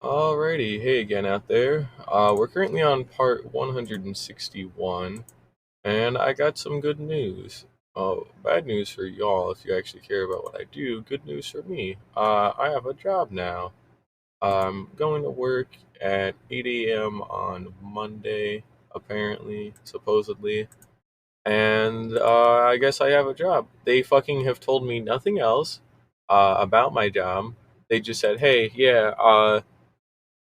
Alrighty, hey again out there. We're currently on part 161, and I got some good news. Oh, bad news for y'all if you actually care about what I do. Good news for me. I have a job now. I'm going to work at 8 a.m. on Monday, apparently, supposedly. And I guess I have a job. They fucking have told me nothing else about my job. They just said, hey, yeah,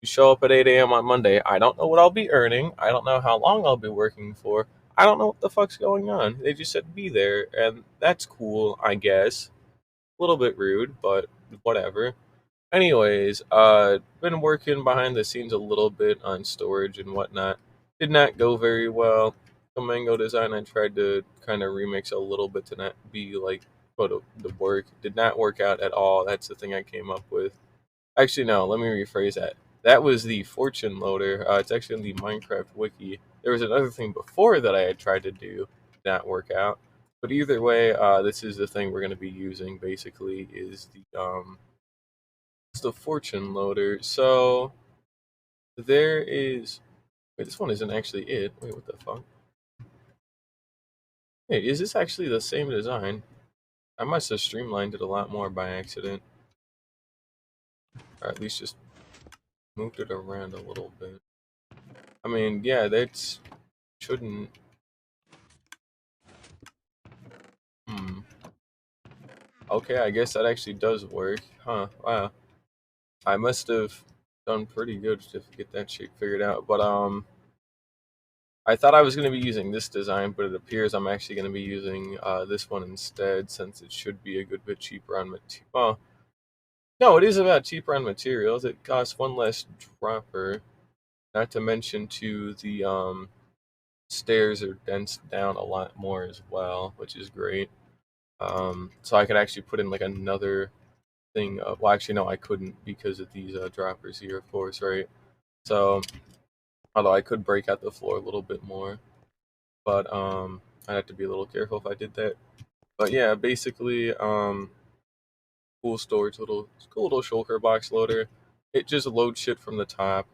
you show up at 8 a.m. on Monday. I don't know what I'll be earning. I don't know how long I'll be working for. I don't know what the fuck's going on. They just said be there, and that's cool, I guess. A little bit rude, but whatever. Anyways, been working behind the scenes a little bit on storage and whatnot. Did not go very well. The Mango design I tried to kind of remix a little bit to not be like the work. Did not work out at all. That's the thing I came up with. Actually, no, let me rephrase that. That was the fortune loader. It's actually in the Minecraft wiki. There was another thing before that I had tried to do, did not work out. But either way, this is the thing we're going to be using. Basically, is it's the fortune loader. So there is. Wait, this one isn't actually it. Wait, what the fuck? Wait, is this actually the same design? I must have streamlined it a lot more by accident, or at least just moved it around a little bit. I mean, yeah, that shouldn't. Hmm. Okay, I guess that actually does work. Huh, wow. I must have done pretty good to get that shit figured out. But I thought I was going to be using this design, but it appears I'm actually going to be using this one instead, since it should be a good bit cheaper on material. Well, no, it is about cheaper on materials. It costs one less dropper. Not to mention, too, the stairs are densed down a lot more as well, which is great. So I could actually put in like another thing. Well, actually, no, I couldn't because of these droppers here, of course, right? So, although I could break out the floor a little bit more, but I'd have to be a little careful if I did that. But yeah, basically, cool storage, cool little shulker box loader. It just loads shit from the top.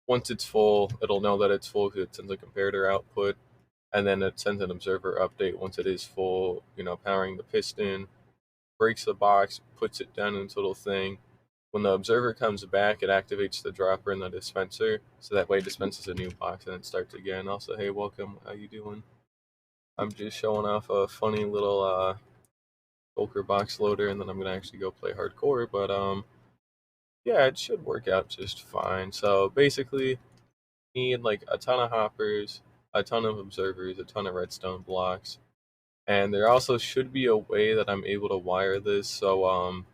Once it's full, it'll know that it's full because it sends a comparator output, and then it sends an observer update once it is full. Powering the piston, breaks the box, puts it down into a little thing. When the observer comes back, it activates the dropper in the dispenser, so that way it dispenses a new box and it starts again. Also, hey, welcome. How you doing? I'm just showing off a funny little poker box loader, and then I'm gonna actually go play hardcore. But yeah, it should work out just fine. So basically, need like a ton of hoppers, a ton of observers, a ton of redstone blocks, and there also should be a way that I'm able to wire this. So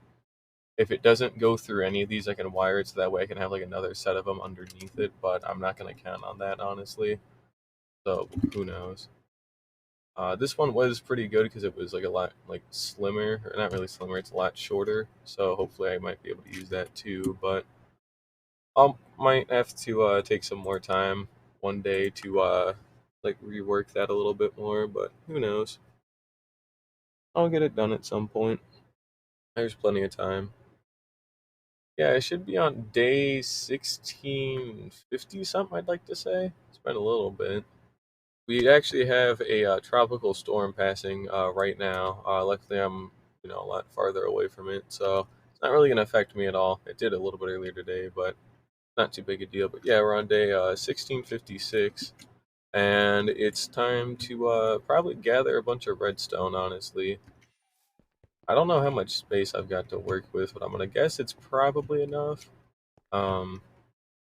if it doesn't go through any of these, I can wire it so that way I can have like another set of them underneath it. But I'm not gonna count on that honestly. So who knows? This one was pretty good because it was like a lot like slimmer, or not really slimmer. It's a lot shorter. So hopefully I might be able to use that too. But I might have to take some more time one day to like rework that a little bit more. But who knows? I'll get it done at some point. There's plenty of time. Yeah, it should be on day 1650 something, I'd like to say. It's been a little bit. We actually have a tropical storm passing right now. Luckily, I'm a lot farther away from it, so it's not really going to affect me at all. It did a little bit earlier today, but not too big a deal. But yeah, we're on day 1656, and it's time to probably gather a bunch of redstone, honestly. I don't know how much space I've got to work with, but I'm going to guess it's probably enough. Um,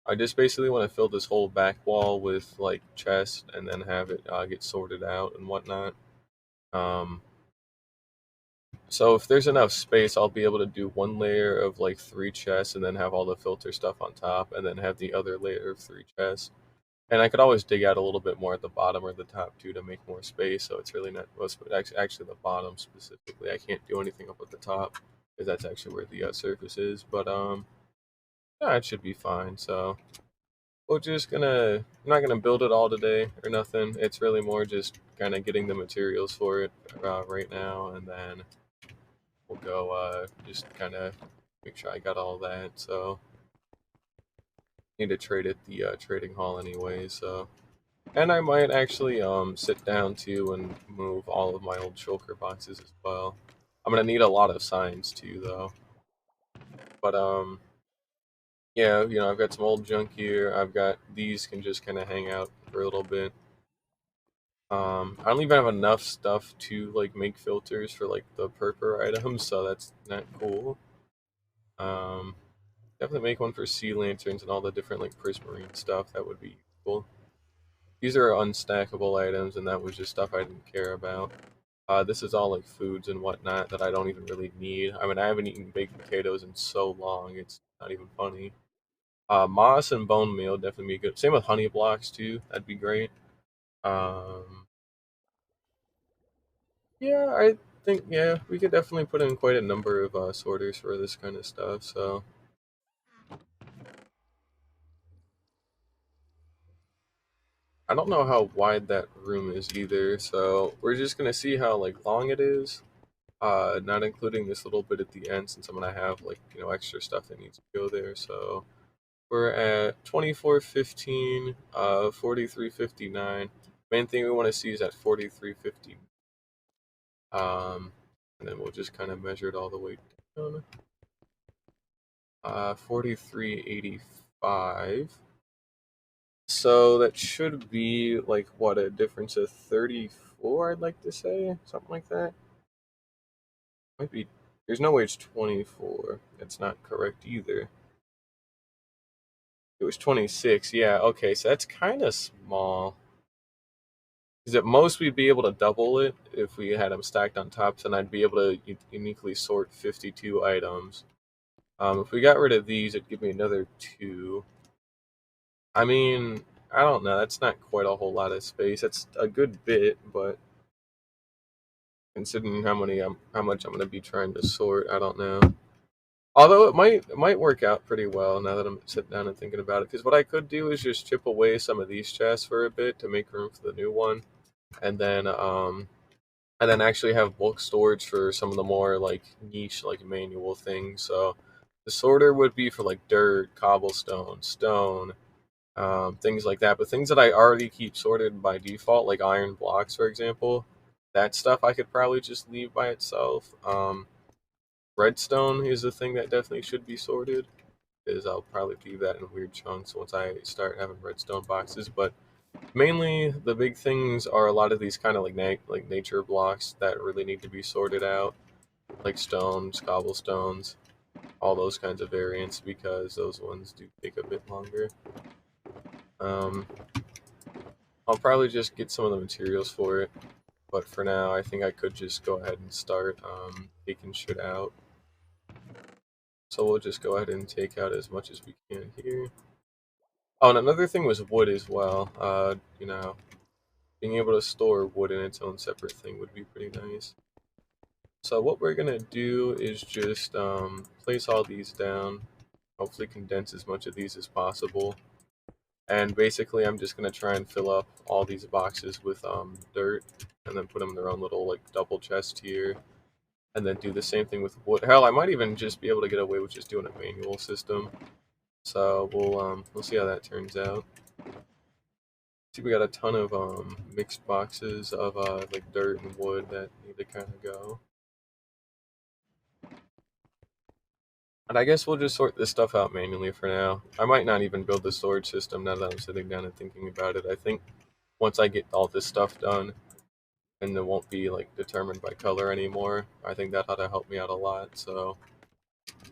I just basically want to fill this whole back wall with like chests and then have it get sorted out and whatnot. Um, so if there's enough space, I'll be able to do one layer of like three chests and then have all the filter stuff on top, and then have the other layer of three chests. And I could always dig out a little bit more at the bottom or the top too to make more space. So it's really not, well, actually the bottom specifically. I can't do anything up at the top because that's actually where the surface is. But yeah, it should be fine. So we're just gonna, I'm not gonna build it all today or nothing. It's really more just kind of getting the materials for it right now, and then we'll go just kind of make sure I got all that. So need to trade at the trading hall anyway, so. And I might actually sit down too and move all of my old shulker boxes as well. I'm gonna need a lot of signs too though. But yeah, you know, I've got some old junk here. I've got these can just kind of hang out for a little bit. I don't even have enough stuff to like make filters for like the purple items, so that's not cool. Um, Definitely make one for sea lanterns and all the different like prismarine stuff. That would be useful. These are unstackable items, and that was just stuff I didn't care about. This is all like foods and whatnot that I don't even really need. I mean, I haven't eaten baked potatoes in so long; it's not even funny. Moss and bone meal definitely be good. Same with honey blocks too. That'd be great. Um, yeah, I think we could definitely put in quite a number of sorters for this kind of stuff. So I don't know how wide that room is either. So we're just gonna see how like long it is. Not including this little bit at the end since I'm gonna have like extra stuff that needs to go there. So we're at 2415, 4359. Main thing we want to see is at 4350. And then we'll just kind of measure it all the way down. 4385. So that should be like what, a difference of 34, I'd like to say, something like that. Might be. There's no way it's 24. That's not correct either. It was 26. Yeah, okay, so that's kind of small. Because at most we'd be able to double it if we had them stacked on top, so then I'd be able to uniquely sort 52 items. If we got rid of these, it'd give me another 2. I mean, I don't know. That's not quite a whole lot of space. That's a good bit, but considering how much I'm going to be trying to sort, I don't know. Although it might work out pretty well now that I'm sitting down and thinking about it. Because what I could do is just chip away some of these chests for a bit to make room for the new one, and then actually have bulk storage for some of the more like niche like manual things. So the sorter would be for like dirt, cobblestone, stone, things like that. But things that I already keep sorted by default, like iron blocks, for example, that stuff I could probably just leave by itself. Redstone is a thing that definitely should be sorted, because I'll probably leave that in weird chunks once I start having redstone boxes. But mainly, the big things are a lot of these kind of like like nature blocks that really need to be sorted out, like stones, cobblestones, all those kinds of variants, because those ones do take a bit longer. Um, I'll probably just get some of the materials for it, but for now, I think I could just go ahead and start taking shit out. So we'll just go ahead and take out as much as we can here. Oh, and another thing was wood as well. Being able to store wood in its own separate thing would be pretty nice. So what we're gonna do is just place all these down. Hopefully condense as much of these as possible. And basically, I'm just gonna try and fill up all these boxes with dirt, and then put them in their own little like double chest here. And then do the same thing with wood. Hell, I might even just be able to get away with just doing a manual system. So we'll see how that turns out. See, we got a ton of mixed boxes of like dirt and wood that need to kind of go. And I guess we'll just sort this stuff out manually for now. I might not even build the storage system now that I'm sitting down and thinking about it. I think once I get all this stuff done, and it won't be like determined by color anymore, I think that ought to help me out a lot. So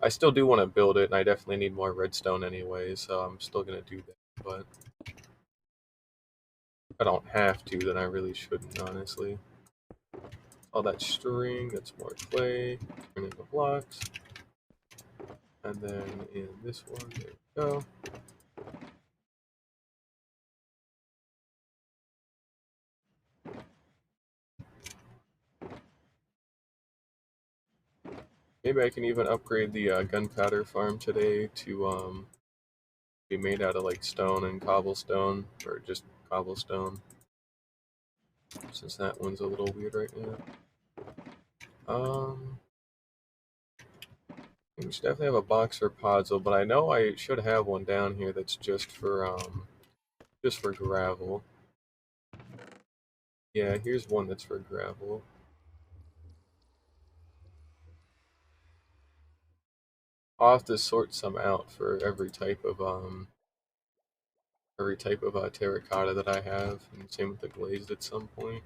I still do want to build it, and I definitely need more redstone anyway, so I'm still gonna do that. But if I don't have to, then I really shouldn't, honestly. All that string, that's more clay, turn into blocks. And then in this one, there we go. Maybe I can even upgrade the gunpowder farm today to be made out of like stone and cobblestone, or just cobblestone, since that one's a little weird right now. We should definitely have a box for Podzol, but I know I should have one down here that's just for gravel. Yeah, here's one that's for gravel. I'll have to sort some out for every type of terracotta that I have, and same with the glazed at some point.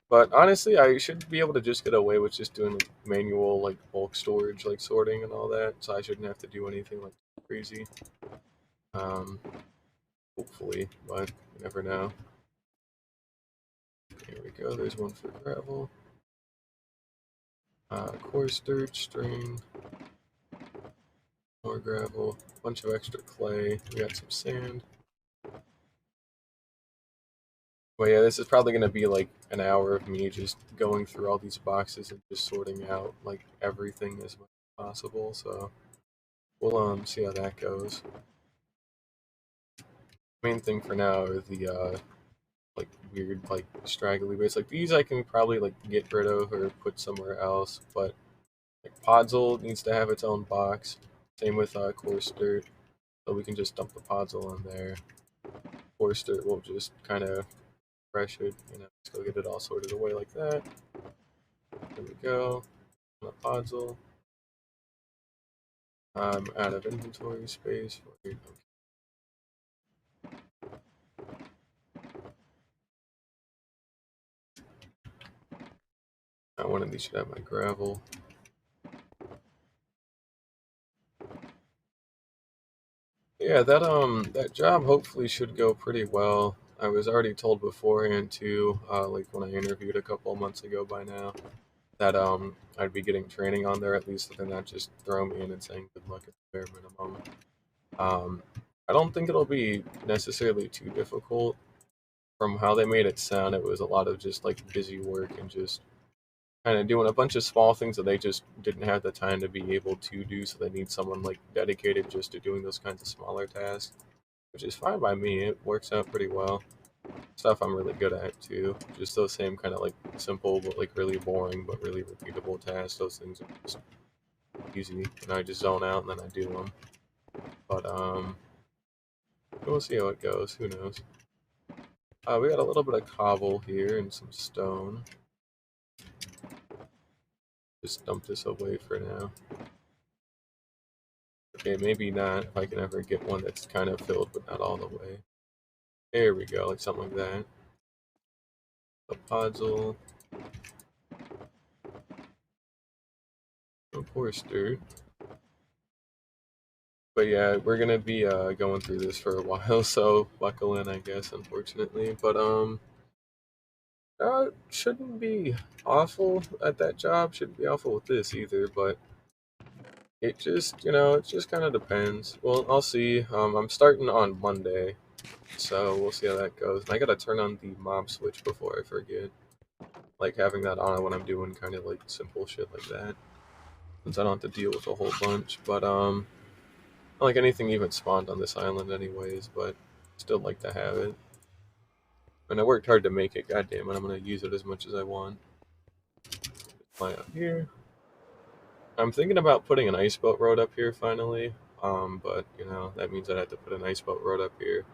But honestly, I should be able to just get away with just doing like manual like bulk storage, like sorting and all that. So I shouldn't have to do anything like crazy. Um, hopefully, but you never know. Here we go. There's one for gravel. Coarse dirt, strain, more gravel, a bunch of extra clay. We got some sand. Well, yeah, this is probably going to be like an hour of me just going through all these boxes and just sorting out like everything as much as possible. So we'll see how that goes. Main thing for now are the like weird like straggly bits. Like these, I can probably like get rid of or put somewhere else. But like Podzol needs to have its own box. Same with coarse dirt, so we can just dump the Podzol in there. Coarse dirt will just kind of fresh it, just go get it all sorted away like that. There we go. On a Podzol. I'm out of inventory space. One of these should have my gravel. Yeah, that job hopefully should go pretty well. I was already told beforehand too, like when I interviewed a couple of months ago by now, that I'd be getting training on there at least, so they're not just throwing me in and saying good luck at the bare minimum. Um, I don't think it'll be necessarily too difficult. From how they made it sound, it was a lot of just like busy work and just kind of doing a bunch of small things that they just didn't have the time to be able to do. So they need someone like dedicated just to doing those kinds of smaller tasks, which is fine by me. It works out pretty well. Stuff I'm really good at too. Just those same kind of like simple but like really boring but really repeatable tasks. Those things are just easy, and I just zone out and then I do them. But we'll see how it goes. Who knows? We got a little bit of cobble here and some stone. Just dump this away for now. Okay, maybe not if I can ever get one that's kind of filled but not all the way. There we go, like something like that. A Podzol. Of course, dude. But yeah, we're gonna be going through this for a while, so buckle in, I guess, unfortunately. But shouldn't be awful at that job. Shouldn't be awful with this either. But it just kind of depends. Well, I'll see. I'm starting on Monday, so we'll see how that goes. And I gotta turn on the mob switch before I forget. Like having that on when I'm doing kind of like simple shit like that, since I don't have to deal with a whole bunch. But not like anything even spawned on this island anyways, but still like to have it. And I worked hard to make it, goddamn it, I'm gonna use it as much as I want. Fly up here. I'm thinking about putting an ice boat road up here finally. But that means I'd have to put an ice boat road up here.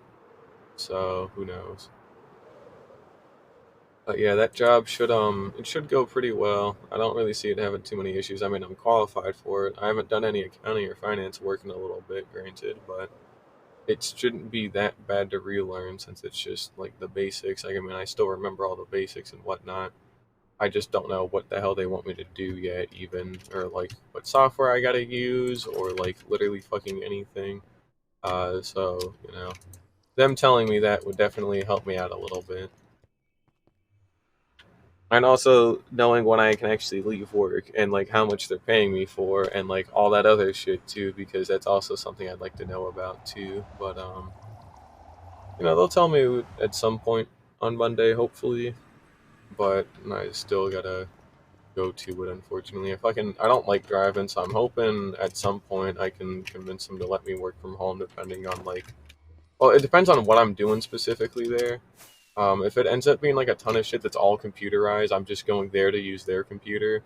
So who knows? But yeah, that job should go pretty well. I don't really see it having too many issues. I mean, I'm qualified for it. I haven't done any accounting or finance work in a little bit, granted, but it shouldn't be that bad to relearn since it's just like the basics. Like, I mean, I still remember all the basics and whatnot. I just don't know what the hell they want me to do yet, even, or like what software I gotta use, or like literally fucking anything. So them telling me that would definitely help me out a little bit. And also knowing when I can actually leave work and like how much they're paying me for and like all that other shit too, because that's also something I'd like to know about too. But they'll tell me at some point on Monday, hopefully. But I still gotta go to it, unfortunately. I don't like driving, so I'm hoping at some point I can convince them to let me work from home, depending on well, it depends on what I'm doing specifically there. If it ends up being like a ton of shit that's all computerized, I'm just going there to use their computer.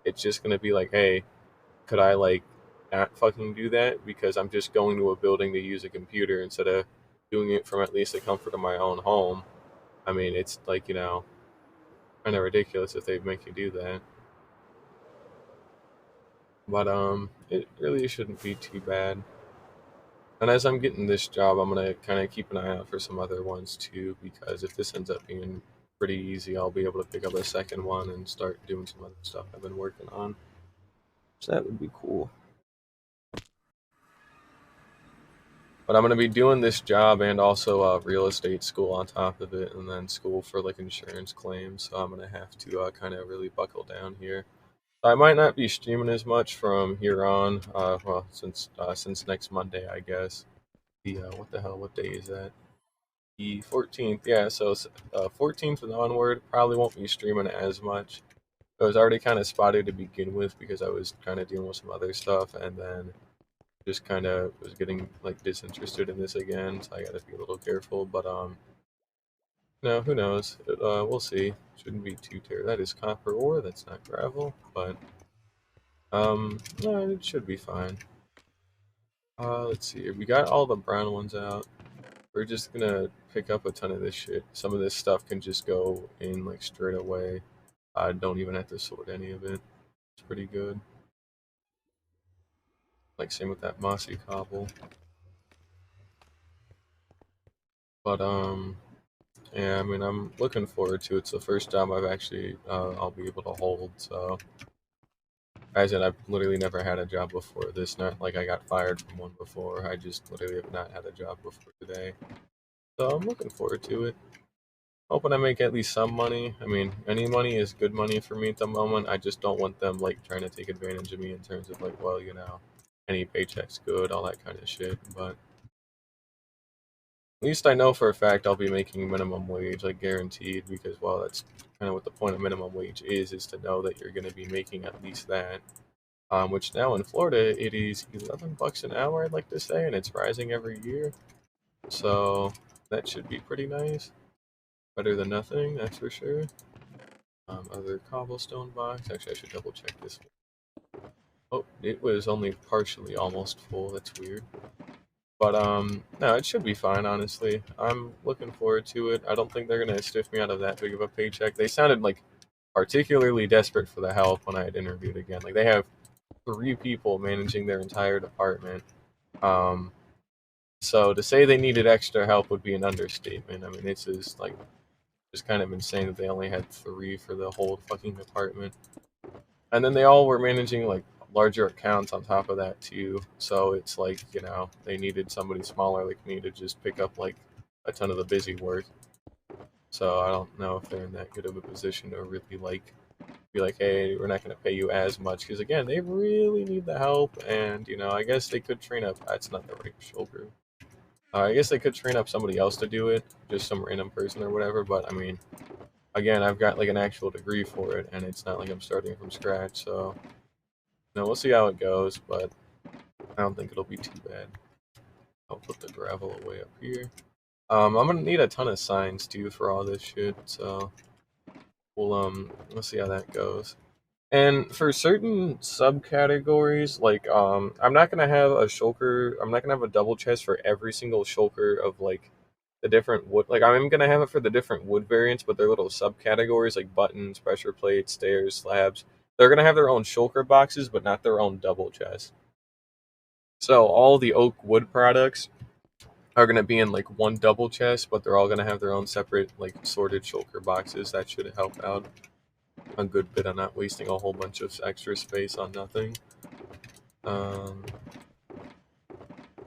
It's just gonna be like, hey, could I like not fucking do that because I'm just going to a building to use a computer instead of doing it from at least the comfort of my own home. I mean, it's like, kind of ridiculous if they make you do that. But it really shouldn't be too bad. And as I'm getting this job, I'm gonna kind of keep an eye out for some other ones too, because if this ends up being pretty easy, I'll be able to pick up a second one and start doing some other stuff I've been working on. So that would be cool. But I'm gonna be doing this job and also real estate school on top of it, and then school for like insurance claims. So I'm gonna have to kind of really buckle down here. I might not be streaming as much from here on. Well, since next Monday, I guess. The what the hell? What day is that? The 14th. Yeah, so 14th and onward probably won't be streaming as much. I was already kind of spotty to begin with because I was kind of dealing with some other stuff, and then just kind of was getting like disinterested in this again. So I got to be a little careful. But no, who knows? We'll see. Shouldn't be too terrible. That is copper ore. That's not gravel, but no, it should be fine. Let's see here. We got all the brown ones out. We're just gonna pick up a ton of this shit. Some of this stuff can just go in like straight away. I don't even have to sort any of it. It's pretty good. Like same with that mossy cobble. But yeah, I mean I'm looking forward to it. It's the first job I've actually I'll be able to hold. So as in I've literally never had a job before this. Not like I got fired from one before. I just literally have not had a job before today. So I'm looking forward to it. Hoping I make at least some money. I mean, any money is good money for me at the moment. I just don't want them like trying to take advantage of me in terms of like, well, any paycheck's good, all that kind of shit. But at least I know for a fact I'll be making minimum wage, like guaranteed, because well, that's kind of what the point of minimum wage is to know that you're going to be making at least that. Which now in Florida it is $11 an hour, I'd like to say, and it's rising every year. So that should be pretty nice. Better than nothing, that's for sure. Other cobblestone box. Actually, I should double check this one. Oh, it was only partially almost full. That's weird. But no, it should be fine. Honestly, I'm looking forward to it. I don't think they're gonna stiff me out of that big of a paycheck. They sounded like particularly desperate for the help when I had interviewed again. Like they have 3 people managing their entire department. Um, so to say they needed extra help would be an understatement. I mean, this is like just kind of insane that they only had 3 for the whole fucking department. And then they all were managing like larger accounts on top of that too. So it's like, they needed somebody smaller like me to just pick up like a ton of the busy work. So I don't know if they're in that good of a position to really like be like, hey, we're not going to pay you as much because again, they really need the help. And I guess they could train up. That's not the right shoulder. I guess they could train up somebody else to do it, just some random person or whatever. But I mean, again, I've got like an actual degree for it, and it's not like I'm starting from scratch. So we'll see how it goes, but I don't think it'll be too bad. I'll put the gravel away up here. I'm gonna need a ton of signs too for all this shit, so we'll see how that goes. And for certain subcategories, like I'm not gonna have a shulker. I'm not gonna have a double chest for every single shulker of like the different wood. Like I'm gonna have it for the different wood variants, but they're little subcategories like buttons, pressure plates, stairs, slabs. They're gonna have their own shulker boxes, but not their own double chest. So all the oak wood products are gonna be in like one double chest, but they're all gonna have their own separate like sorted shulker boxes. That should help out a good bit on not wasting a whole bunch of extra space on nothing. Um,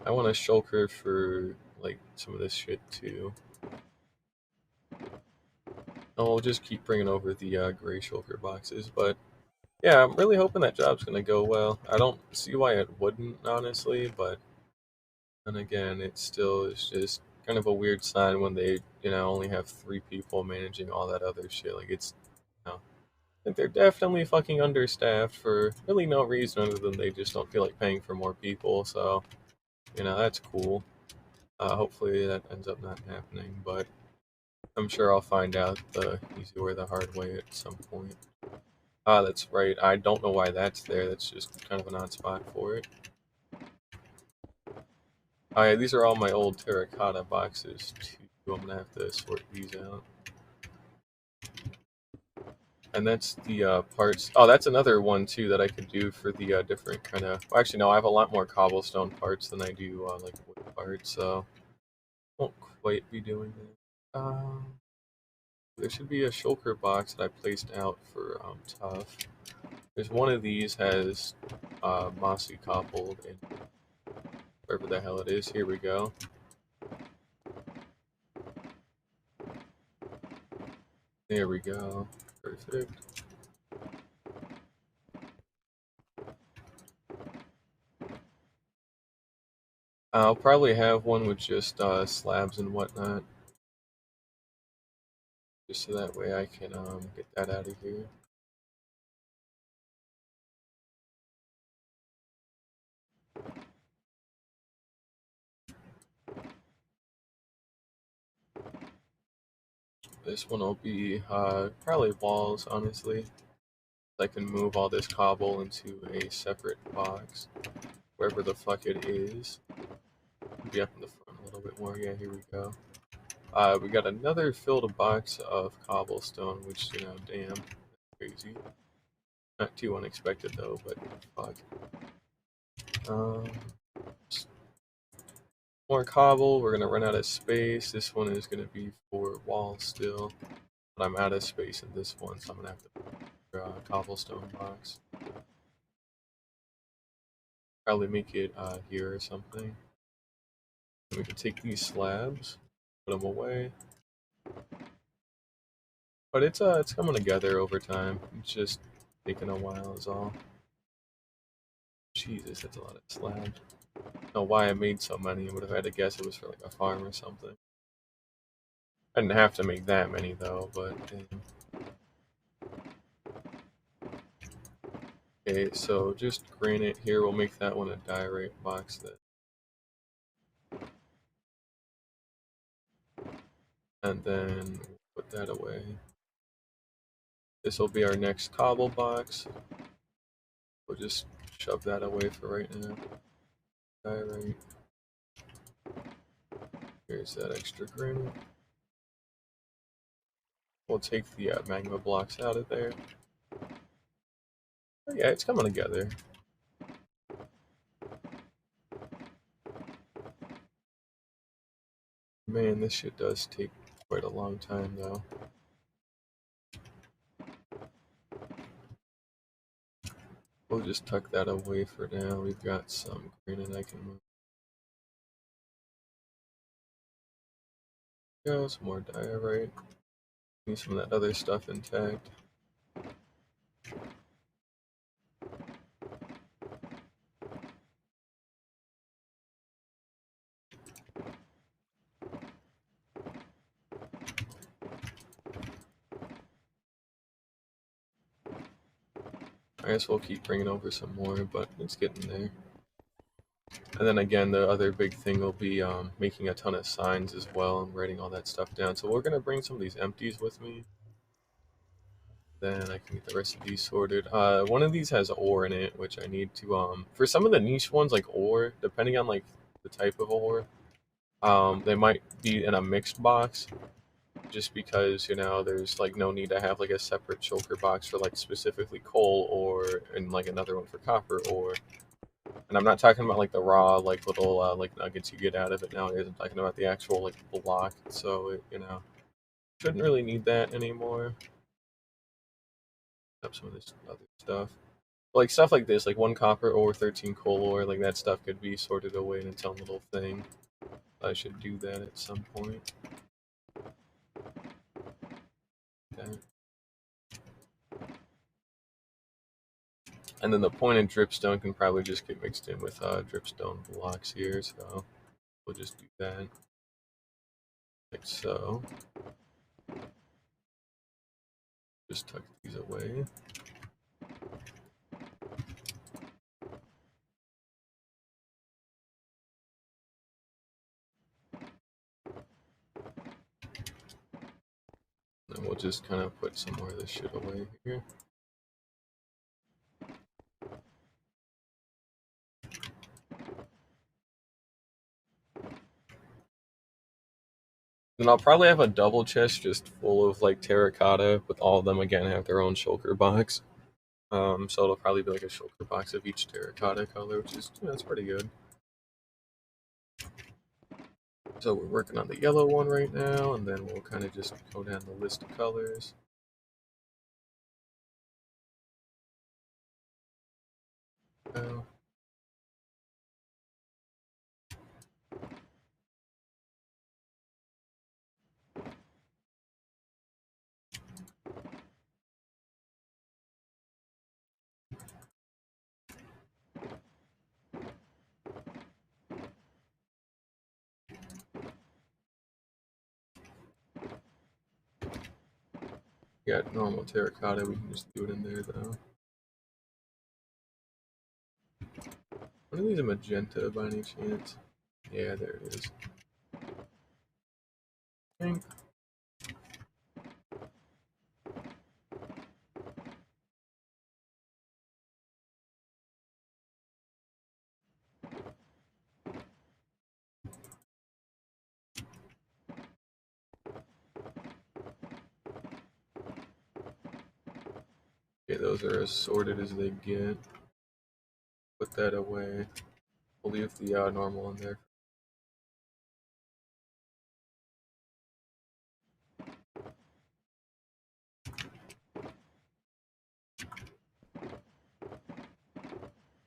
I want a shulker for like some of this shit too. I'll just keep bringing over the gray shulker boxes, but yeah, I'm really hoping that job's gonna go well. I don't see why it wouldn't, honestly, but then again, it still is just kind of a weird sign when they, only have 3 people managing all that other shit. Like I think they're definitely fucking understaffed for really no reason other than they just don't feel like paying for more people. So, that's cool. Hopefully that ends up not happening, but I'm sure I'll find out the easy way, the hard way at some point. Ah, that's right. I don't know why that's there. That's just kind of an odd spot for it. Oh yeah, these are all my old terracotta boxes too. I'm gonna have to sort these out. And that's the parts. Oh, that's another one too that I could do for the different kind of. Well, actually, no, I have a lot more cobblestone parts than I do like wood parts, so won't quite be doing that. There should be a shulker box that I placed out for tough. There's one of these has mossy cobbled and wherever the hell it is. Here we go. There we go. Perfect. I'll probably have one with just slabs and whatnot, just so that way I can get that out of here. This one will be probably walls, honestly. I can move all this cobble into a separate box, wherever the fuck it is. Be up in the front a little bit more. Yeah, here we go. We got another filled box of cobblestone, which, you know, damn, crazy. Not too unexpected though, but fuck. Um, more cobble. We're gonna run out of space. This one is gonna be for walls still, but I'm out of space in this one, so I'm gonna have to put a cobblestone box. Probably make it here or something. We can take these slabs, put them away. But it's coming together over time. It's just taking a while is all. Jesus, that's a lot of slabs. I don't know why I made so many. I would have had to guess it was for like a farm or something. I didn't have to make that many though, but damn. Okay, so just granite here. We'll make that one a diorite box then. And then put that away. This will be our next cobble box. We'll just shove that away for right now. Diorite. Here's that extra granite. We'll take the magma blocks out of there. Oh, yeah, it's coming together. Man, this shit does take quite a long time though. We'll just tuck that away for now. We've got some granite I can move. Go, some more diorite. Need some of that other stuff intact. I guess we'll keep bringing over some more, but it's getting there. And then again, the other big thing will be making a ton of signs as well and writing all that stuff down. So we're gonna bring some of these empties with me. Then I can get the rest of these sorted. One of these has ore in it, which I need to for some of the niche ones like ore, depending on like the type of ore, they might be in a mixed box. Just because, you know, there's like no need to have like a separate shulker box for like specifically coal ore and like another one for copper ore. And I'm not talking about like the raw like little like nuggets you get out of it nowadays. I'm talking about the actual like block. So it, you know, shouldn't really need that anymore. Up some of this other stuff. Like stuff like this, like one copper ore, 13 coal ore, like that stuff could be sorted away in its own little thing. I should do that at some point. Okay. And then the pointed dripstone can probably just get mixed in with dripstone blocks here, so we'll just do that. Like so. Just tuck these away. Then we'll just kind of put some more of this shit away here. Then I'll probably have a double chest just full of like terracotta, with all of them again have their own shulker box. So it'll probably be like a shulker box of each terracotta color, which is that's pretty good. So we're working on the yellow one right now, and then we'll kind of just go down the list of colors. Oh. Got normal terracotta, we can just do it in there though. What are these, a magenta by any chance? Yeah, there it is. Pink. Okay, those are as sorted as they get. Put that away. We'll leave the normal in there.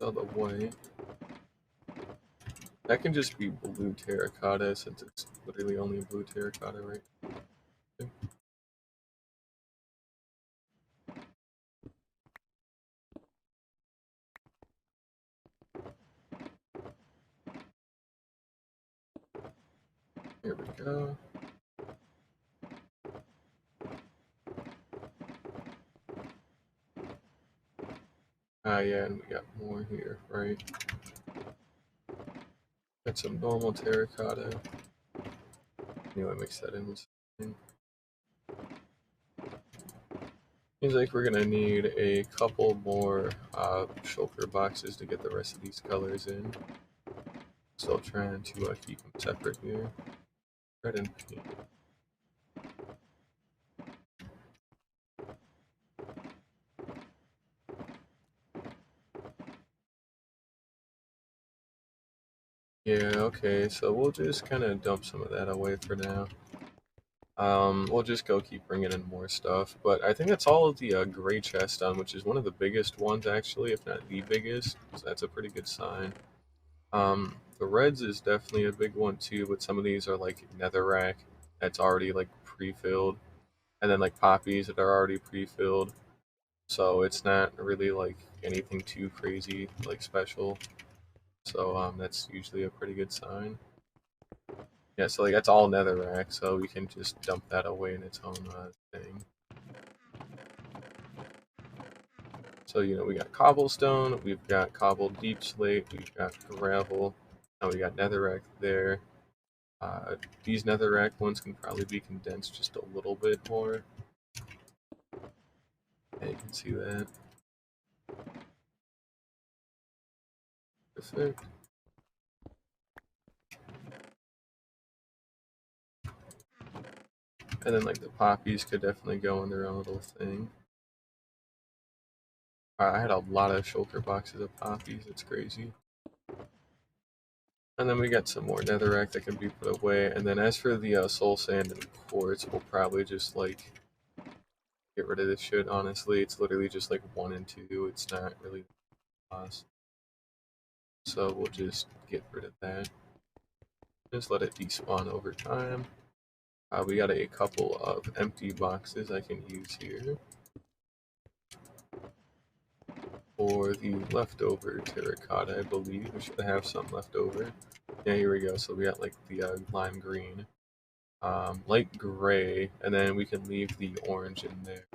So the white. That can just be blue terracotta since it's literally only blue terracotta, right? Okay. Here we go. Ah, yeah, and we got more here, right? Got some normal terracotta. Anyway, mix that in with something. Seems like we're gonna need a couple more shulker boxes to get the rest of these colors in. Still trying to keep them separate here. Red and pink. Yeah, okay, so we'll just kind of dump some of that away for now. We'll just go keep bringing in more stuff, but I think that's all of the gray chest done, which is one of the biggest ones actually, if not the biggest, so that's a pretty good sign. The reds is definitely a big one too, but some of these are like netherrack that's already like pre-filled, and then like poppies that are already pre-filled, so it's not really like anything too crazy, like special. So that's usually a pretty good sign. Yeah, so like that's all netherrack, so we can just dump that away in its own thing. So we got cobblestone, we've got cobbled deep slate, we've got gravel, and we got netherrack there. These netherrack ones can probably be condensed just a little bit more. Yeah, you can see that. Perfect. And then like the poppies could definitely go in their own little thing. I had a lot of shulker boxes of poppies, it's crazy. And then we got some more netherrack that can be put away. And then as for the soul sand and quartz, we'll probably just like get rid of this shit, honestly. It's literally just like 1 and 2. It's not really lost. So we'll just get rid of that. Just let it despawn over time. We got a couple of empty boxes I can use here for the leftover terracotta, I believe. We should have some left over. Yeah, here we go. So we got like the lime green, light gray, and then we can leave the orange in there.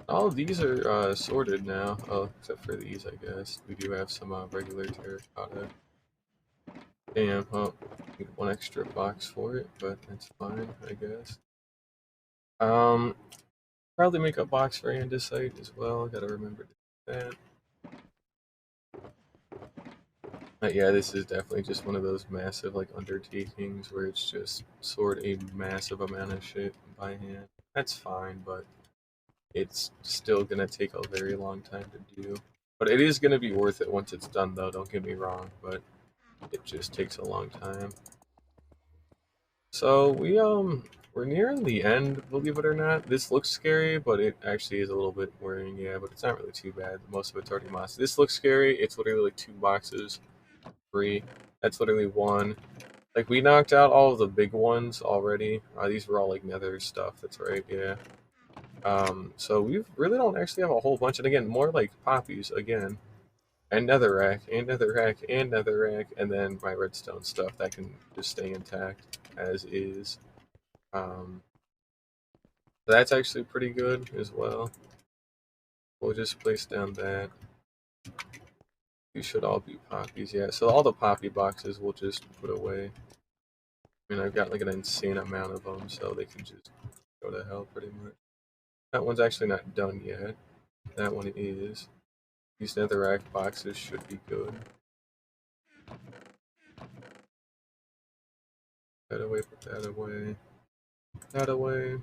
All of these are sorted now. Oh, except for these, I guess. We do have some regular terracotta. Damn, well, need 1 extra box for it, but that's fine, I guess. Probably make a box for andesite as well. Gotta remember to do that. But yeah, this is definitely just one of those massive like undertakings where it's just sort a massive amount of shit by hand. That's fine, but it's still gonna take a very long time to do. But it is gonna be worth it once it's done, though. Don't get me wrong, but it just takes a long time. So we're nearing the end, believe it or not. This looks scary, but it actually is a little bit worrying, yeah, but it's not really too bad. Most of it's already mossed. This looks scary. It's literally like 2 boxes. 3. That's literally 1. Like we knocked out all of the big ones already. These were all like nether stuff, that's right, yeah. So we really don't actually have a whole bunch, and again, more like poppies again. And netherrack, and netherrack, and netherrack, and then my redstone stuff that can just stay intact as is. Um, that's actually pretty good as well. We'll just place down that. These should all be poppies, yeah. So all the poppy boxes we'll just put away. I mean, I've got like an insane amount of them, so they can just go to hell pretty much. That one's actually not done yet. That one is. These netherrack boxes should be good. That away, put that away. That away.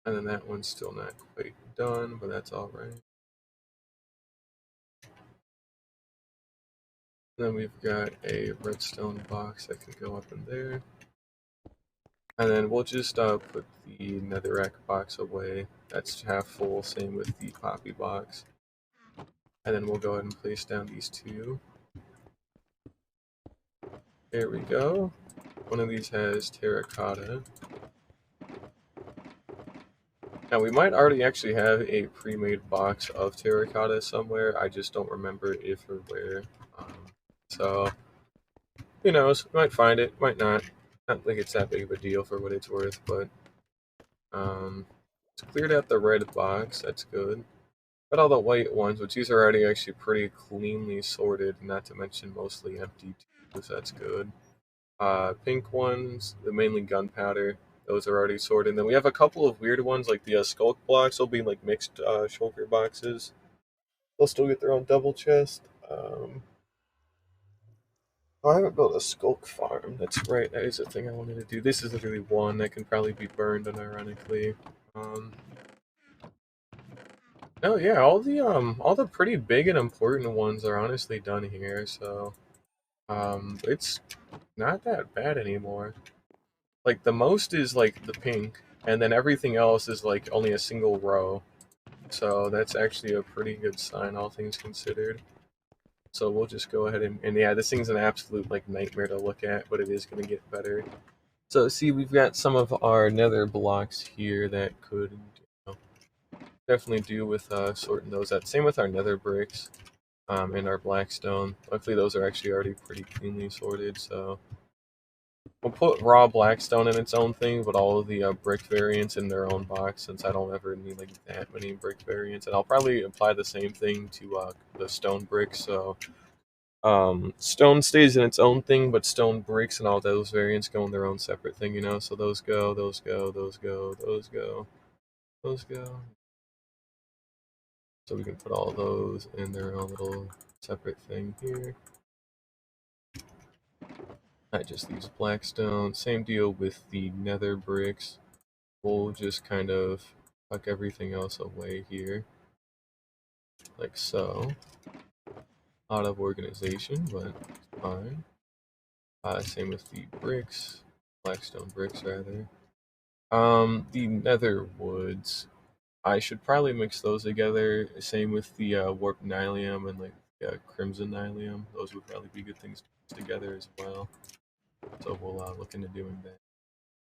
And then that one's still not quite done, but that's alright. Then we've got a redstone box that can go up in there. And then we'll just put the netherrack box away. That's half full, same with the poppy box. And then we'll go ahead and place down these 2. There we go. One of these has terracotta. Now we might already actually have a pre-made box of terracotta somewhere. I just don't remember if or where. So who knows? Might find it, might not. Not think it's that big of a deal for what it's worth, but it's cleared out the red box. That's good. Got all the white ones, which these are already actually pretty cleanly sorted. Not to mention mostly empty too, so that's good. Pink ones, the mainly gunpowder. Those are already sorted. And then we have a couple of weird ones, like the skulk blocks. They'll be like mixed shulker boxes. They'll still get their own double chest. Oh, I haven't built a skulk farm. That's right. That is a thing I wanted to do. This is literally one that can probably be burned, unironically. Um, oh yeah, all the pretty big and important ones are honestly done here. So it's not that bad anymore. Like the most is like the pink, and then everything else is like only a single row. So that's actually a pretty good sign, all things considered. So we'll just go ahead and yeah, this thing's an absolute like nightmare to look at, but it is going to get better. So see, we've got some of our nether blocks here that could definitely do with sorting those out. Same with our nether bricks and our blackstone. Luckily, those are actually already pretty cleanly sorted, so we'll put raw blackstone in its own thing, but all of the brick variants in their own box, since I don't ever need like that many brick variants. And I'll probably apply the same thing to the stone bricks, so stone stays in its own thing, but stone bricks and all those variants go in their own separate thing, you know? So those go, those go, those go, those go, those go. So we can put all those in their own little separate thing here. I just use blackstone. Same deal with the nether bricks. We'll just kind of tuck everything else away here. Like so. Out of organization, but fine. Same with the bricks. Blackstone bricks, rather. The nether woods. I should probably mix those together. Same with the warp nylium and like crimson nylium. Those would probably be good things to mix together as well. So we'll look into doing that.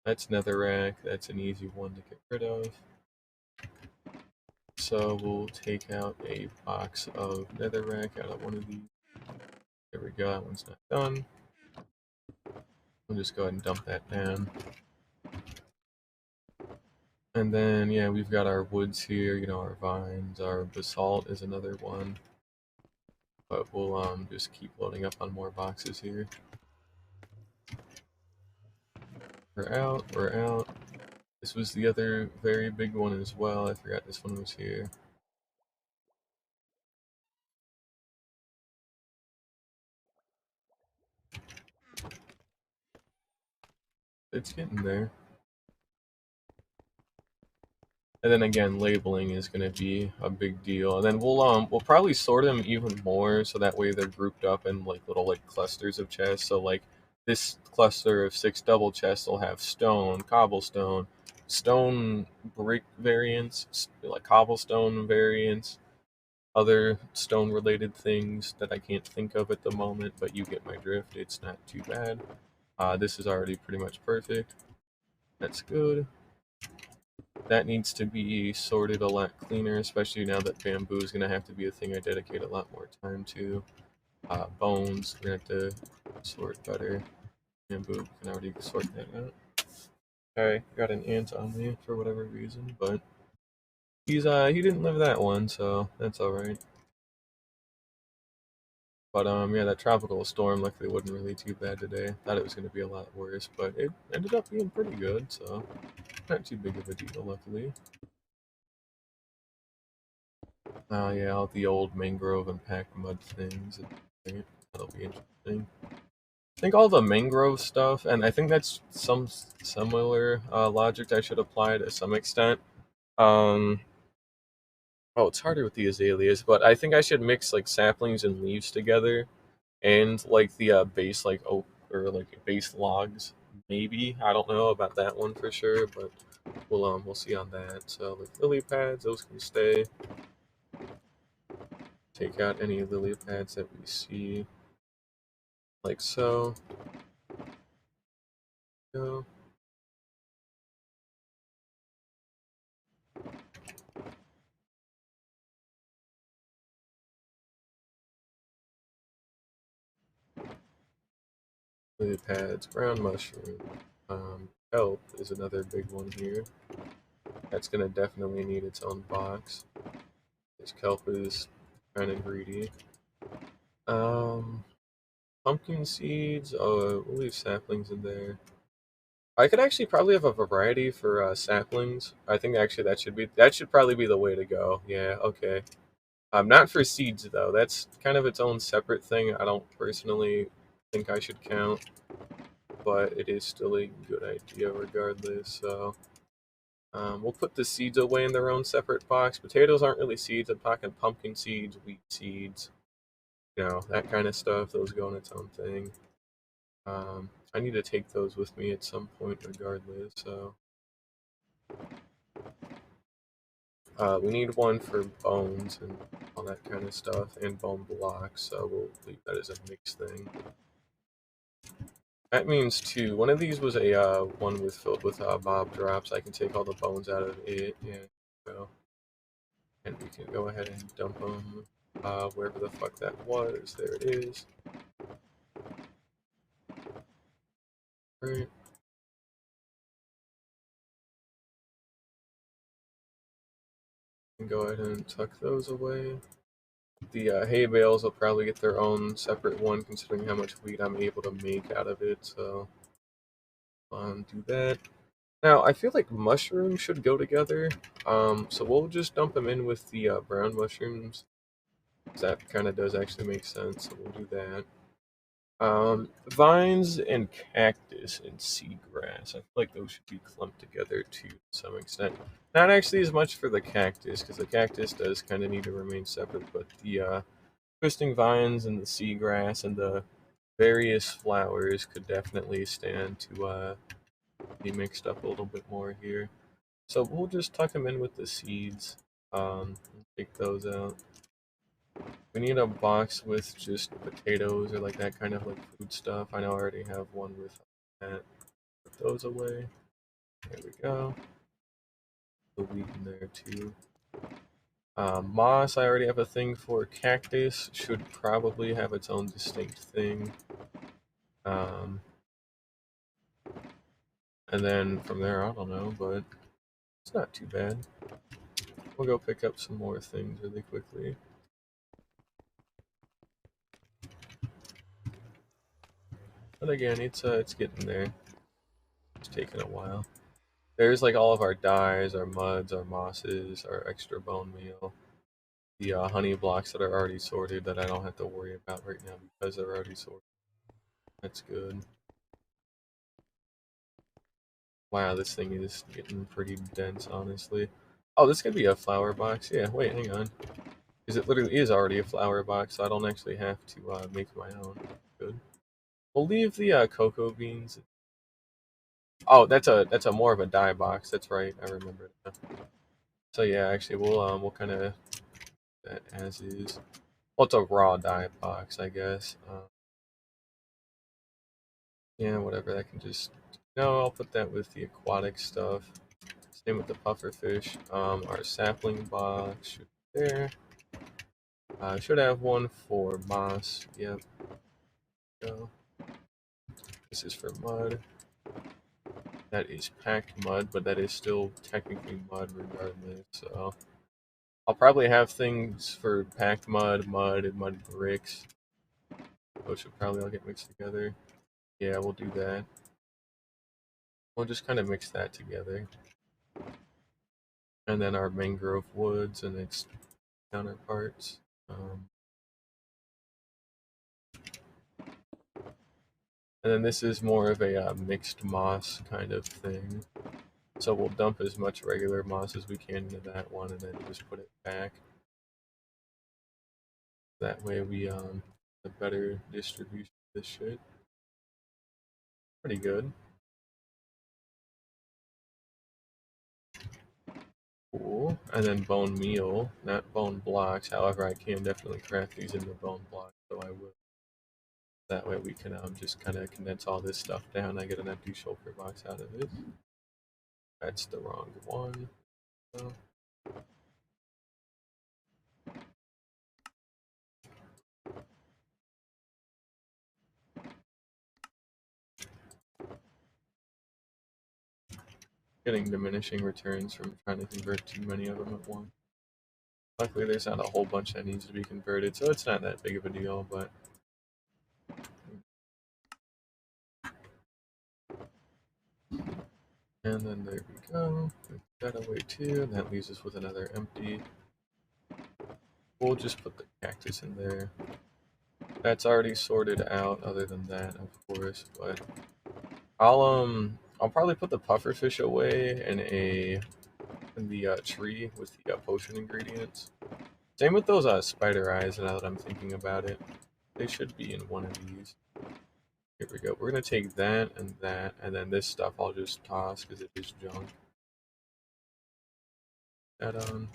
That's netherrack. That's an easy one to get rid of. So we'll take out a box of netherrack out of one of these. There we go. That one's not done. We'll just go ahead and dump that down. And then, yeah, we've got our woods here, you know, our vines, our basalt is another one. But we'll just keep loading up on more boxes here. We're out, we're out. This was the other very big one as well. I forgot this one was here. It's getting there. And then again, labeling is going to be a big deal. And then we'll probably sort them even more so that way they're grouped up in like little like clusters of chests. So like this cluster of 6 double chests will have stone, cobblestone, stone brick variants, like cobblestone variants, other stone related things that I can't think of at the moment, but you get my drift. It's not too bad. This is already pretty much perfect. That's good. That needs to be sorted a lot cleaner, especially now that bamboo is going to have to be a thing I dedicate a lot more time to. Bones, we're going to have to sort better. Bamboo, can already sort that out. Okay, got an ant on me for whatever reason, but he didn't live that one, so that's alright. But yeah, that tropical storm luckily wasn't really too bad today. Thought it was going to be a lot worse, but it ended up being pretty good, so not too big of a deal, luckily. Yeah, all the old mangrove and packed mud things. That'll be interesting. I think all the mangrove stuff, and I think that's some similar logic I should apply to some extent. Um, oh, it's harder with the azaleas, but I think I should mix like saplings and leaves together, and like the base like oak or like base logs. Maybe I don't know about that one for sure, but we'll see on that. So like lily pads, those can stay. Take out any lily pads that we see, like so. Go. Lily pads, brown mushroom. Kelp is another big one here. That's gonna definitely need its own box. This kelp is kind of greedy. Um, pumpkin seeds. Oh, we'll leave saplings in there. I could actually probably have a variety for saplings. I think actually that should probably be the way to go. Yeah. Okay. Not for seeds though. That's kind of its own separate thing. I don't personally think I should count, but it is still a good idea regardless. So we'll put the seeds away in their own separate box. Potatoes aren't really seeds. I'm talking pumpkin seeds, wheat seeds, that kind of stuff. Those go in its own thing. I need to take those with me at some point regardless. So we need one for bones and all that kind of stuff, and bone blocks. So we'll leave that as a mixed thing. That means too. One of these was a one with filled with mob drops. I can take all the bones out of it, and we can go ahead and dump them wherever the fuck that was. There it is. Right. And go ahead and tuck those away. The hay bales will probably get their own separate one, considering how much wheat I'm able to make out of it. So, do that. Now, I feel like mushrooms should go together. So we'll just dump them in with the brown mushrooms. That kind of does actually make sense. So we'll do that. Vines and cactus and seagrass. I feel like those should be clumped together to some extent. Not actually as much for the cactus, because the cactus does kind of need to remain separate, but the twisting vines and the seagrass and the various flowers could definitely stand to be mixed up a little bit more here. So we'll just tuck them in with the seeds. Take those out. We need a box with just potatoes or like that kind of like food stuff. I know I already have one with that. Put those away. There we go. The wheat in there too. Moss, I already have a thing for. Cactus should probably have its own distinct thing. Um, and then from there, I don't know, but it's not too bad. We'll go pick up some more things really quickly. But again, it's getting there. Just taking a while. There's like all of our dyes, our muds, our mosses, our extra bone meal, the honey blocks that are already sorted that I don't have to worry about right now because they're already sorted. That's good. Wow, this thing is getting pretty dense, honestly. Oh, this could be a flower box. Yeah, wait, hang on. Because it literally is already a flower box, so I don't actually have to make my own. Good. We'll leave the cocoa beans. Oh, that's a more of a dye box. That's right. I remember now. So yeah, actually, we'll kind of that as is. Well, it's a raw dye box, I guess. Yeah, whatever. That can just no. I'll put that with the aquatic stuff. Same with the pufferfish. Our sapling box should be there. Should have one for moss. Yep. Go. This is for mud. That is packed mud, but that is still technically mud regardless. So I'll probably have things for packed mud, mud, and mud bricks. Those should probably all get mixed together. Yeah, we'll do that. We'll just kind of mix that together. And then our mangrove woods and its counterparts. And then this is more of a mixed moss kind of thing. So we'll dump as much regular moss as we can into that one and then just put it back. That way we a better distribution of this shit. Pretty good. Cool. And then bone meal, not bone blocks. However, I can definitely craft these into bone blocks, so I will. That way we can just kind of condense all this stuff down. I get an empty shulker box out of it. That's the wrong one. So. Getting diminishing returns from trying to convert too many of them at once. Luckily, there's not a whole bunch that needs to be converted, so it's not that big of a deal, but... And then there we go. Move that away too, and that leaves us with another empty. We'll just put the cactus in there. That's already sorted out, other than that, of course, but... I'll probably put the pufferfish away in the tree with the potion ingredients. Same with those spider eyes, now that I'm thinking about it. They should be in one of these. Here we go. We're going to take that, and then this stuff I'll just toss because it is junk. That on.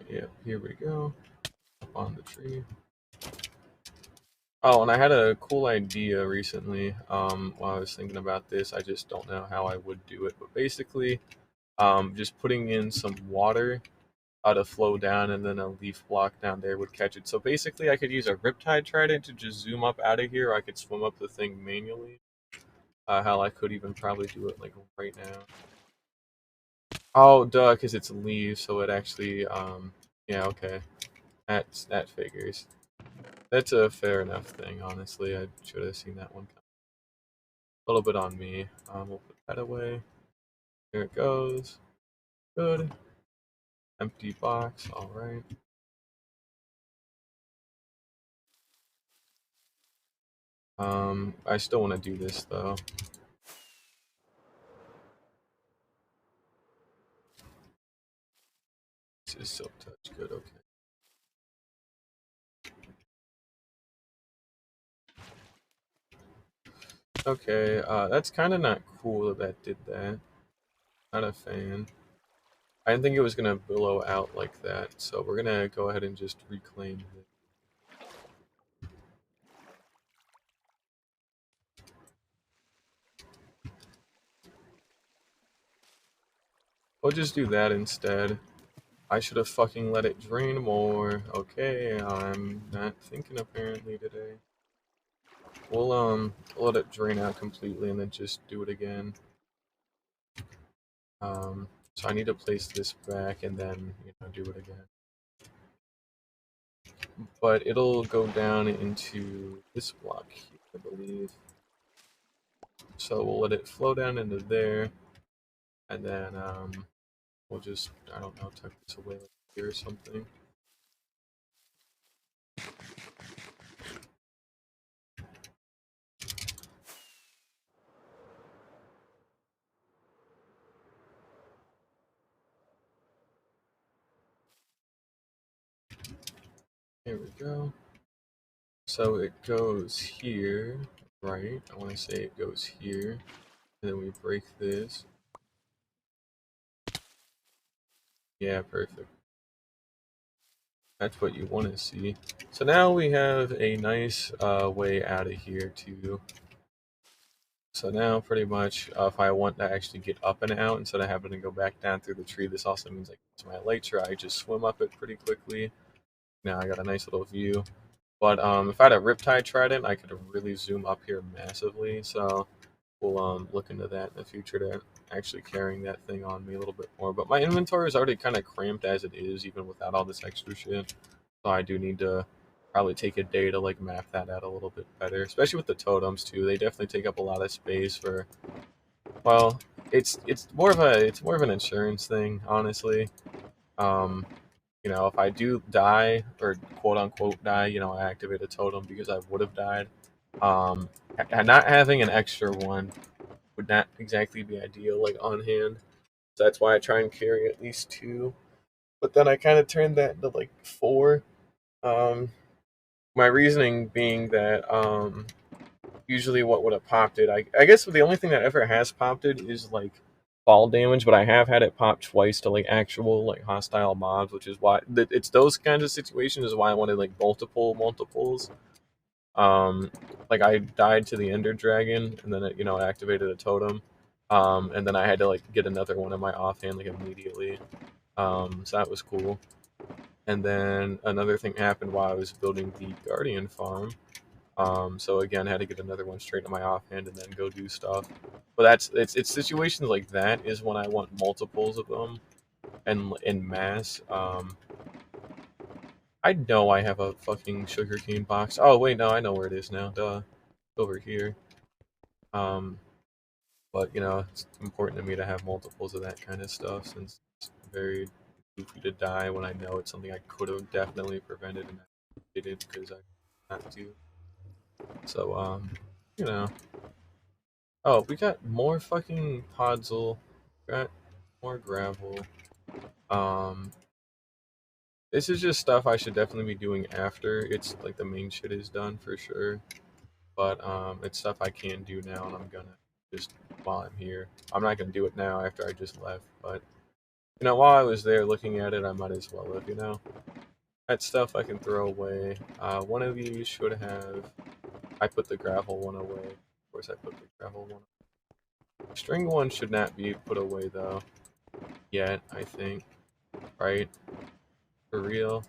Yeah, here we go. Up on the tree. Oh, and I had a cool idea recently while I was thinking about this. I just don't know how I would do it. But basically, just putting in some water to flow down and then a leaf block down there would catch it. So basically, I could use a Riptide Trident to just zoom up out of here, or I could swim up the thing manually. Hell, I could even probably do it like right now. Oh, duh, because it's leaves, so it actually, yeah, okay. That figures. That's a fair enough thing, honestly. I should have seen that one come. A little bit on me. We'll put that away. There it goes. Good. Empty box, alright. I still want to do this, though. This is Silk Touch, good, okay. Okay, that's kind of not cool that that did that. Not a fan. I didn't think it was gonna billow out like that, so we're gonna go ahead and just reclaim it. We'll just do that instead. I should have fucking let it drain more. Okay, I'm not thinking apparently today. We'll let it drain out completely and then just do it again. So I need to place this back and then do it again. but it'll go down into this block here, I believe. So we'll let it flow down into there, and then we'll just, I don't know, tuck this away like here or something. There we go. So it goes here, right? I want to say it goes here, and then we break this. Yeah, perfect. That's what you want to see. So now we have a nice way out of here too. So now pretty much if I want to actually get up and out instead of having to go back down through the tree, this also means like it's my elytra, I just swim up it pretty quickly. Now I got a nice little view. But if I had a Riptide Trident, I could really zoom up here massively. So we'll look into that in the future to actually carrying that thing on me a little bit more. But my inventory is already kind of cramped as it is, even without all this extra shit. So I do need to probably take a day to like map that out a little bit better, especially with the totems too. They definitely take up a lot of space for. Well, it's more of an insurance thing, honestly. Um, if I do die or quote unquote die, I activate a totem because I would have died. Not having an extra one would not exactly be ideal, like on hand. So that's why I try and carry at least two. But then I kind of turned that into like four. Um, my reasoning being that usually what would have popped it, I guess the only thing that ever has popped it is like fall damage, but I have had it pop twice to like actual like hostile mobs, which is why it's those kinds of situations is why I wanted like multiples. Um, like I died to the Ender Dragon, and then it activated a totem, and then I had to like get another one in my offhand like immediately. So that was cool. And then another thing happened while I was building the Guardian farm. So again, I had to get another one straight to my offhand and then go do stuff. But it's situations like that is when I want multiples of them and in mass. I know I have a fucking sugarcane box. Oh wait, no, I know where it is now. Duh, over here. Um, but it's important to me to have multiples of that kind of stuff since it's very goofy to die when I know it's something I could have definitely prevented and I did it because I had to. So you know. Oh, we got more fucking podzol. Got more gravel. Um, this is just stuff I should definitely be doing after it's like the main shit is done for sure. But it's stuff I can do now, and I'm gonna just while I'm here. I'm not gonna do it now after I just left, but while I was there looking at it, I might as well have. That stuff I can throw away. One of these should have. I put the gravel one away. Of course, I put the gravel one. String one should not be put away though. Yet, I think. Right? For real?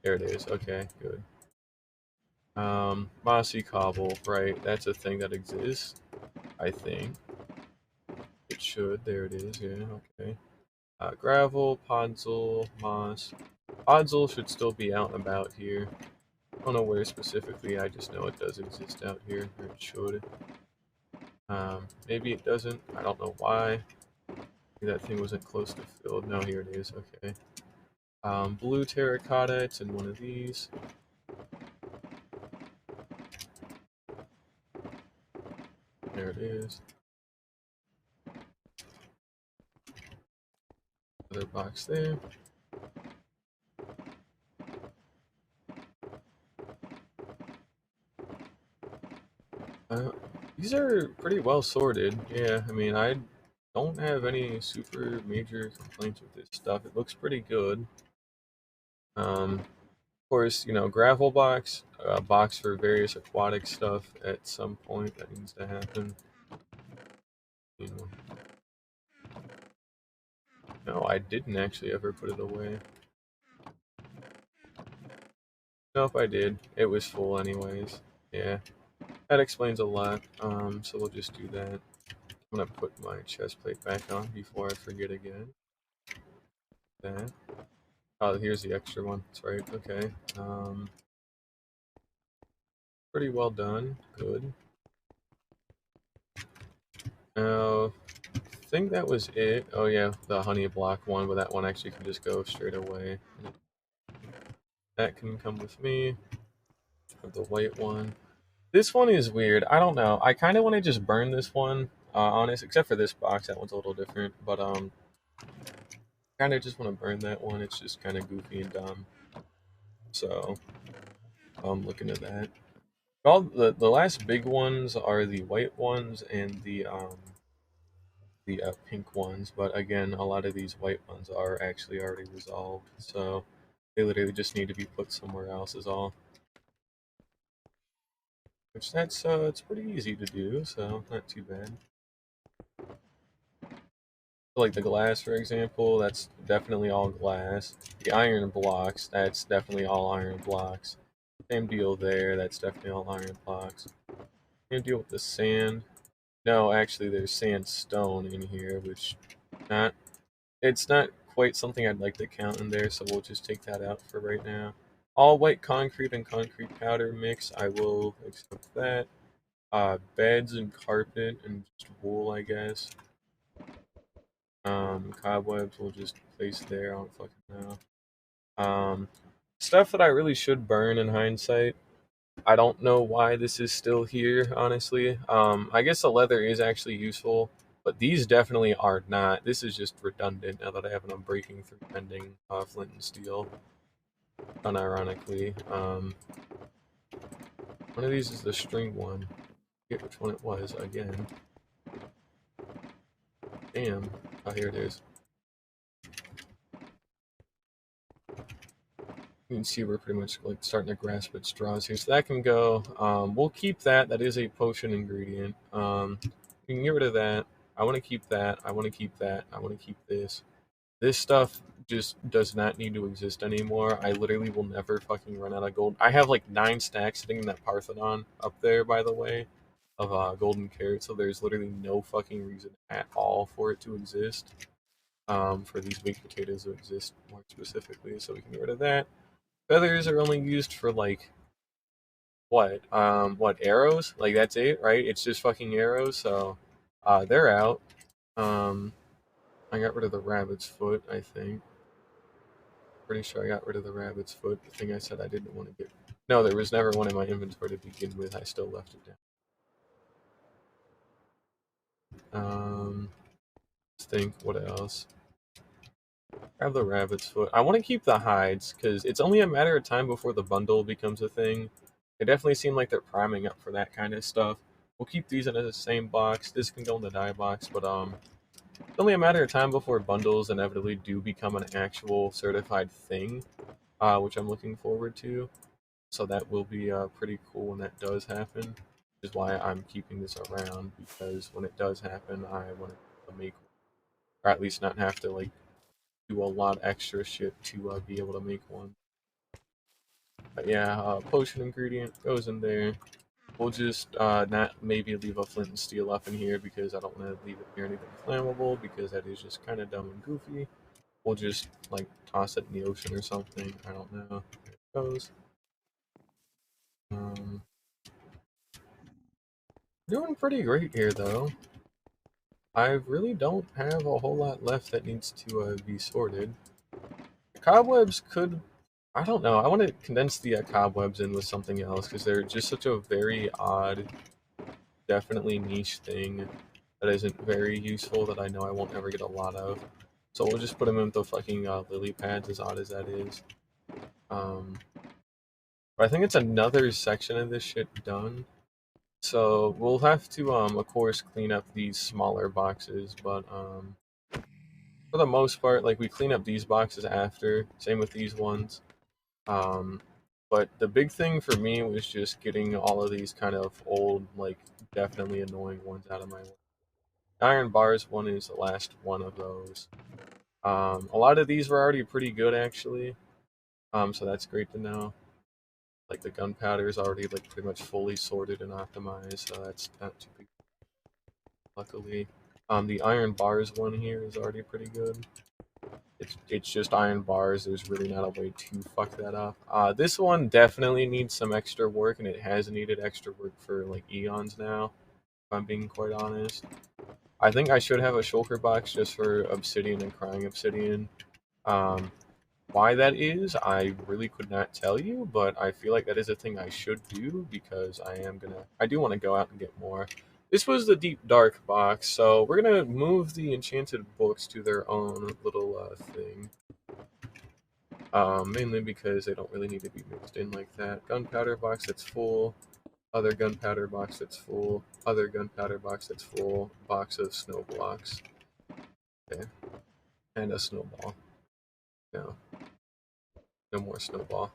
There it is. Okay, good. Mossy Cobble, right? That's a thing that exists. I think. It should. There it is. Yeah, okay. Gravel, Podzol, Moss. Podzol should still be out and about here. I don't know where specifically, I just know it does exist out here, or it should. Maybe it doesn't. I don't know why. Maybe that thing wasn't close to filled. No, here it is. Okay. Blue terracotta, it's in one of these. There it is. Another box there. These are pretty well sorted. Yeah, I mean, I don't have any super major complaints with this stuff. It looks pretty good. Of course, gravel box, box for various aquatic stuff at some point that needs to happen. You know, no, I didn't actually ever put it away. Nope, I did. It was full anyways. Yeah, that explains a lot. So we'll just do that. I'm gonna put my chest plate back on before I forget again. That. Oh, here's the extra one. That's right. Okay. Pretty well done. Good. Now, I think that was it. Oh yeah, the honey block one, but that one actually can just go straight away. That can come with me. The white one. This one is weird. I don't know. I kind of want to just burn this one, honest, except for this box. That one's a little different, but kind of just want to burn that one. It's just kind of goofy and dumb. So I'm looking at that. All the last big ones are the white ones and the pink ones, but again, a lot of these white ones are actually already resolved, so they literally just need to be put somewhere else is all. Which that's it's pretty easy to do, so not too bad. Like the glass, for example, that's definitely all glass. The iron blocks, that's definitely all iron blocks. Same deal there, that's definitely all iron blocks. Same deal with the sand. No, actually, there's sandstone in here, which not it's not quite something I'd like to count in there, so we'll just take that out for right now. All white concrete and concrete powder mix, I will accept that. Beds and carpet and just wool, I guess. Cobwebs we'll just place there, I don't fucking know. Stuff that I really should burn in hindsight. I don't know why this is still here, honestly. I guess the leather is actually useful, but these definitely are not. This is just redundant now that I have an unbreaking through bending flint and steel. Unironically. One of these is the string one. I forget which one it was again. Damn. Oh, here it is. You can see we're pretty much like starting to grasp at straws here. So that can go. We'll keep that. That is a potion ingredient. You can get rid of that. I want to keep that. I want to keep that. I want to keep this. This stuff just does not need to exist anymore. I literally will never fucking run out of gold. I have like 9 stacks sitting in that Parthenon up there, by the way, of golden carrots. So there's literally no fucking reason at all for it to exist. For these baked potatoes to exist more specifically. So we can get rid of that. Feathers are only used for like what arrows? Like that's it, right? It's just fucking arrows. So they're out. Um, I got rid of the rabbit's foot, I think. Pretty sure I got rid of the rabbit's foot. The thing I said I didn't want to get. No, there was never one in my inventory to begin with. I still left it down. Let's think. What else? Grab the rabbit's foot. I want to keep the hides because it's only a matter of time before the bundle becomes a thing. They definitely seem like they're priming up for that kind of stuff. We'll keep these in the same box. This can go in the dye box, but it's only a matter of time before bundles inevitably do become an actual certified thing, which I'm looking forward to. So that will be pretty cool when that does happen, which is why I'm keeping this around, because when it does happen, I want to make, or at least not have to like do a lot extra shit to be able to make one. But yeah, potion ingredient goes in there. We'll just not maybe leave a flint and steel up in here because I don't want to leave it near anything flammable because that is just kind of dumb and goofy. We'll just like toss it in the ocean or something. I don't know. There it goes. Um, Doing pretty great here though. I really don't have a whole lot left that needs to be sorted. The cobwebs could, I don't know. I want to condense the cobwebs in with something else because they're just such a very odd, definitely niche thing that isn't very useful that I know I won't ever get a lot of. So we'll just put them in the fucking lily pads, as odd as that is. But I think it's another section of this shit done. So we'll have to, of course, clean up these smaller boxes, but for the most part, like we clean up these boxes after. Same with these ones. Um, but the big thing for me was just getting all of these kind of old, like definitely annoying ones out of my way. Iron bars one is the last one of those. A lot of these were already pretty good actually. So that's great to know. Like the gunpowder is already like pretty much fully sorted and optimized, so that's not too big. Luckily, the iron bars one here is already pretty good. It's just iron bars. There's really not a way to fuck that up. This one definitely needs some extra work, and it has needed extra work for like eons now, if I'm being quite honest. I think I should have a shulker box just for obsidian and crying obsidian. Um, why that is, I really could not tell you, but I feel like that is a thing I should do because I do want to go out and get more. This was the deep dark box, so we're gonna move the enchanted books to their own little thing. Mainly because they don't really need to be mixed in like that. Gunpowder box that's full, other gunpowder box that's full, other gunpowder box that's full, box of snow blocks. Okay. And a snowball. No. No more snowball.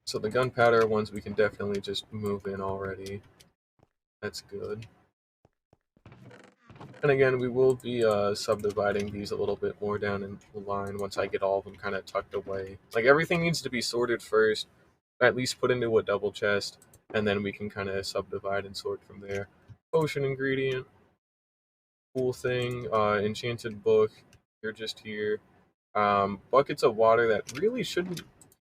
So the gunpowder ones we can definitely just move in already. That's good. And again, we will be subdividing these a little bit more down in the line once I get all of them kind of tucked away. Like everything needs to be sorted first, at least put into a double chest, and then we can kind of subdivide and sort from there. Potion ingredient, cool thing, enchanted book, you're just here. Buckets of water that really shouldn't be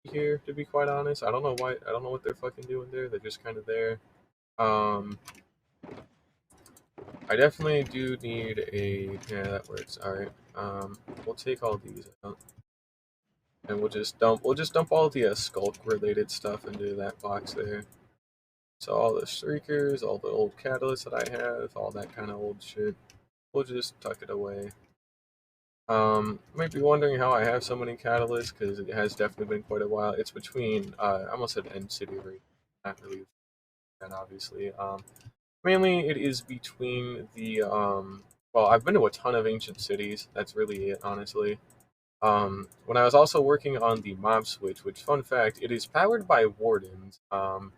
here, to be quite honest. I don't know why. I don't know what they're fucking doing there. They're just kind of there. I definitely do need a. Yeah, that works. All right. We'll take all these out, and we'll just dump. We'll just dump all the skulk related stuff into that box there. So all the streakers, all the old catalysts that I have, all that kind of old shit. We'll just tuck it away. Might be wondering how I have so many catalysts because it has definitely been quite a while. It's between. I almost said End City right. Not really that obviously. Mainly it is between the well, I've been to a ton of ancient cities. That's really it, honestly. When I was also working on the mob switch, which fun fact, it is powered by wardens. So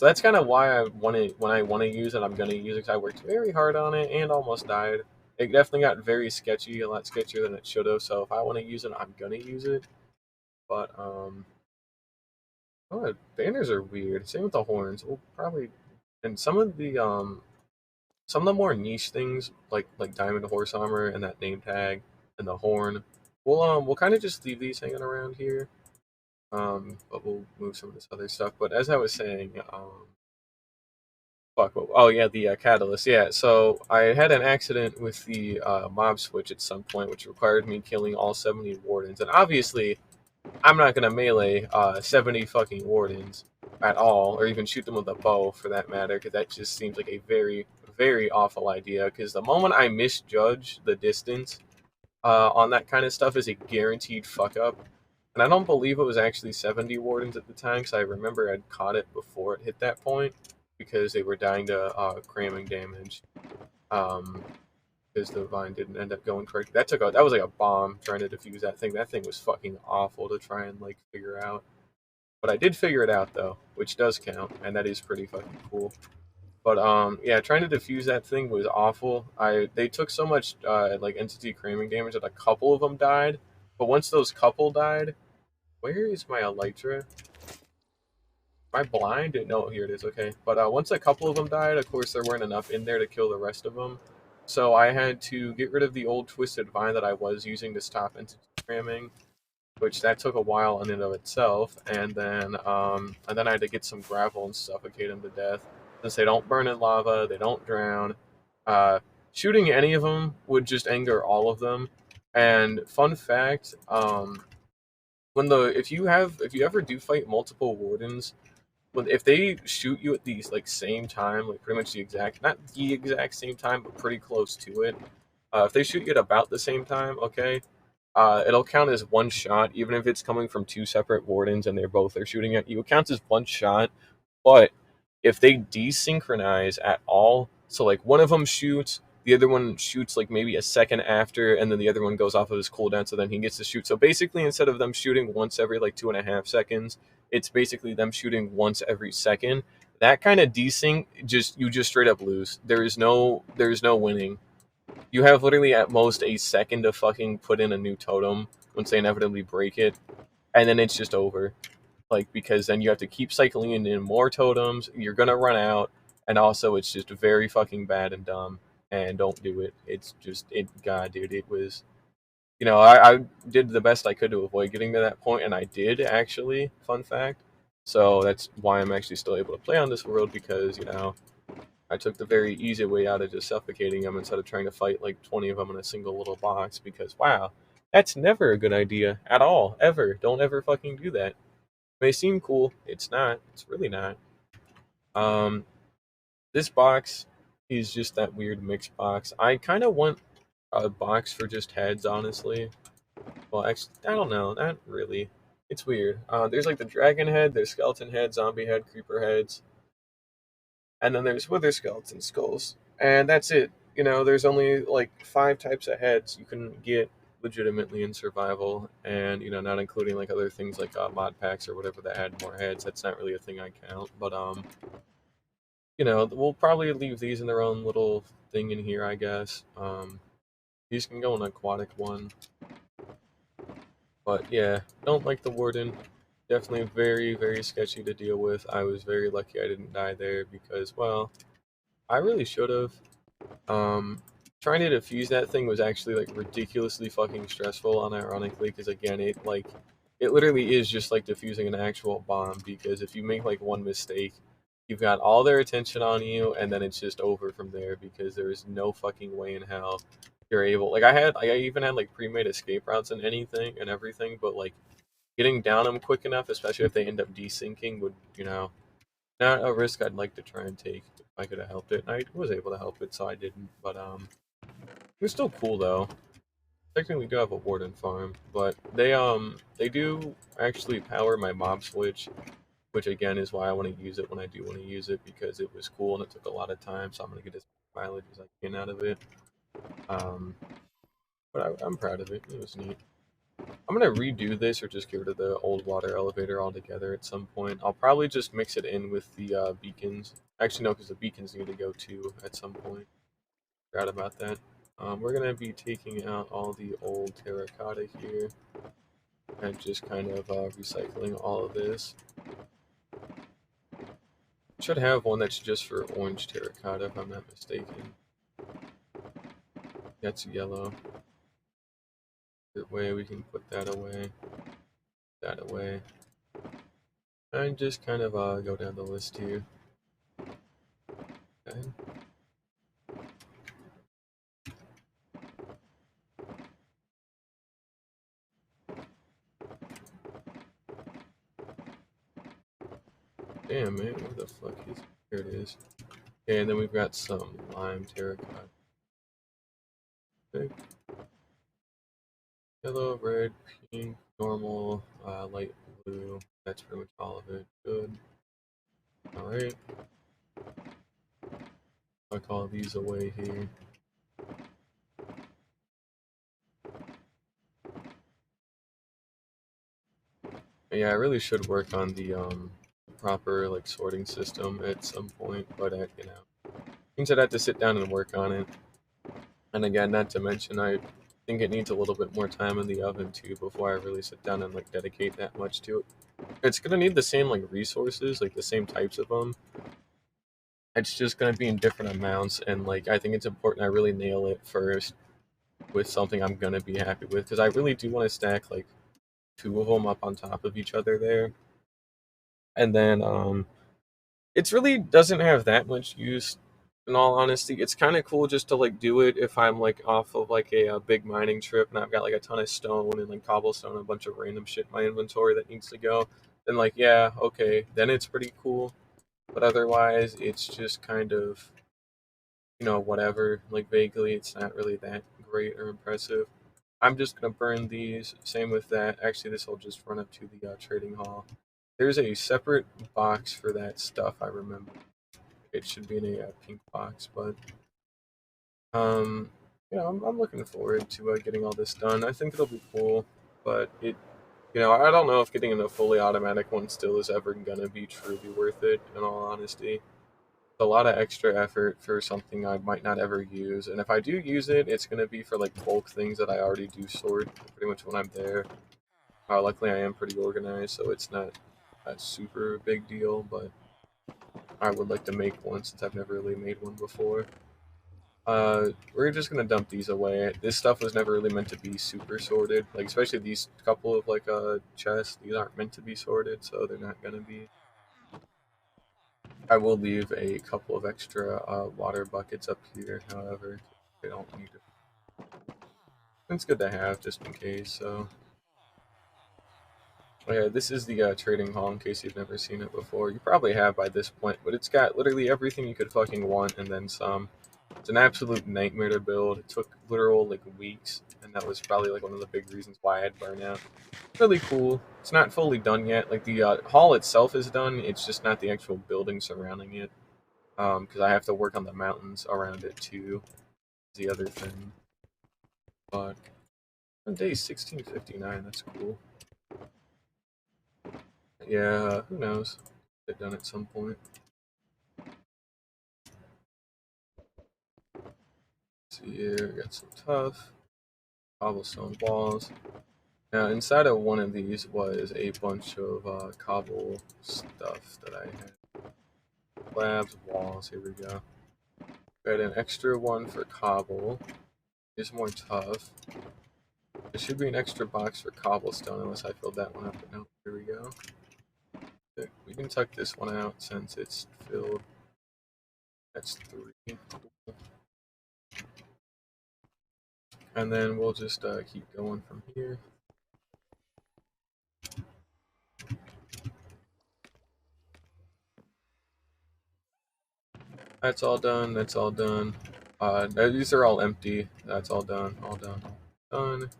that's kind of why when I want to use it, I'm gonna use it. 'Cause I worked very hard on it and almost died. It definitely got very sketchy, a lot sketchier than it should have. So if I want to use it, I'm gonna use it. But oh, the banners are weird. Same with the horns. We'll probably and some of the more niche things like diamond horse armor and that name tag and the horn, we'll kind of just leave these hanging around here. But we'll move some of this other stuff. But as I was saying, oh yeah, the catalyst. Yeah, so I had an accident with the mob switch at some point, which required me killing all 70 wardens, and obviously I'm not gonna melee 70 fucking wardens at all, or even shoot them with a bow for that matter, because that just seems like a very, very awful idea. Because the moment I misjudge the distance on that kind of stuff is a guaranteed fuck up. And I don't believe it was actually 70 wardens at the time, because I remember I'd caught it before it hit that point, because they were dying to cramming damage. Because the vine didn't end up going correctly. That was like a bomb trying to defuse that thing. That thing was fucking awful to try and like figure out. But I did figure it out though, which does count, and that is pretty fucking cool. But yeah, trying to defuse that thing was awful. They took so much like entity cramming damage that a couple of them died. But once those couple died, where is my elytra? Am I blind? No, here it is. Okay, but once a couple of them died, of course there weren't enough in there to kill the rest of them. So I had to get rid of the old twisted vine that I was using to stop entity cramming, which that took a while in and of itself. And then I had to get some gravel and suffocate them to death. Since they don't burn in lava, they don't drown. Shooting any of them would just anger all of them. And fun fact, if you ever do fight multiple wardens, if they shoot you at the like same time, like pretty much not the exact same time, but pretty close to it. If they shoot you at about the same time, okay, it'll count as one shot, even if it's coming from two separate wardens and they're shooting at you. It counts as one shot, but if they desynchronize at all, so like one of them shoots, the other one shoots like maybe a second after, and then the other one goes off of his cooldown, so then he gets to shoot. So basically, instead of them shooting once every like 2.5 seconds, it's basically them shooting once every second. That kind of desync, you just straight up lose. There is no winning. You have literally at most a second to fucking put in a new totem once they inevitably break it, and then it's just over. Like, because then you have to keep cycling in more totems, you're gonna run out, and also it's just very fucking bad and dumb. and don't do it. It's just God, dude, it was. I did the best I could to avoid getting to that point, and I did actually. Fun fact. So that's why I'm actually still able to play on this world because I took the very easy way out of just suffocating them instead of trying to fight like 20 of them in a single little box. Because wow, that's never a good idea at all, ever. Don't ever fucking do that. It may seem cool, it's not. It's really not. Um, this box is just that weird mixed box. I kind of want a box for just heads, honestly. Well, actually, I don't know. Not really. It's weird. There's like the dragon head, there's skeleton head, zombie head, creeper heads, and then there's wither skeleton skulls, and that's it. There's only like 5 types of heads you can get legitimately in survival, and not including like other things like mod packs or whatever that add more heads. That's not really a thing I count, but we'll probably leave these in their own little thing in here, I guess. These can go in aquatic one. But yeah, don't like the warden. Definitely very, very sketchy to deal with. I was very lucky I didn't die there because, well, I really should have. Um, Trying to defuse that thing was actually like ridiculously fucking stressful, unironically, because again, it literally is just like defusing an actual bomb. Because if you make like one mistake, you've got all their attention on you, and then it's just over from there. Because there is no fucking way in hell you're able. Like I even had like pre-made escape routes and anything and everything, but like getting down them quick enough, especially if they end up desyncing, would not a risk I'd like to try and take if I could have helped it. I was able to help it, so I didn't. But it was still cool though. Technically, we do have a warden farm, but they do actually power my mob switch, which again is why I want to use it when I do want to use it because it was cool and it took a lot of time. So I'm gonna get as much mileage as I can out of it. Um, but I'm proud of it. It was neat. I'm gonna redo this or just get rid of the old water elevator altogether at some point. I'll probably just mix it in with the beacons. Actually, no, because the beacons need to go too at some point. Forgot about that. We're gonna be taking out all the old terracotta here and just kind of recycling all of this. Should have one that's just for orange terracotta if I'm not mistaken. That's yellow. That way we can put that away, and just kind of go down the list here. Okay. Damn, man, where the fuck is it? Here it is. Okay, and then we've got some lime terracotta. Okay. Yellow, red, pink, normal, light blue. That's pretty much all of it. Good. Alright. I'll call these away here. But yeah, I really should work on the proper like sorting system at some point, but means I'd have to sit down and work on it. And again, not to mention, I think it needs a little bit more time in the oven too before I really sit down and like dedicate that much to it. It's gonna need the same like resources, like the same types of them. It's just gonna be in different amounts, and like I think it's important I really nail it first with something I'm gonna be happy with because I really do want to stack like 2 of them up on top of each other there, and then it really doesn't have that much use. In all honesty, it's kind of cool just to like do it if I'm like off of like a big mining trip and I've got like a ton of stone and like cobblestone and a bunch of random shit in my inventory that needs to go. Then like yeah, okay, then it's pretty cool. But otherwise, it's just kind of whatever. Like vaguely, it's not really that great or impressive. I'm just gonna burn these. Same with that. Actually, this will just run up to the trading hall. There's a separate box for that stuff. I remember it should be in a pink box, but um, I'm looking forward to getting all this done. I think it'll be cool, but I don't know if getting in a fully automatic one still is ever gonna be truly worth it. In all honesty, it's a lot of extra effort for something I might not ever use, and if I do use it, it's gonna be for like bulk things that I already do sort pretty much when I'm there. Luckily, I am pretty organized, so it's not a super big deal, but I would like to make one since I've never really made one before. We're just gonna dump these away. This stuff was never really meant to be super sorted. Like, especially these couple of, like, chests. These aren't meant to be sorted, so they're not gonna be. I will leave a couple of extra, water buckets up here, however. They don't need it. It's good to have, just in case, so. Yeah, this is the trading hall in case you've never seen it before. You probably have by this point, but it's got literally everything you could fucking want and then some. It's an absolute nightmare to build. It took literal like weeks, and that was probably like one of the big reasons why I had burnout. Really cool. It's not fully done yet. Like the hall itself is done. It's just not the actual building surrounding it. Because I have to work on the mountains around it too. Is the other thing. But on day 1659, that's cool. Yeah, who knows? Get done at some point. See here, we got some tough cobblestone walls. Now, inside of one of these was a bunch of cobble stuff that I had. Slabs, walls, here we go. Got an extra one for cobble. Here's more tough. There should be an extra box for cobblestone unless I filled that one up, but no, here we go. Okay, we can tuck this one out since it's filled. That's 3. And then we'll just keep going from here. That's all done. That's all done. These are all empty. That's all done. All done. Done.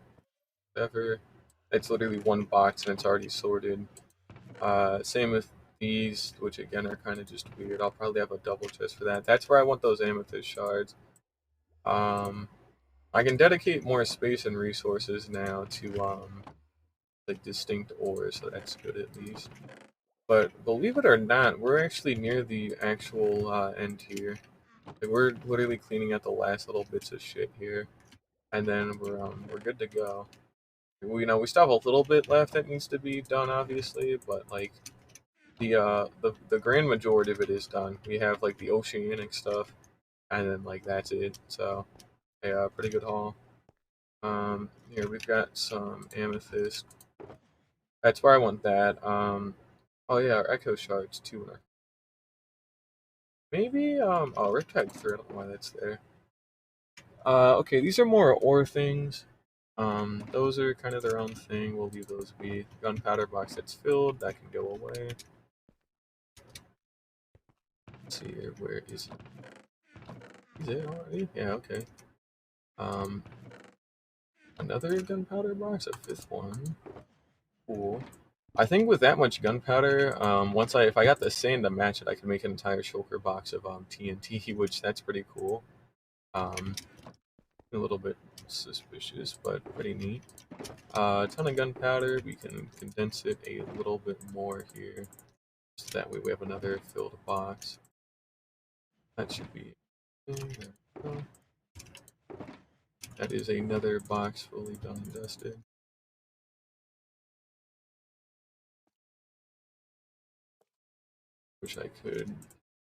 Whatever. It's literally one box and it's already sorted. Same with these, which again are kind of just weird. I'll probably have a double chest for that. That's where I want those amethyst shards. I can dedicate more space and resources now to like distinct ores, so that's good at least. But believe it or not, we're actually near the actual end here. Like, we're literally cleaning out the last little bits of shit here, and then we're good to go. We still have a little bit left that needs to be done, obviously, but like the grand majority of it is done. We have like the oceanic stuff, and then like that's it. So yeah, pretty good haul. Here we've got some amethyst. That's where I want that. Oh yeah, our echo shards too. Maybe oh, Riptide 3, I don't know why that's there. Okay, these are more ore things. Those are kind of their own thing. We'll leave those be. Gunpowder box that's filled, that can go away. Let's see here, where is it? Is it already? Yeah, okay. Um, another gunpowder box, a 5th one. Cool. I think with that much gunpowder, if I got the sand to match it, I could make an entire shulker box of TNT, which that's pretty cool. A little bit suspicious, but pretty neat. A ton of gunpowder. We can condense it a little bit more here, so that way we have another filled box. That should be. That is another box fully done and dusted. Wish I could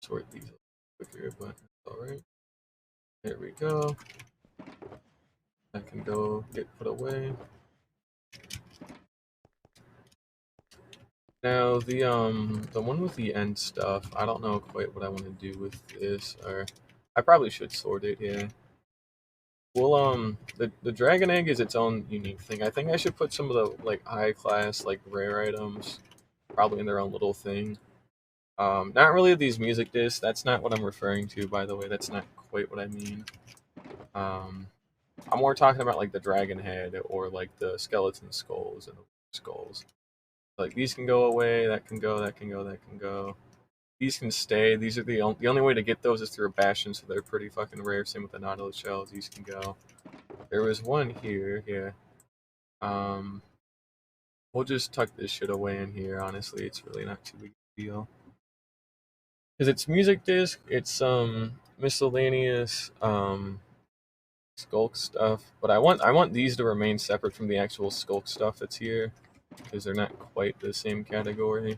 sort these quicker, but alright. There we go. That can go get put away. Now the one with the end stuff, I don't know quite what I want to do with this, or I probably should sort it, yeah. Well, the dragon egg is its own unique thing. I think I should put some of the like high class, like rare items, probably in their own little thing. Not really these music discs. That's not what I'm referring to, by the way. That's not quite what I mean. Um, I'm more talking about like the dragon head or like the skeleton skulls and the skulls. Like these can go away. That can go. That can go. That can go. These can stay. These are the only way to get those is through a bastion, so they're pretty fucking rare. Same with the nautilus shells. These can go. There was one here. Yeah. Um, we'll just tuck this shit away in here. Honestly, it's really not too big a deal. Because it's music disc, it's some miscellaneous skulk stuff, but I want these to remain separate from the actual skulk stuff that's here because they're not quite the same category.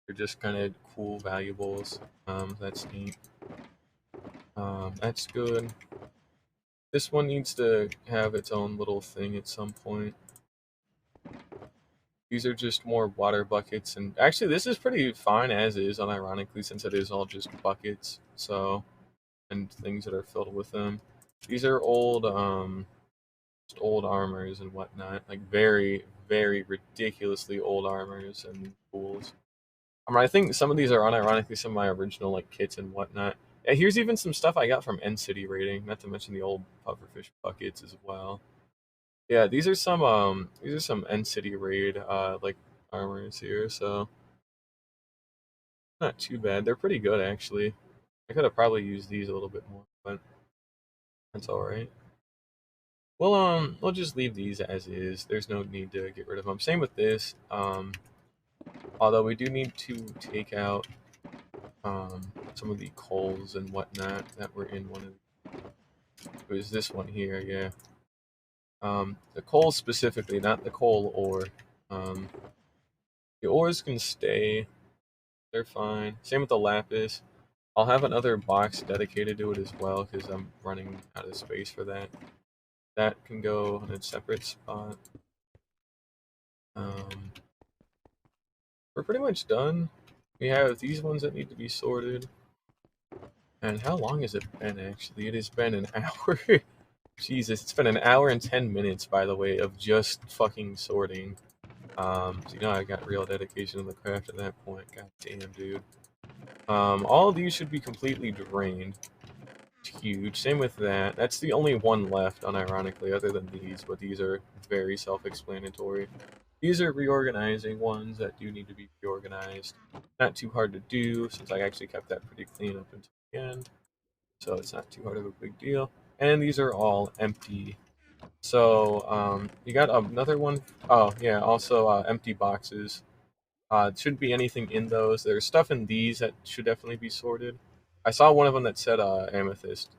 They're just kind of cool valuables. That's neat. That's good. This one needs to have its own little thing at some point. These are just more water buckets, and actually this is pretty fine as is, unironically, since it is all just buckets, so, and things that are filled with them. These are old, just old armors and whatnot, like very, very ridiculously old armors and tools. I think some of these are unironically some of my original like kits and whatnot. Yeah, here's even some stuff I got from End City raiding, not to mention the old pufferfish buckets as well. Yeah, these are some End City raid like armors here, so not too bad. They're pretty good actually. I could have probably used these a little bit more, but that's all right. Well, we'll just leave these as is. There's no need to get rid of them. Same with this. Although we do need to take out some of the coals and whatnot that were in one of. It was this one here, yeah. The coal specifically, not the coal ore. Um, the ores can stay. They're fine. Same with the lapis. I'll have another box dedicated to it as well because I'm running out of space for that. That can go in a separate spot. Um, we're pretty much done. We have these ones that need to be sorted. And how long has it been, actually? It has been an hour. Jesus, it's been an hour and 10 minutes, by the way, of just fucking sorting. So, I got real dedication in the craft at that point. God damn, dude. All of these should be completely drained. It's huge. Same with that. That's the only one left, unironically, other than these, but these are very self-explanatory. These are reorganizing ones that do need to be reorganized. Not too hard to do, since I actually kept that pretty clean up until the end. So it's not too hard of a big deal. And these are all empty. So, you got another one? Oh, yeah, also empty boxes. Shouldn't be anything in those. There's stuff in these that should definitely be sorted. I saw one of them that said amethyst.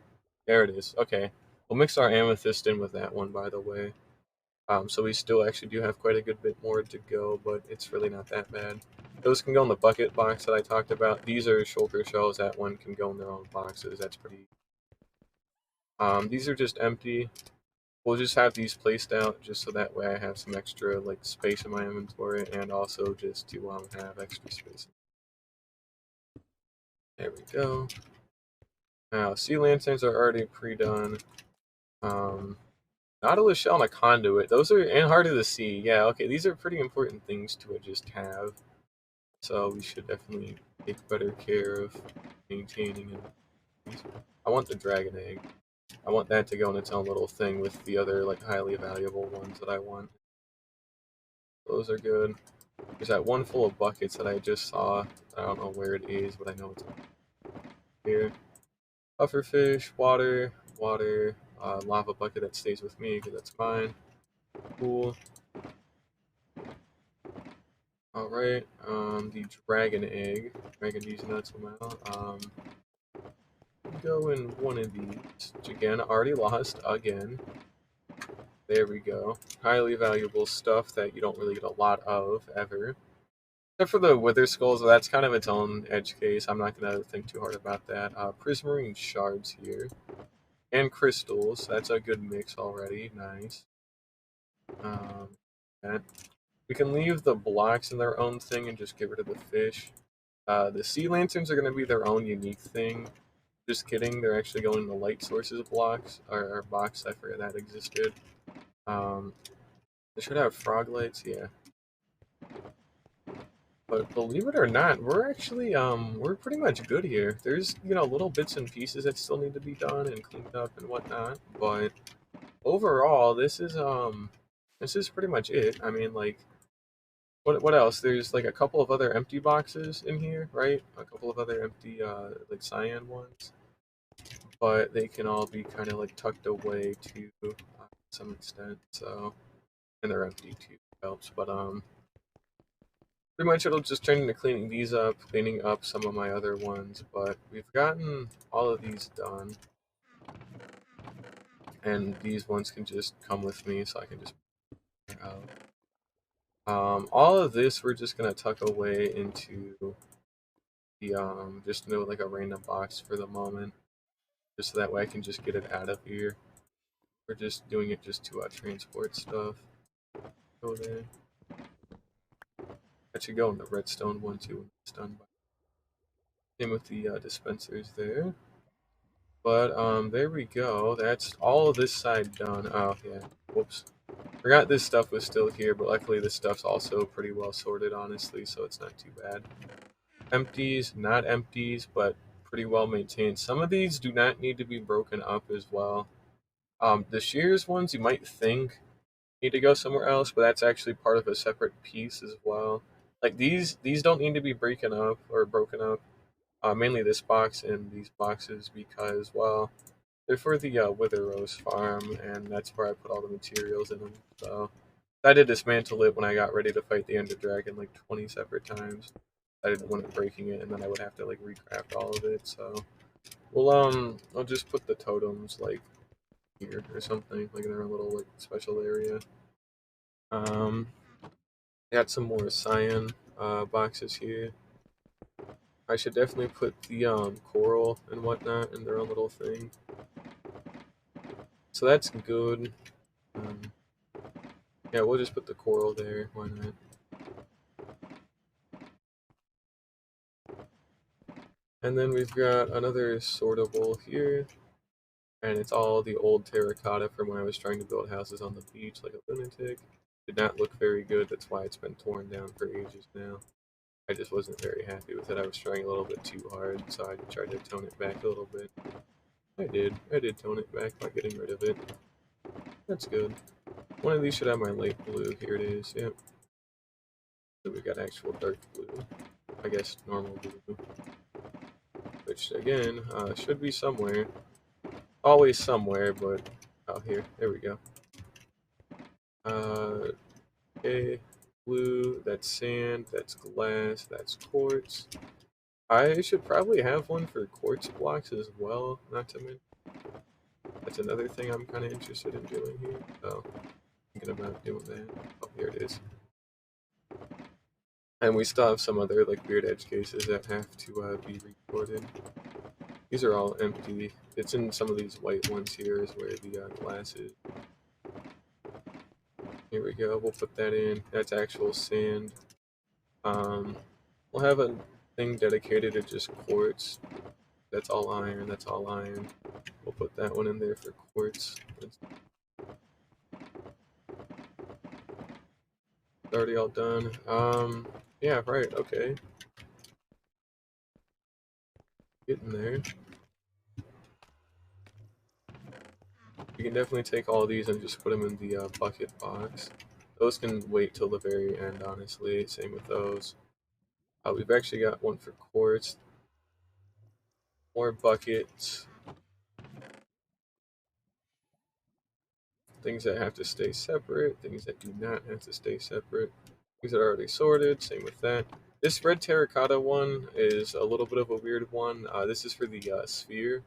There it is. Okay. We'll mix our amethyst in with that one, by the way. So we still actually do have quite a good bit more to go, but it's really not that bad. Those can go in the bucket box that I talked about. These are shulker shells. That one can go in their own boxes. That's pretty. These are just empty. We'll just have these placed out just so that way I have some extra like space in my inventory, and also just to have extra space. There we go. Now, sea lanterns are already pre-done. Nautilus shell and a conduit. Those are in Heart of the Sea. Yeah, okay, these are pretty important things to just have. So we should definitely take better care of maintaining it. I want the dragon egg. I want that to go in its own little thing with the other like highly valuable ones that I want. Those are good. There's that one full of buckets that I just saw. I don't know where it is, but I know it's here. Pufferfish, water, water, lava bucket that stays with me because that's mine. Cool. Alright, the dragon egg. Dragon these nuts out. Go in one of these, which again, already lost again. There we go. Highly valuable stuff that you don't really get a lot of, ever. Except for the wither skulls, that's kind of its own edge case. I'm not going to think too hard about that. Prismarine shards here. And crystals. That's a good mix already. Nice. And we can leave the blocks in their own thing and just get rid of the fish. The sea lanterns are going to be their own unique thing. Just kidding, they're actually going to light sources blocks, or box, I forget that existed. They should have frog lights, yeah. But believe it or not, we're actually, we're pretty much good here. There's, little bits and pieces that still need to be done and cleaned up and whatnot, but overall, this is pretty much it. I mean, like, what else? There's, like, a couple of other empty boxes in here, right? A couple of other empty, like, cyan ones. But they can all be kind of, like, tucked away to some extent, so... And they're empty, too, helps, but, pretty much it'll just turn into cleaning these up, cleaning up some of my other ones, but we've gotten all of these done. And these ones can just come with me, so I can just out. All of this we're just gonna tuck away into the just into like a random box for the moment. just so that way I can just get it out of here. We're just doing it just to transport stuff. Go there. That should go in the redstone one too when it's done. Same with the dispensers there. But there we go. That's all of this side done. Oh yeah. Whoops. Forgot this stuff was still here, but luckily this stuff's also pretty well sorted, honestly, so it's not too bad. Empties, not empties, but pretty well maintained. Some of these do not need to be broken up as well. The shears ones you might think need to go somewhere else, but that's actually part of a separate piece as well. Like these don't need to be breaking up or broken up. Mainly this box and these boxes because well they're for the Wither Rose farm, and that's where I put all the materials in them. So I did dismantle it when I got ready to fight the Ender Dragon like 20 separate times. I didn't want it breaking it, and then I would have to like recraft all of it. So, well, I'll just put the totems like here or something, like in our little like special area. Um, got some more cyan boxes here. I should definitely put the coral and whatnot in their own little thing. So that's good. Um, yeah, we'll just put the coral there. Why not? And then we've got another sortable here, and it's all the old terracotta from when I was trying to build houses on the beach like a lunatic. Did not look very good, that's why it's been torn down for ages now. I just wasn't very happy with it. I was trying a little bit too hard, so I tried to tone it back a little bit. I did tone it back by getting rid of it. That's good. One of these should have my light blue. Here it is, yep. So we got actual dark blue. I guess normal blue. Which, again, should be somewhere. Always somewhere, but... Oh, here. There we go. Okay. Blue, that's sand, that's glass, that's quartz. I should probably have one for quartz blocks as well, not to mention. That's another thing I'm kind of interested in doing here. So, thinking about doing that. Oh, here it is. And we still have some other like weird edge cases that have to be recorded. These are all empty. It's in some of these white ones here is where the glass is. Here we go. We'll put that in. That's actual sand. We'll have a thing dedicated to just quartz. That's all iron. That's all iron. We'll put that one in there for quartz. It's already all done. Yeah, right. Okay. Getting there. You can definitely take all these and just put them in the bucket box. Those can wait till the very end, honestly. Same with those. We've actually got one for quartz. More buckets. Things that have to stay separate. Things that do not have to stay separate. Things that are already sorted. Same with that. This red terracotta one is a little bit of a weird one. This is for the sphere.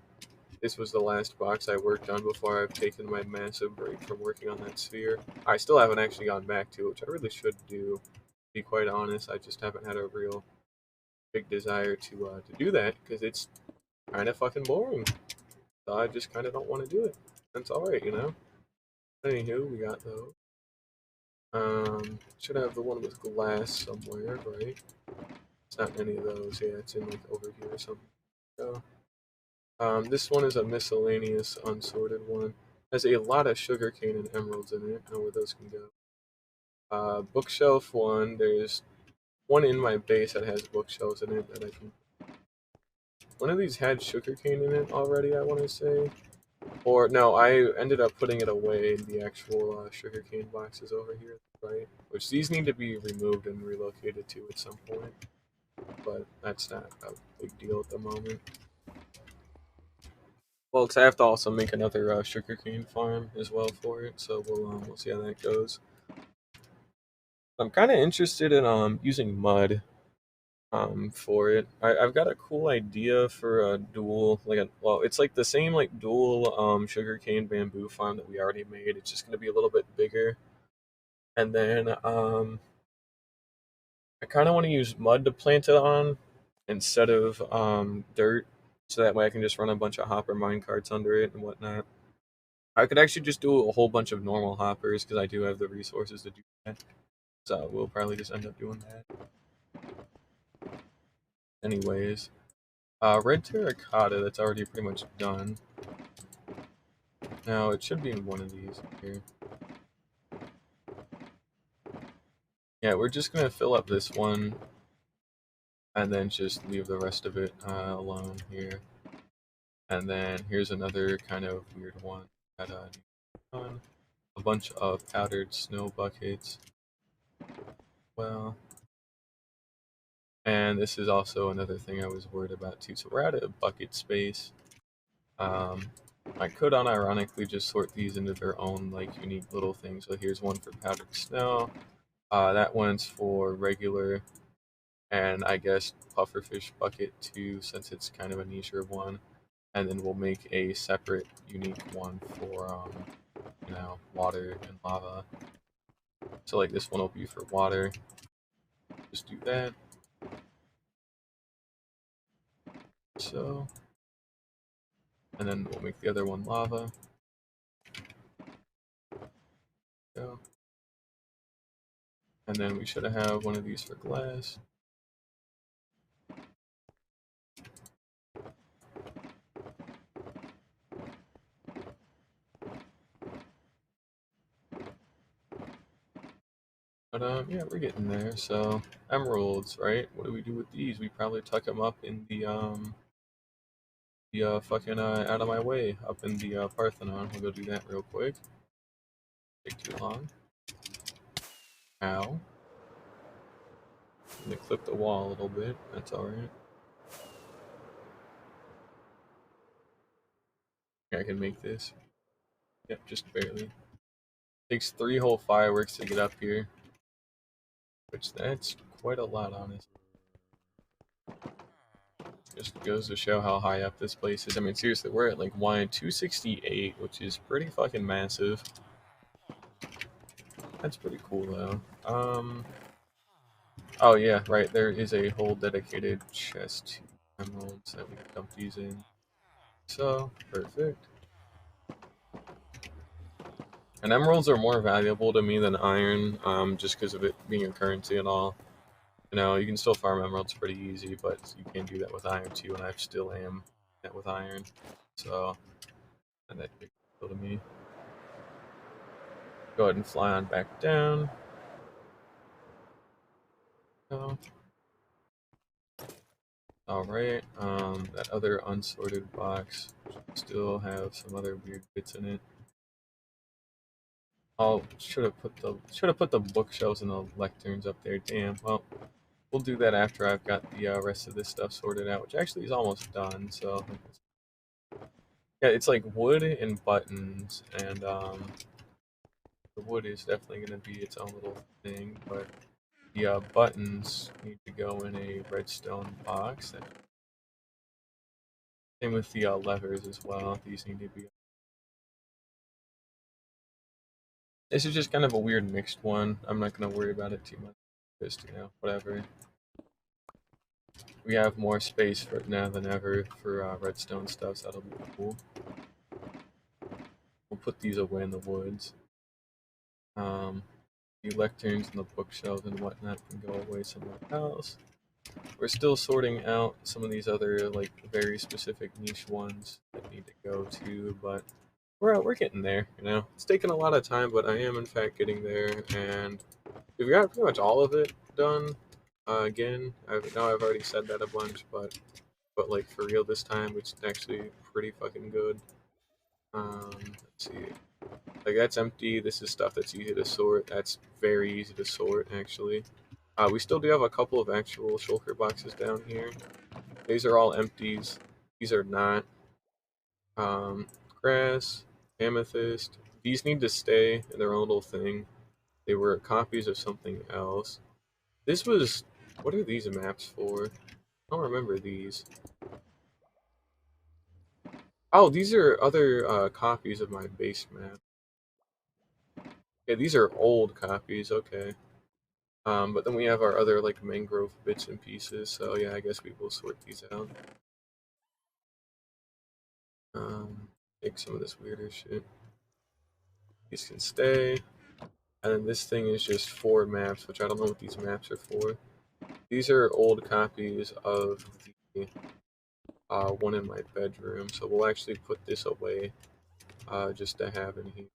This was the last box I worked on before I've taken my massive break from working on that sphere. I still haven't actually gone back to it, which I really should do. To be quite honest, I just haven't had a real big desire to do that because it's kind of fucking boring. So I just kind of don't want to do it. That's all right, you know. Anywho, we got those. Should have the one with glass somewhere, right? It's not any of those. Yeah, it's in like over here or something. So, this one is a miscellaneous unsorted one. Has a lot of sugarcane and emeralds in it. I don't know where those can go. Bookshelf one. There's one in my base that has bookshelves in it that I can. One of these had sugarcane in it already. I want to say, or no, I ended up putting it away in the actual sugarcane boxes over here, right? Which these need to be removed and relocated to at some point, but that's not a big deal at the moment. Well, I have to also make another sugarcane farm as well for it, so we'll see how that goes. I'm kind of interested in using mud for it. I've got a cool idea for a dual well, it's like the same like dual sugarcane bamboo farm that we already made. It's just gonna be a little bit bigger, and then I kind of want to use mud to plant it on instead of dirt so that way I can just run a bunch of hopper minecarts under it and whatnot. I could actually just do a whole bunch of normal hoppers because I do have the resources to do that. So we'll probably just end up doing that. Anyways, red terracotta, that's already pretty much done. Now it should be in one of these here. Yeah, we're just gonna fill up this one and then just leave the rest of it alone here. And then here's another kind of weird one that a bunch of powdered snow buckets. Well, and this is also another thing I was worried about too. So we're out of bucket space. I could unironically just sort these into their own like unique little things. So here's one for powdered snow. That one's for regular, and I guess pufferfish bucket too, since it's kind of a nicher one. And then we'll make a separate unique one for water and lava. So like this one will be for water. Just do that. So, and then we'll make the other one lava. Go. And then we should have one of these for glass. But yeah, we're getting there. So emeralds, right? What do we do with these? We probably tuck them up in the fucking out of my way, up in the Parthenon. We'll go do that real quick. Take too long. Ow. Let me clip the wall a little bit. That's alright. I can make this. Yep, just barely. Takes 3 whole fireworks to get up here. Which that's quite a lot, honestly. Just goes to show how high up this place is. I mean, seriously, we're at like 268, which is pretty fucking massive. That's pretty cool, though. Oh yeah, right. There is a whole dedicated chest to emeralds that we can dump these in. So perfect. And emeralds are more valuable to me than iron, just because of it being a currency and all. You know, you can still farm emeralds pretty easy, but you can't do that with iron too, and I still am that with iron. So, and that's big deal to me. Go ahead and fly on back down. So, alright, that other unsorted box still have some other weird bits in it. Oh, should have put the bookshelves and the lecterns up there. Damn. Well, we'll do that after I've got the rest of this stuff sorted out, which actually is almost done. So yeah, it's like wood and buttons, and the wood is definitely going to be its own little thing, but the buttons need to go in a redstone box. Same with the levers as well. These need to be. This is just kind of a weird mixed one. I'm not going to worry about it too much. Just, whatever. We have more space for it now than ever for redstone stuff, so that'll be cool. We'll put these away in the woods. The lecterns and the bookshelves and whatnot can go away somewhere else. We're still sorting out some of these other like very specific niche ones that need to go to, but we're getting there. It's taken a lot of time, but I am in fact getting there, and we've got pretty much all of it done. Again, I've already said that a bunch, but like for real this time, it's actually pretty fucking good. Let's see. Like that's empty. This is stuff that's easy to sort. That's very easy to sort actually. We still do have a couple of actual shulker boxes down here. These are all empties. These are not. Um, Grass, amethyst. These need to stay in their own little thing. They were copies of something else. This was. What are these maps for? I don't remember these. Oh, these are other copies of my base map. Yeah, these are old copies. Okay. But then we have our other like mangrove bits and pieces. So yeah, I guess we will sort these out. Make some of this weirder shit. These can stay. And then this thing is just 4 maps, which I don't know what these maps are for. These are old copies of the one in my bedroom, so we'll actually put this away just to have in here.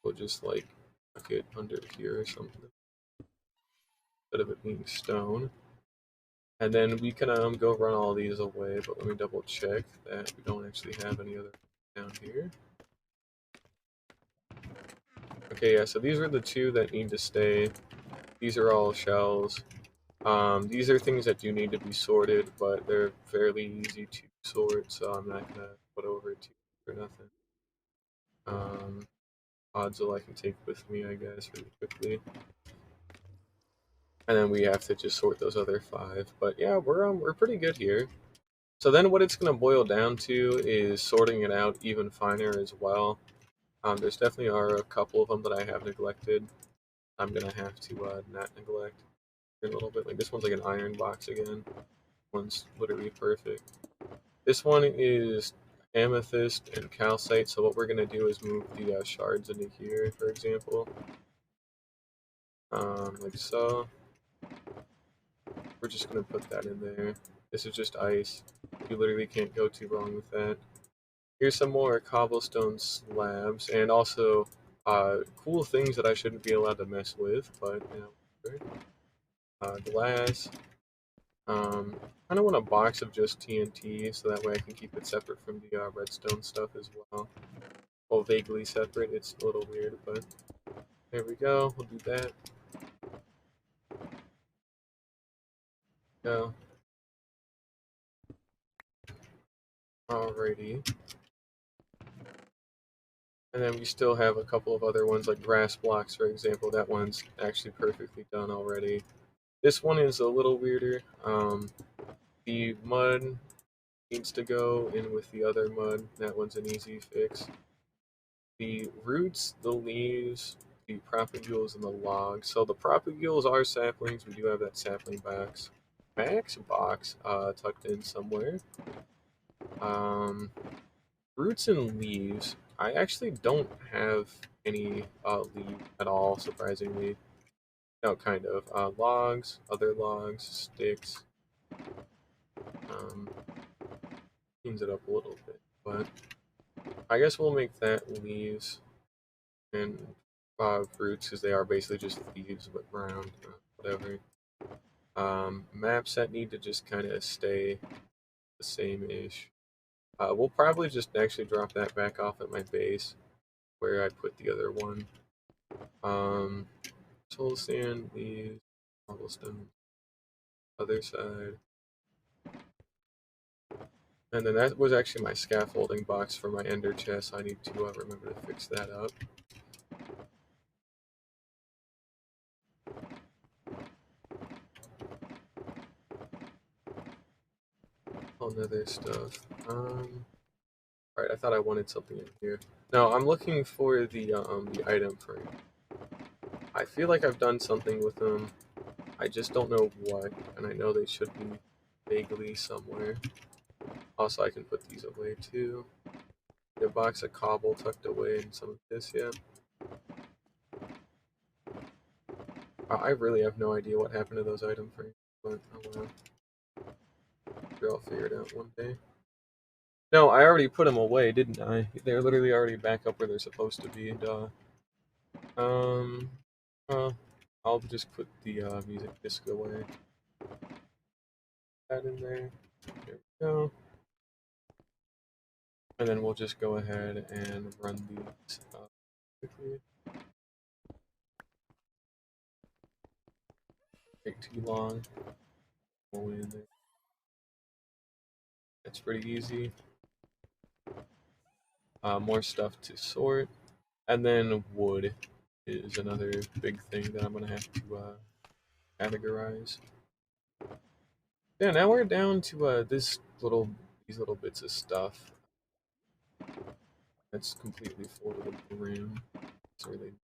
We'll just like tuck it under here or something instead of it being stone. And then we can go run all these away, but let me double check that we don't actually have any other down here. Okay, yeah, so these are the 2 that need to stay. These are all shells. These are things that do need to be sorted, but they're fairly easy to sort, so I'm not gonna put over it for nothing. Podzol I can take with me, I guess, really quickly. And then we have to just sort those other 5. But yeah, we're pretty good here. So then what it's gonna boil down to is sorting it out even finer as well. There's definitely are a couple of them that I have neglected. I'm gonna have to not neglect a little bit. Like this one's like an iron box again. One's literally perfect. This one is amethyst and calcite, so what we're going to do is move the shards into here, for example. Like so. We're just going to put that in there. This is just ice. You literally can't go too wrong with that. Here's some more cobblestone slabs, and also cool things that I shouldn't be allowed to mess with, but, you know, glass. Kind of want a box of just TNT, so that way I can keep it separate from the redstone stuff as well. Well, vaguely separate. It's a little weird, but there we go. We'll do that. Go. Alrighty. And then we still have a couple of other ones, like grass blocks, for example. That one's actually perfectly done already. This one is a little weirder. The mud needs to go in with the other mud. That one's an easy fix. The roots, the leaves, the propagules, and the logs. So the propagules are saplings. We do have that sapling box. Box tucked in somewhere. Roots and leaves. I actually don't have any leaves at all, surprisingly. No, kind of. Logs, other logs, sticks. Cleans it up a little bit, but I guess we'll make that leaves and roots because they are basically just leaves but brown, whatever. Maps that need to just kind of stay the same-ish. We'll probably just actually drop that back off at my base where I put the other one. Soul sand, leaves, cobblestone, other side. And then that was actually my scaffolding box for my ender chest. I need to remember to fix that up. All other stuff. Alright, I thought I wanted something in here. No, I'm looking for the item frame. I feel like I've done something with them. I just don't know what, and I know they should be vaguely somewhere. Also, I can put these away too. A box of cobble tucked away in some of this, yeah. I really have no idea what happened to those item frames, but oh well. Sure, I'll figure it out one day. No, I already put them away, didn't I? They're literally already back up where they're supposed to be, duh. I'll just put the music disc away. That in there. There we go. And then we'll just go ahead and run these quickly. Take too long. Go in there. It's pretty easy. More stuff to sort. And then wood is another big thing that I'm going to have to categorize. Yeah, now we're down to these little bits of stuff. That's completely full to the brim. Really...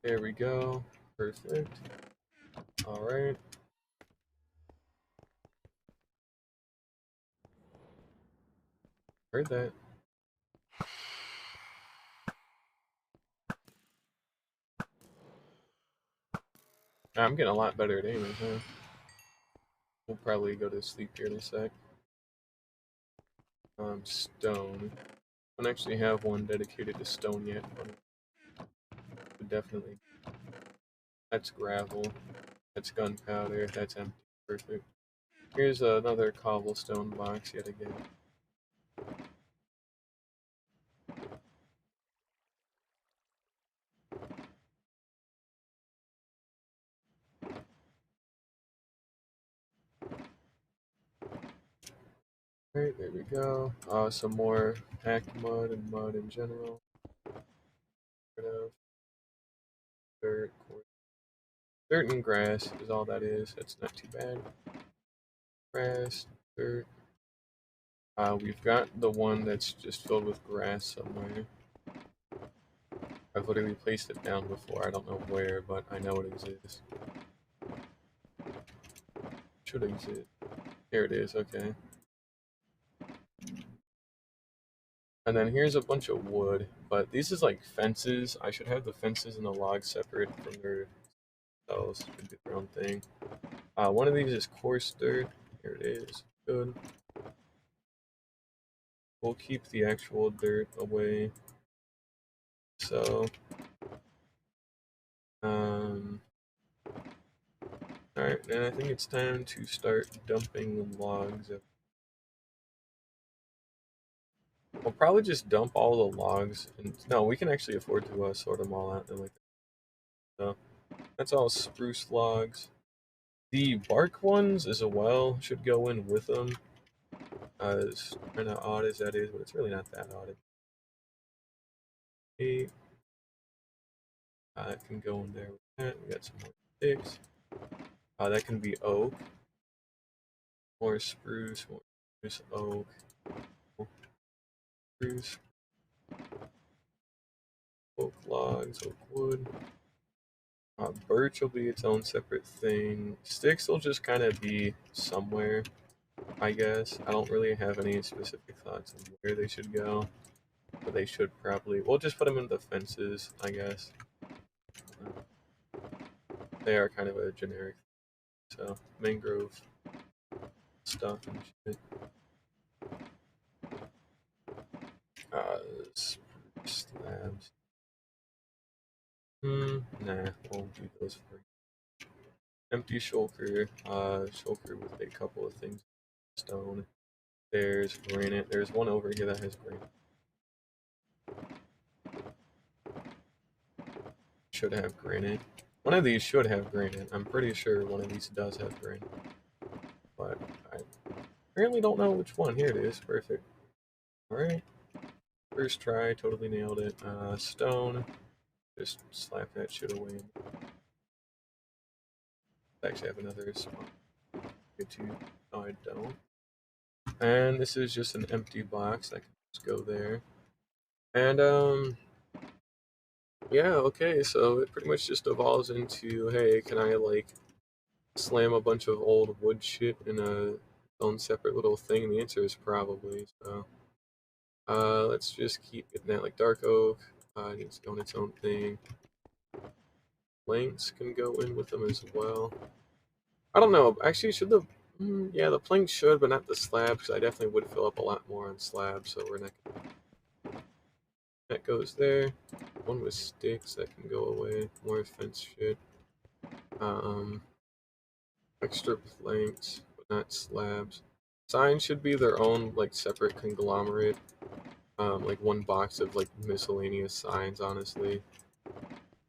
There we go. Perfect. Alright. Heard that. I'm getting a lot better at aiming, huh? We'll probably go to sleep here in a sec. Stone. I don't actually have one dedicated to stone yet, but definitely. That's gravel. That's gunpowder. That's empty. Perfect. Here's another cobblestone box yet again. Alright, there we go. Some more hacked mud and mud in general. Rid of dirt, dirt and grass is all that is. That's not too bad. Grass, dirt. We've got the one that's just filled with grass somewhere. I've literally placed it down before. I don't know where, but I know it exists. Should exist. Here it is, okay. And then here's a bunch of wood, but these is like fences. I should have the fences and the logs separate from their themselves. Should do their own thing. One of these is coarse dirt. Here it is. Good. We'll keep the actual dirt away. So, alright, and I think it's time to start dumping the logs. We'll probably just dump all the logs. And no, we can actually afford to sort them all out. And like, so that's all spruce logs. The bark ones as well should go in with them. As kind of odd as that is, but it's really not that odd. It can go in there with that. We got some more sticks. That can be oak. More spruce, oak. Spruce. Oak logs, oak wood. Birch will be its own separate thing. Sticks will just kind of be somewhere, I guess. I don't really have any specific thoughts on where they should go. But they should probably... We'll just put them in the fences, I guess. They are kind of a generic. So, mangrove stuff and shit. Slabs. Nah, we'll do those for empty shulker. Shulker with a couple of things. Stone. There's granite. There's one over here that has granite. Should have granite. One of these should have granite. I'm pretty sure one of these does have granite. But I apparently don't know which one. Here it is. Perfect. Alright. First try. Totally nailed it. Stone. Just slap that shit away. I actually have another spot. Good to. No, I don't. And this is just an empty box. I can just go there. And, yeah, okay, so it pretty much just evolves into, hey, can I, like, slam a bunch of old wood shit in a own separate little thing? And the answer is probably, so. Let's just keep getting that, like, dark oak. Needs to go on its own thing. Planks can go in with them as well. I don't know, actually, should the... yeah, the planks should, but not the slab, because I definitely would fill up a lot more on slabs, so we're not gonna... That goes there. One with sticks that can go away. More fence shit. Extra planks, but not slabs. Signs should be their own, like, separate conglomerate. Like one box of, like, miscellaneous signs, honestly.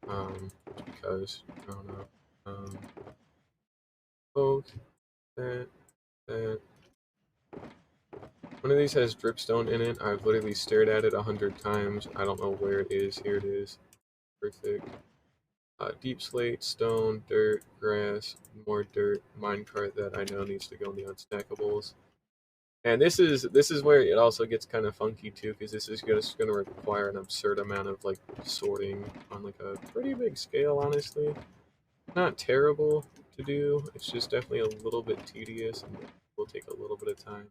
Because, I don't know. Oak, that. One of these has dripstone in it. I've literally stared at it 100 times. I don't know where it is. Here it is. Perfect. Deep slate, stone, dirt, grass, more dirt, minecart that I know needs to go in the unstackables. And this is where it also gets kind of funky too, because this is just going to require an absurd amount of like sorting on like a pretty big scale, honestly. Not terrible to do. It's just definitely a little bit tedious and will take a little bit of time.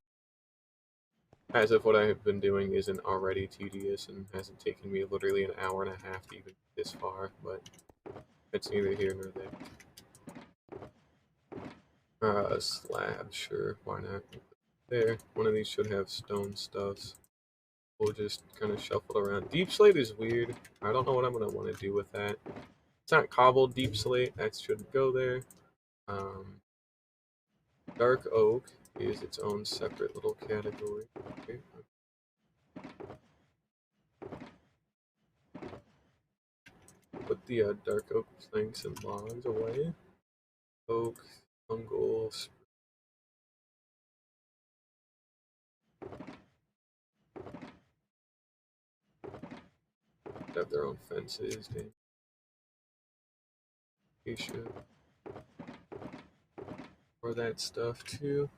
As if what I have been doing isn't already tedious and hasn't taken me literally an hour and a half to even get this far, but it's neither here nor there. Slab, sure, why not? There, one of these should have stone stuffs. We'll just kind of shuffle around. Deep slate is weird. I don't know what I'm going to want to do with that. It's not cobbled deep slate. That shouldn't go there. Um, dark oak is its own separate little category. Okay. Put the dark oak planks and logs away. Oak, fungal, have their own fences. They should for that stuff too.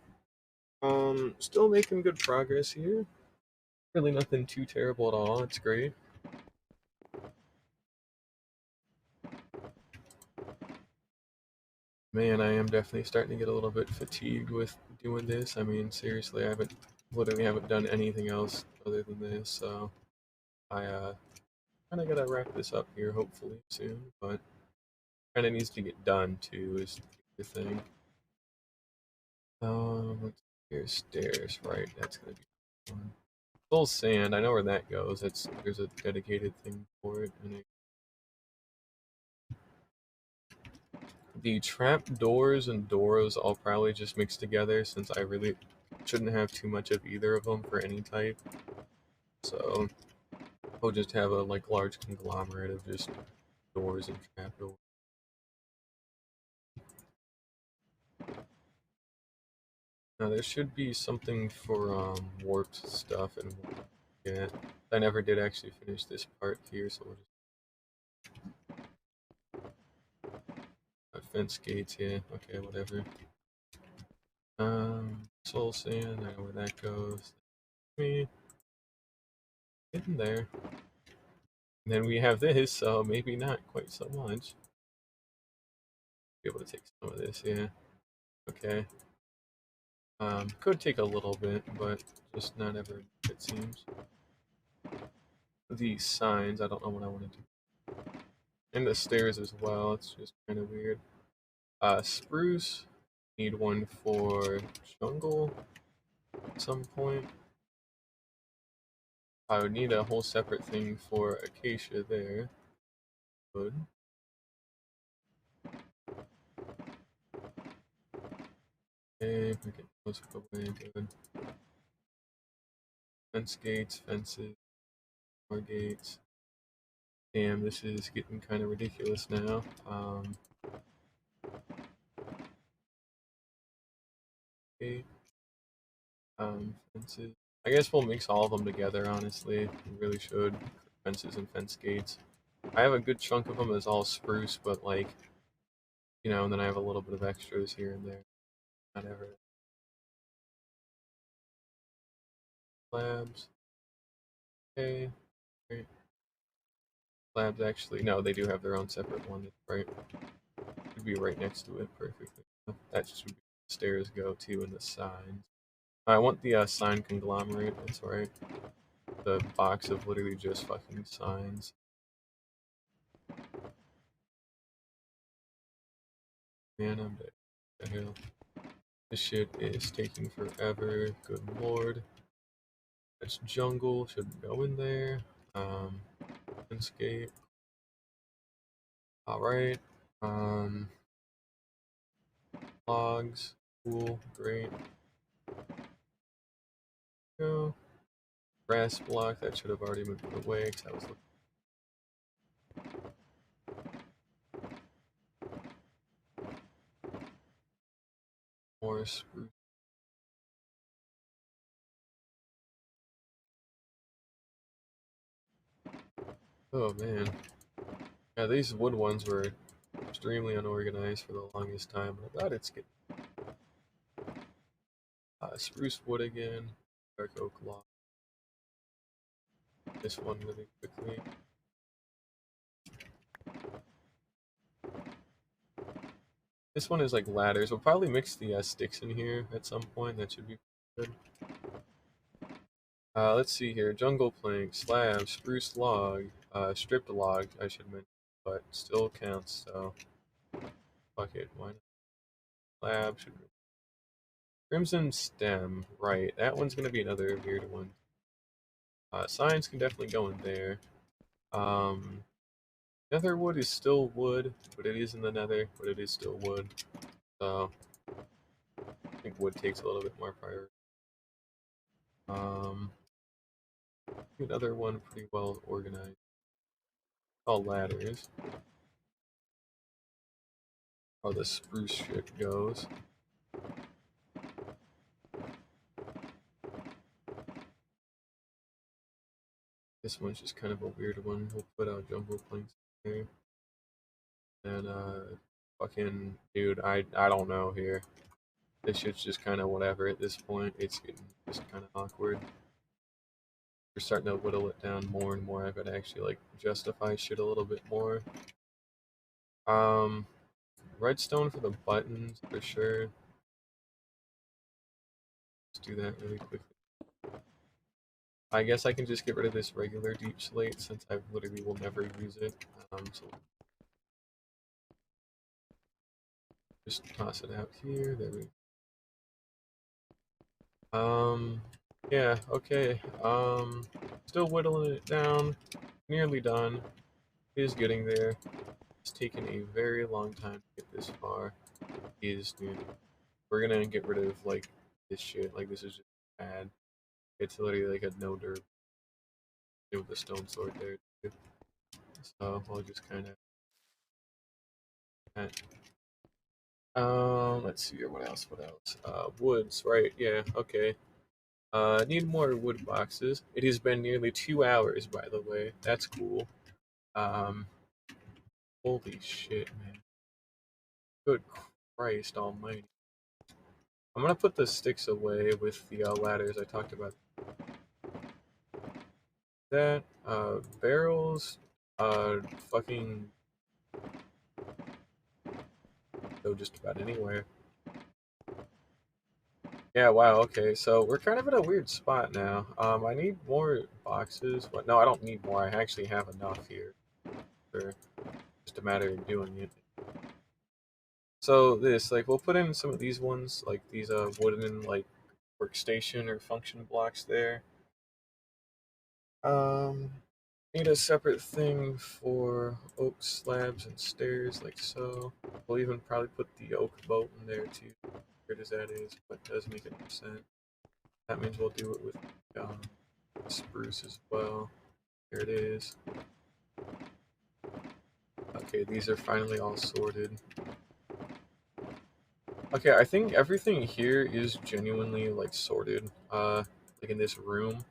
Still making good progress here. Really nothing too terrible at all. It's great. Man, I am definitely starting to get a little bit fatigued with doing this. I mean, seriously, I literally haven't done anything else other than this, so I kind of gotta wrap this up here hopefully soon, but kind of needs to get done too is the thing. Here's stairs, right? That's gonna be fun. Full sand, I know where that goes. There's a dedicated thing for it, and the trap doors and doors I'll probably just mix together since I really shouldn't have too much of either of them for any type. So we'll just have a like large conglomerate of just doors and trap doors. Now there should be something for warped stuff and yeah. I never did actually finish this part here, so we'll just fence gates, yeah, okay, whatever. Soul sand, I know where that goes. Me getting there. And then we have this, so maybe not quite so much. Be able to take some of this, yeah. Okay. Could take a little bit, but just not ever, it seems. These signs, I don't know what I want to do. And the stairs as well, it's just kind of weird. Spruce, need one for jungle at some point. I would need a whole separate thing for acacia there. Good. Okay, we can those away, good. Fence gates, fences, more gates. Damn, this is getting kind of ridiculous now. Okay. Fences. I guess we'll mix all of them together, honestly. We really should. Fences and fence gates. I have a good chunk of them as all spruce, but like, you know, and then I have a little bit of extras here and there. Not ever. Slabs. Okay. Great. Slabs actually, no, they do have their own separate one. Right. Should be right next to it perfectly. That should be stairs go to in the signs. I want the sign conglomerate, that's right. The box of literally just fucking signs. Man, I'm dead. The hell? This shit is taking forever. Good lord. That's jungle. Should go in there. Landscape. Alright. Um, logs. Cool. Great. Go. Grass block. That should have already been put away because I was looking. More spruce. Oh man. Yeah, these wood ones were extremely unorganized for the longest time. I thought it's getting spruce wood again. Dark oak log. This one really quickly. This one is like ladders. We'll probably mix the sticks in here at some point. That should be good. Let's see here. Jungle plank, slab, spruce log, stripped log, I should mention, but still counts, so fuck it, why not? Slab should be. Crimson stem, right. That one's gonna be another weird one. Signs can definitely go in there. Nether wood is still wood, but it is in the nether, but it is still wood. So I think wood takes a little bit more priority. Um, Another one pretty well organized. All ladders. How the spruce shit goes. This one's just kind of a weird one. We'll put out jumbo planks there. And fucking dude, I don't know here. This shit's just kind of whatever at this point. It's getting just kind of awkward. We're starting to whittle it down more and more. I've got to actually like justify shit a little bit more. Um, Redstone for the buttons for sure. Let's do that really quickly. I guess I can just get rid of this regular deep slate since I literally will never use it. So just toss it out here. There we go. Yeah, okay. Still whittling it down. Nearly done. It is getting there. It's taken a very long time to get this far. Dude. We're gonna get rid of like this shit. Like this is just bad. It's literally like a no dirt with the stone sword there too. So I'll just kind of. Let's see here. What else? What else? Woods, right? Yeah. Okay. Need more wood boxes. It has been nearly 2 hours, by the way. That's cool. Um, Holy shit, man. Good Christ Almighty. I'm gonna put the sticks away with the ladders I talked about. That barrels, fucking go just about anywhere. Yeah, wow, okay, so we're kind of in a weird spot now. I need more boxes, but no, I don't need more. I actually have enough here. For just a matter of doing it. So this, like, we'll put in some of these ones, like these wooden like workstation or function blocks there. Um, Need a separate thing for oak slabs and stairs, like so. We'll even probably put the oak boat in there too, weird as that is, but it does make it sense. That means we'll do it with spruce as well. Here it is. Okay, these are finally all sorted. Okay, I think everything here is genuinely like sorted, like in this room.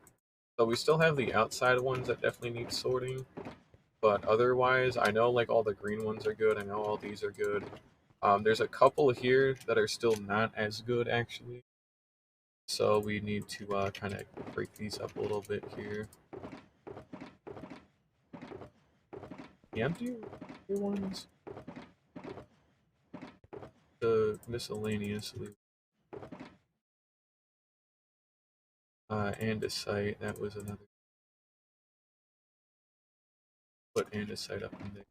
So we still have the outside ones that definitely need sorting, but otherwise, I know like all the green ones are good. I know all these are good. There's a couple here that are still not as good actually. So we need to kind of break these up a little bit here. The empty ones, the miscellaneous andesite. That was another. Put andesite up in there.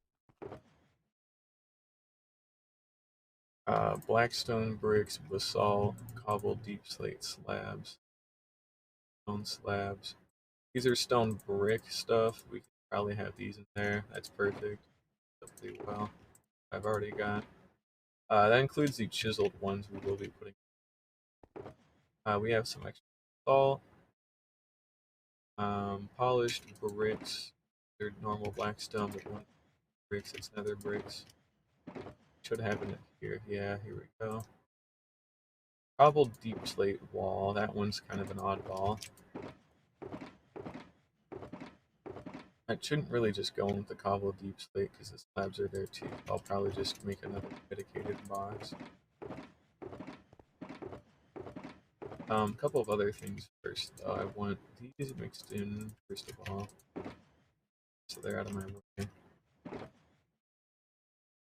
Blackstone bricks, basalt, cobble, deep slate slabs, stone slabs. These are stone brick stuff. We can probably have these in there. That's perfect. Pretty well. I've already got. That includes the chiseled ones we will be putting. We have some extra salt, polished bricks. They're normal black stone, but one bricks, it's nether bricks. Should have it here. Yeah, here we go. Cobbled deep slate wall. That one's kind of an oddball. I shouldn't really just go with the cobbled deep slate because the slabs are there too. I'll probably just make another dedicated box. A couple of other things first. I want these mixed in first of all, so they're out of my way.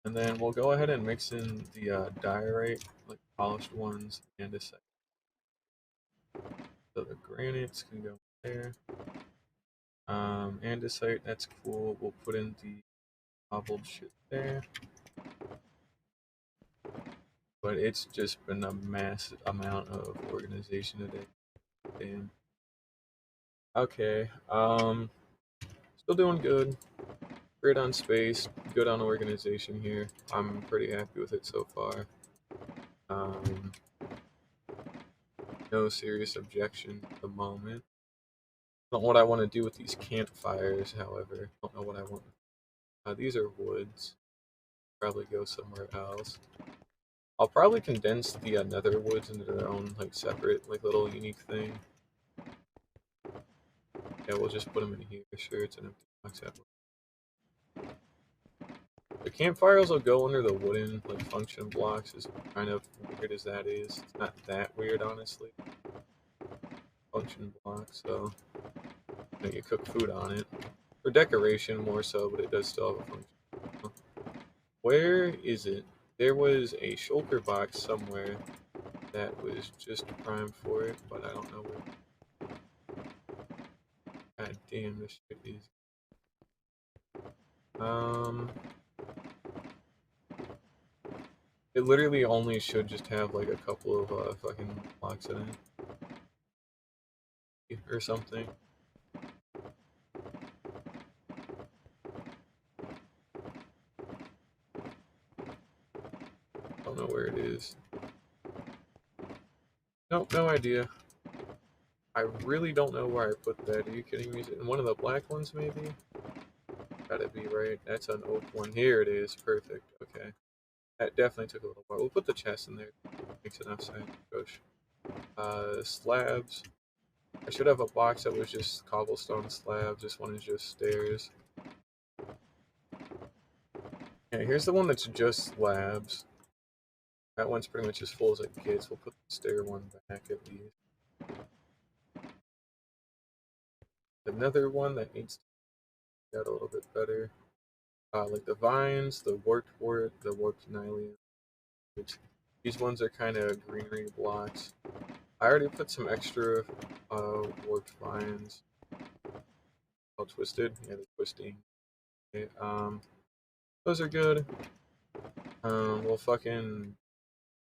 And then we'll go ahead and mix in the diorite, like polished ones, and a second. So the granites can go there. Andesite, that's cool. We'll put in the cobbled shit there. But it's just been a massive amount of organization today. Damn. Okay. Still doing good. Great on space. Good on organization here. I'm pretty happy with it so far. Um, no serious objection at the moment. Don't know what I want to do with these campfires, however. Don't know what I want. These are woods. Probably go somewhere else. I'll probably condense the nether woods into their own like separate like little unique thing. Yeah, we'll just put them in here. Sure, it's an empty box. The campfires will go under the wooden like function blocks. As kind of weird as that is, it's not that weird honestly. Function block, so you know, you cook food on it for decoration more so, but it does still have a function. Where is it? There was a shulker box somewhere that was just primed for it, but I don't know where. God damn, this shit is. Um, it literally only should just have like a couple of fucking blocks in it or something. Don't know where it is. Nope, no idea. I really don't know where I put that. Are you kidding me? In one of the black ones, maybe? Gotta be right. That's an oak one. Here it is. Perfect. Okay. That definitely took a little while. We'll put the chest in there. Makes enough sense. Gosh. Slabs. I should have a box that was just cobblestone slabs. This one is just stairs. Yeah, here's the one that's just slabs. That one's pretty much as full as it gets. We'll put the stair one back at least. Another one that needs to get a little bit better. Like the vines, the warped wort, the warped nylium. These ones are kind of greenery blocks. I already put some extra warped vines. All twisted. Yeah, they're twisting. Okay, those are good. We'll fucking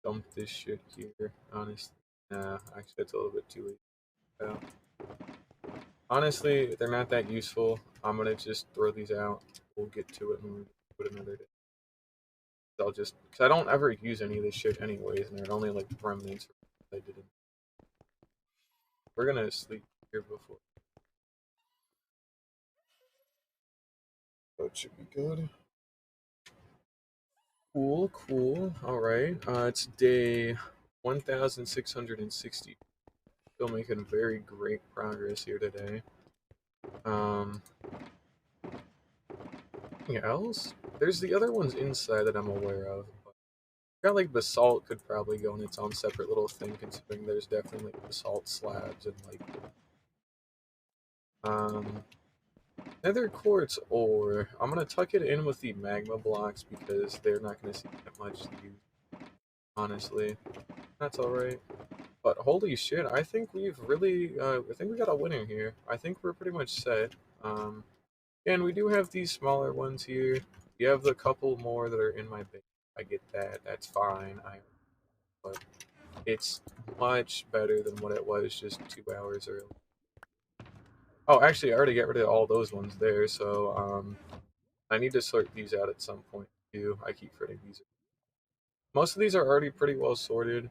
dump this shit here. Honestly, nah. Actually, it's a little bit too late. Yeah. Honestly, they're not that useful. I'm gonna just throw these out. We'll get to it when we put another day. I'll just, cause I don't ever use any of this shit anyways, and they're only like remnants. I didn't. We're gonna sleep here before. So it should be good. Cool, cool. All right. It's day 1660. Still making very great progress here today. Um, anything else? There's the other ones inside that I'm aware of. Got like basalt could probably go in its own separate little thing, considering there's definitely like basalt slabs and like um nether quartz ore. I'm gonna tuck it in with the magma blocks because they're not gonna see that much use. Honestly, that's all right. But holy shit, I think we've really, I think we got a winner here. I think we're pretty much set. Um, and we do have these smaller ones here. You have the couple more that are in my base. I get that. That's fine. But it's much better than what it was just 2 hours early. Oh, actually, I already got rid of all those ones there, so I need to sort these out at some point too. I keep forgetting these. Most of these are already pretty well sorted.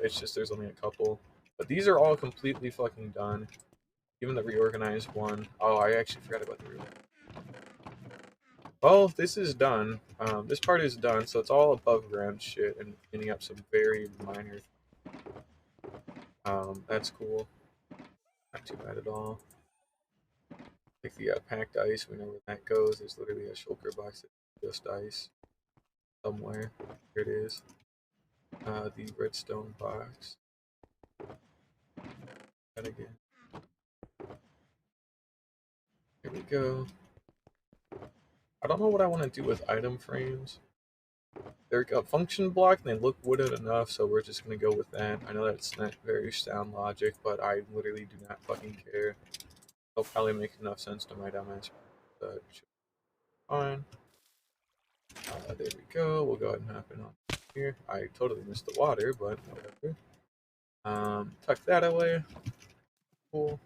It's just there's only a couple. But these are all completely fucking done. Even the reorganized one. Oh, I actually forgot about the reorganized. Well, this is done. This part is done, so it's all above ground shit and cleaning up some very minor. That's cool. Not too bad at all. Like the packed ice, we know where that goes. There's literally a shulker box that's just ice somewhere. Here it is. The redstone box. And again. Here we go. I don't know what I want to do with item frames. They're a function block and they look wooden enough, so we're just gonna go with that. I know that's not very sound logic, but I literally do not fucking care. It'll probably make enough sense to my dumbass. But fine. There we go. We'll go ahead and hop in on here. I totally missed the water, but whatever. Tuck that away. Cool.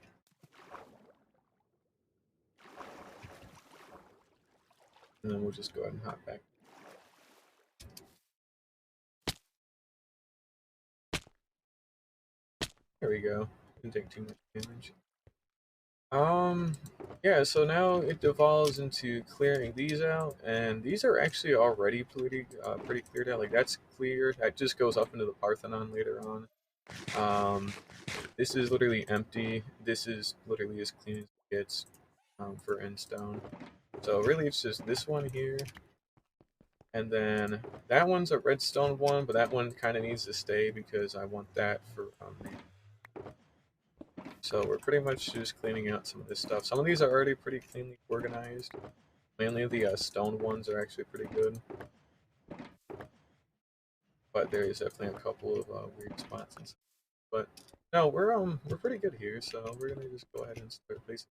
And then we'll just go ahead and hop back. There we go. Didn't take too much damage. Yeah, so now it devolves into clearing these out, and these are actually already pretty cleared out. Like that's cleared. That just goes up into the Parthenon later on. This is literally empty. This is literally as clean as it gets for Endstone. So really, it's just this one here, and then that one's a redstone one, but that one kind of needs to stay because I want that for so we're pretty much just cleaning out some of this stuff. Some of these are already pretty cleanly organized. Mainly the stone ones are actually pretty good. But there is definitely a couple of weird spots and stuff. But no, we're pretty good here, so we're gonna just go ahead and start placing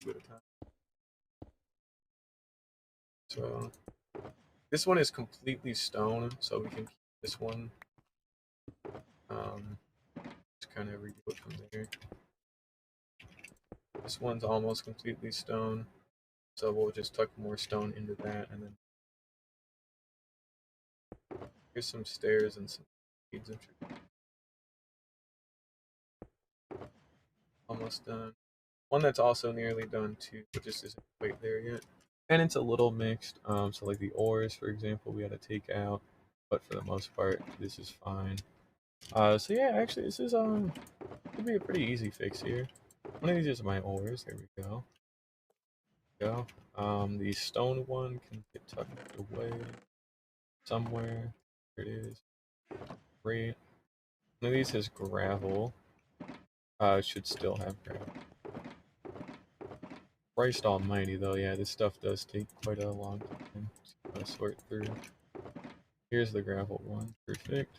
two at a time. So this one is completely stone, so we can keep this one. Just kind of redo it from there. This one's almost completely stone, so we'll just tuck more stone into that, and then here's some stairs and some seeds and shit. Almost done. One that's also nearly done too, but just isn't quite there yet. And it's a little mixed. So like the ores, for example, we had to take out, but for the most part, this is fine. So yeah, actually, this is could be a pretty easy fix here. One of these is my ores. There we go. The stone one can get tucked away somewhere. There it is. Great. One of these has gravel. It should still have gravel. Christ almighty, though, yeah, this stuff does take quite a long time to sort through. Here's the gravel one. Perfect.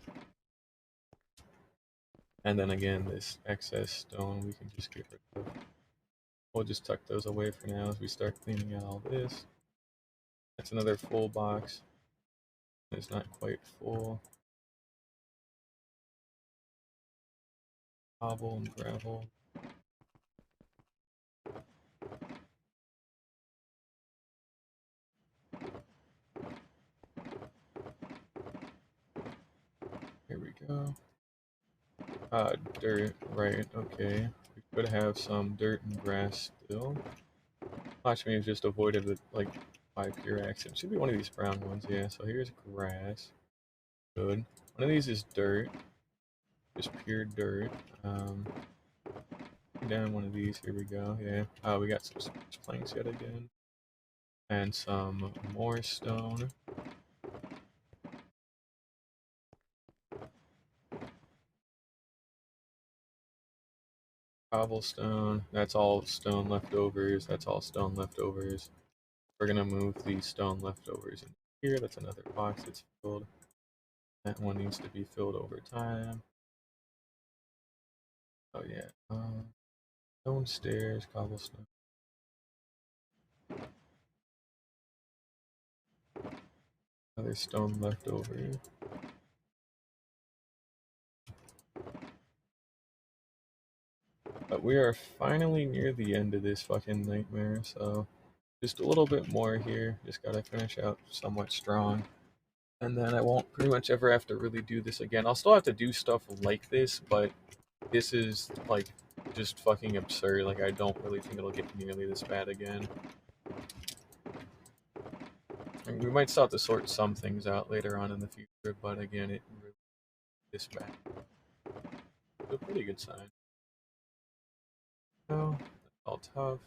And then again, this excess stone we can just get rid of. We'll just tuck those away for now as we start cleaning out all this. That's another full box. It's not quite full. Cobble and gravel. Here we go. Dirt, right, okay. We could have some dirt and grass still. Watch me have just avoided it like by pure accident. Should be one of these brown ones, yeah. So here's grass. Good. One of these is dirt. Just pure dirt. Down one of these, here we go, yeah. We got some spruce planks yet again. And some more stone. Cobblestone. That's all stone leftovers. That's all stone leftovers. We're gonna move these stone leftovers in here. That's another box that's filled. That one needs to be filled over time. Oh yeah. Stone stairs, cobblestone. Another stone leftover. But we are finally near the end of this fucking nightmare, so just a little bit more here. Just gotta finish out somewhat strong. And then I won't pretty much ever have to really do this again. I'll still have to do stuff like this, but this is like just fucking absurd. Like I don't really think it'll get nearly this bad again. I mean, we might still have to sort some things out later on in the future, but again, it really this bad. It's a pretty good sign. Oh, that's all tough.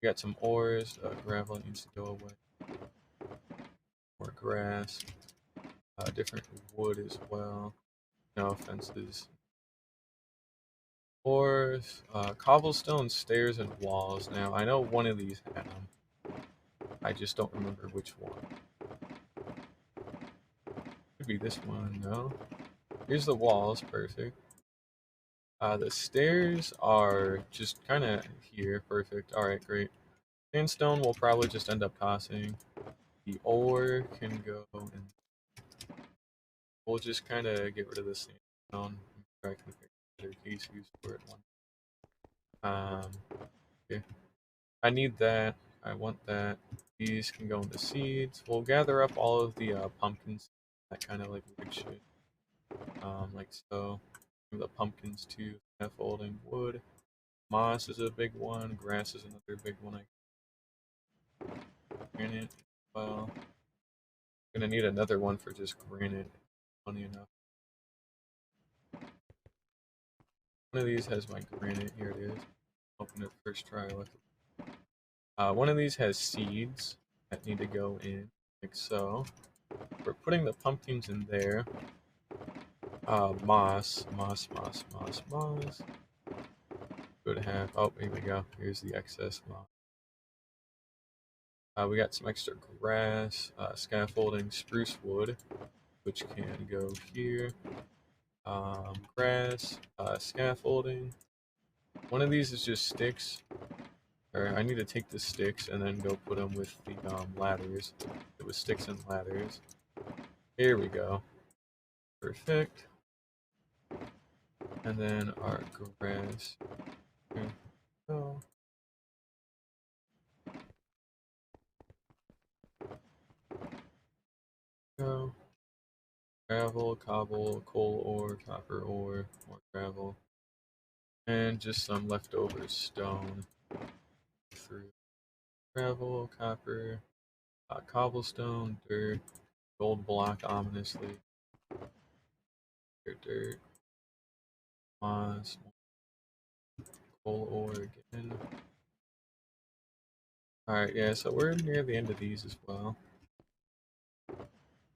We got some ores. Gravel needs to go away. More grass. Different wood as well. No offenses. Ores, cobblestone stairs and walls. Now, I know one of these had them. I just don't remember which one. Could be this one, no. Here's the walls, perfect. The stairs are just kind of here, perfect. Alright, great. Sandstone will probably just end up tossing. The ore can go, and we'll just kind of get rid of the sandstone. Try to pick better case use for it one. Okay. I need that. I want that. These can go into seeds. We'll gather up all of the pumpkins, that kind of like weird shit. Like so. The pumpkins too. Scaffolding, wood. Moss is a big one. Grass is another big one. Granite. Well, I'm gonna need another one for just granite. Funny enough. One of these has my granite. Here it is. Open it first try. One of these has seeds that need to go in, like so. We're putting the pumpkins in there. Moss. Good have. Oh, here we go. Here's the excess moss. We got some extra grass, scaffolding, spruce wood, which can go here. Grass, scaffolding. One of these is just sticks. Or I need to take the sticks and then go put them with the ladders. It was sticks and ladders. Here we go. Perfect. And then our grass. Here we go. Go. Gravel, cobble, coal ore, copper ore, more gravel. And just some leftover stone. Through gravel, copper, cobblestone, dirt, gold block ominously. Dirt, moss, coal ore again. Alright, yeah, so we're near the end of these as well.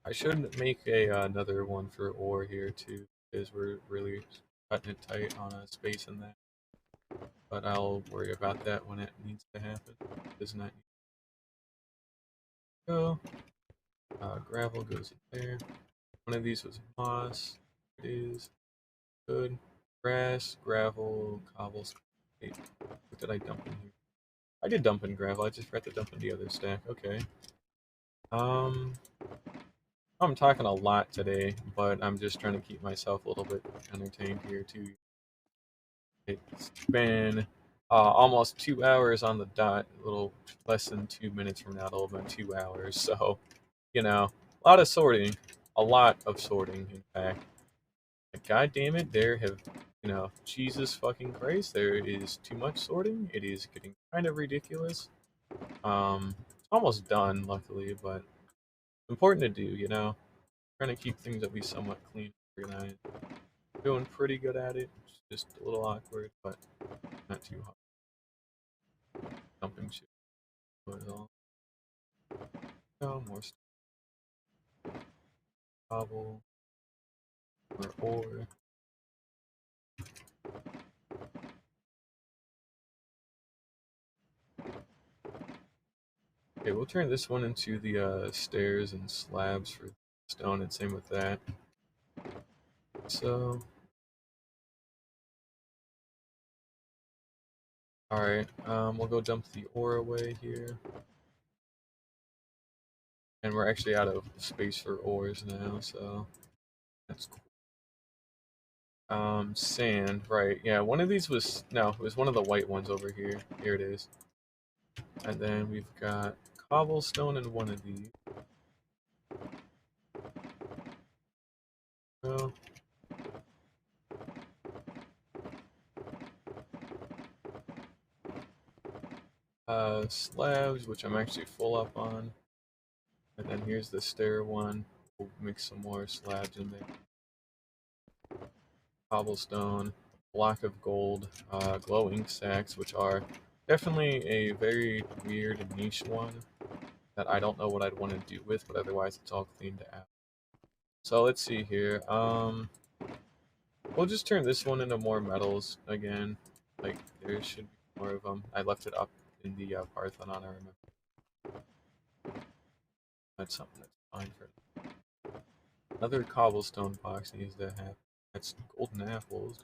I should make another one for ore here too, because we're really cutting it tight on a space in that. But I'll worry about that when it needs to happen. Does not need to go. Gravel goes in there. One of these was moss. It is good. Grass, gravel, cobblestone. Wait, what did I dump in here? I did dump in gravel. I just forgot to dump in the other stack. Okay. I'm talking a lot today, but I'm just trying to keep myself a little bit entertained here too. It's been almost 2 hours on the dot. A little less than 2 minutes from now, it'll have been 2 hours. So, you know, a lot of sorting. A lot of sorting, in fact. Like, God damn it, there have, Jesus fucking Christ, there is too much sorting. It is getting kind of ridiculous. It's almost done, luckily, but important to do, Trying to keep things at least somewhat clean every night. Doing pretty good at it. It's just a little awkward, but not too hard. Dumping shit. But oh, more cobble. More ore. Okay, we'll turn this one into the stairs and slabs for stone, and same with that. So, alright, we'll go dump the ore away here. And we're actually out of space for ores now, so that's cool. Sand, right, yeah, one of these was, no, it was one of the white ones over here. Here it is. And then we've got cobblestone in one of these. Oh. Slabs, which I'm actually full up on. And then here's the stair one. We'll mix some more slabs in there. Cobblestone, block of gold, glowing sacks, which are definitely a very weird niche one that I don't know what I'd want to do with, but otherwise it's all cleaned out. So let's see here. We'll just turn this one into more metals again. Like, there should be more of them. I left it up in the Parthenon, I remember. That's something that's fine for Another cobblestone box needs to have. That's golden apples.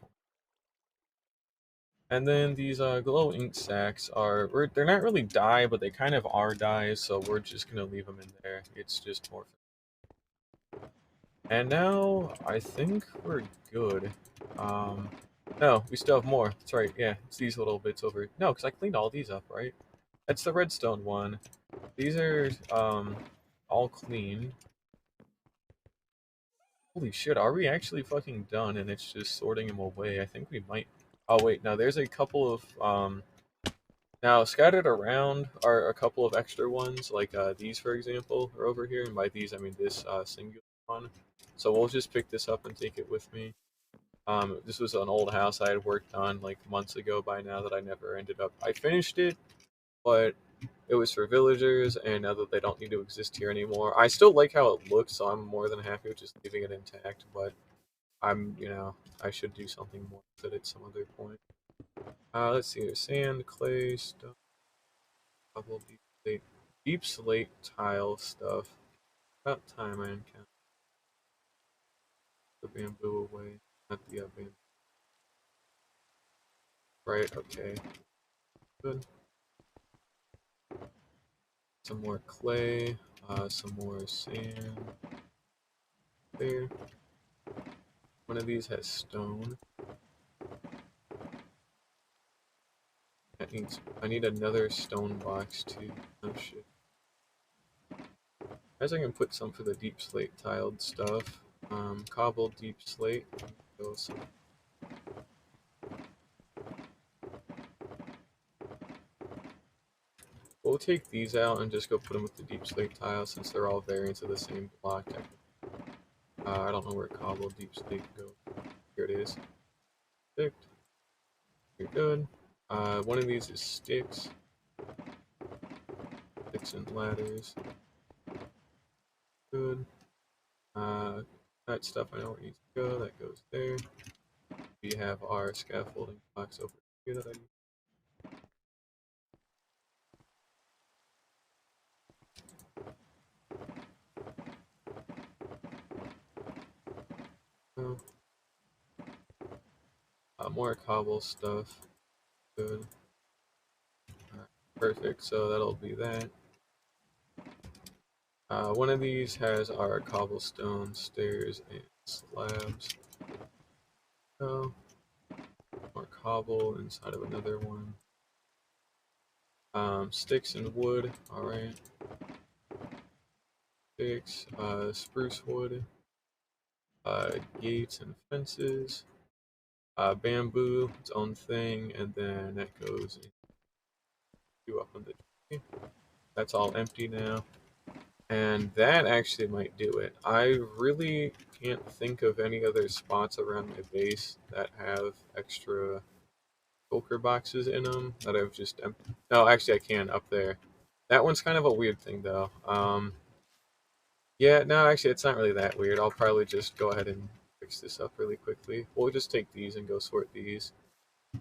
And then these glow ink sacks are, they're not really dye, but they kind of are dyes, so we're just gonna leave them in there. It's just more. And now I think we're good. No, we still have more. That's right. Yeah, it's these little bits over. No, because I cleaned all these up, right? That's the redstone one. These are all clean. Holy shit, are we actually fucking done and it's just sorting them away? I think we might. Oh wait, now there's a couple of now scattered around are a couple of extra ones, like these for example are over here, and by these I mean this singular one. So we'll just pick this up and take it with me. This was an old house I had worked on like months ago by now that I never ended up. I finished it, but it was for villagers, and now that they don't need to exist here anymore, I still like how it looks, so I'm more than happy with just leaving it intact. But I should do something more with it at some other point. Let's see, there's sand, clay, stone, cobble, deep slate tile stuff. About time I encountered the bamboo away. Not the bamboo. Right, okay. Good. Some more clay, some more sand. There. One of these has stone. I need another stone box too. Oh shit. As I can put some for the deep slate tiled stuff. Cobble deep slate. Go some. We'll take these out and just go put them with the deep slate tile since they're all variants of the same block. I don't know where cobble deep slate goes. Here it is. Picked. You're good. One of these is sticks. Sticks and ladders. Good. That stuff I know where it needs to go. That goes there. We have our scaffolding box over here that I need. More cobble stuff. Good. Alright, perfect. So that'll be that. One of these has our cobblestone stairs and slabs. So, more cobble inside of another one. Sticks and wood. Alright. Sticks, spruce wood. Gates and fences. Bamboo, its own thing, and then that goes up on the tree. That's all empty now. And that actually might do it. I really can't think of any other spots around my base that have extra shulker boxes in them that I've just emptied. No, actually I can up there. That one's kind of a weird thing though. Yeah, no, actually it's not really that weird. I'll probably just go ahead and fix this up really quickly. We'll just take these and go sort these.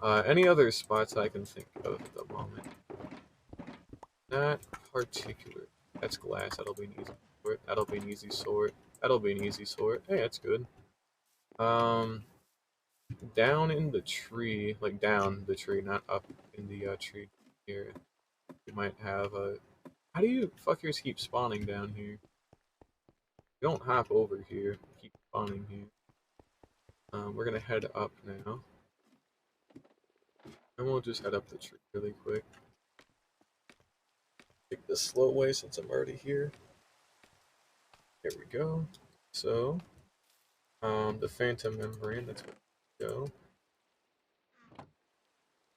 Any other spots I can think of at the moment? Not particular. That's glass. That'll be an easy sort. That'll be an easy sort. That'll be an easy sort. Hey, that's good. Down in the tree, like down the tree, not up in the tree here. We might have a. How do you fuckers keep spawning down here? You don't hop over here. Keep spawning here. We're gonna head up now. And we'll just head up the tree really quick. Take the slow way since I'm already here. There we go. So, the phantom membrane, that's where we go.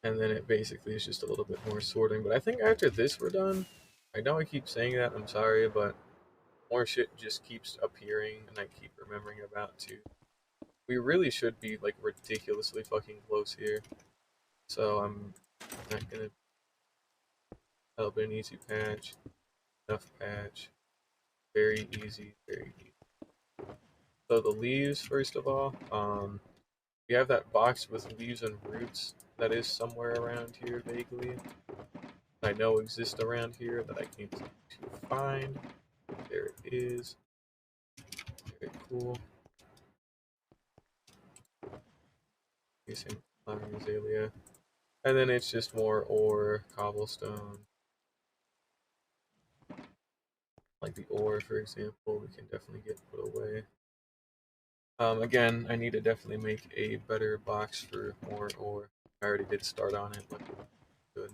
And then it basically is just a little bit more sorting. But I think after this we're done. I know I keep saying that, I'm sorry, but more shit just keeps appearing and I keep remembering about too. We really should be like ridiculously fucking close here. So I'm not gonna. That'll be an easy patch. Enough patch. Very easy, very easy. So the leaves, first of all, we have that box with leaves and roots that is somewhere around here vaguely. I know exist around here that I can't seem to find. There it is. Very cool. Using flower azalea. And then it's just more ore, cobblestone. Like the ore, for example, we can definitely get put away. Again, I need to definitely make a better box for more ore. I already did start on it, but good.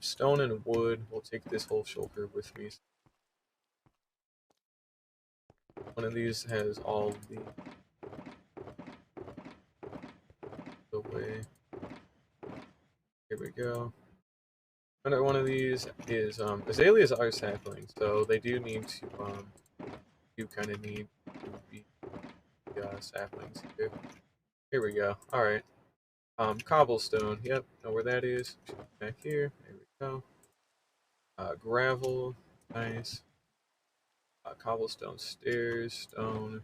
Stone and wood, we'll take this whole shoulder with me. One of these has all the way. Here we go. Another one of these is azaleas are saplings, so they do need to you kind of need to be saplings here. Here we go. All right. Cobblestone. Yep, know where that is. Back here. There we go. Gravel. Nice. Cobblestone stairs. Stone.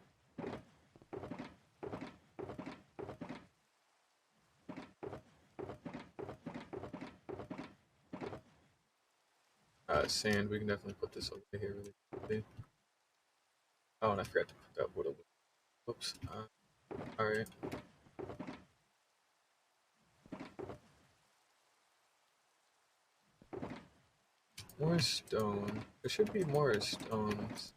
Sand. We can definitely put this over here really quickly. Oh, and I forgot to put that wood over. Whoops. All right. More stone. There should be more stones.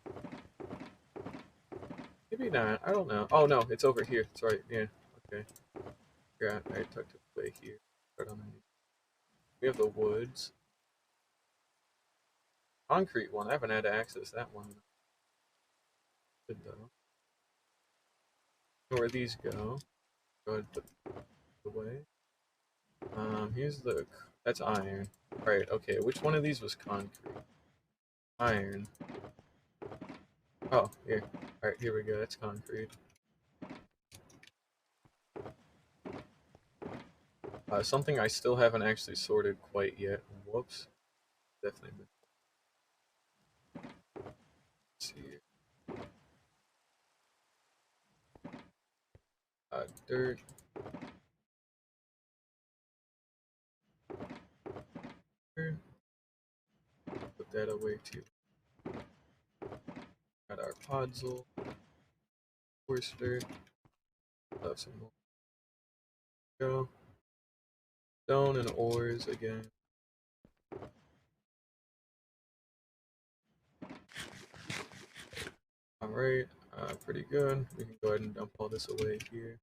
Maybe not. I don't know. Oh no, it's over here. That's right. Yeah. Okay. Yeah, I tucked it away here. We have the woods. Concrete one. I haven't had to access that one. Good though. Where these go? Go ahead and put it away. Here's the. That's iron. Right. Okay. Which one of these was concrete? Iron. Oh, here. All right. Here we go. That's concrete. Something I still haven't actually sorted quite yet. Whoops. Definitely. Let's see. Dirt. Put that away too. Got our podzol. Horse dirt. Have some more. Go. Stone and ores again. Alright, pretty good. We can go ahead and dump all this away here.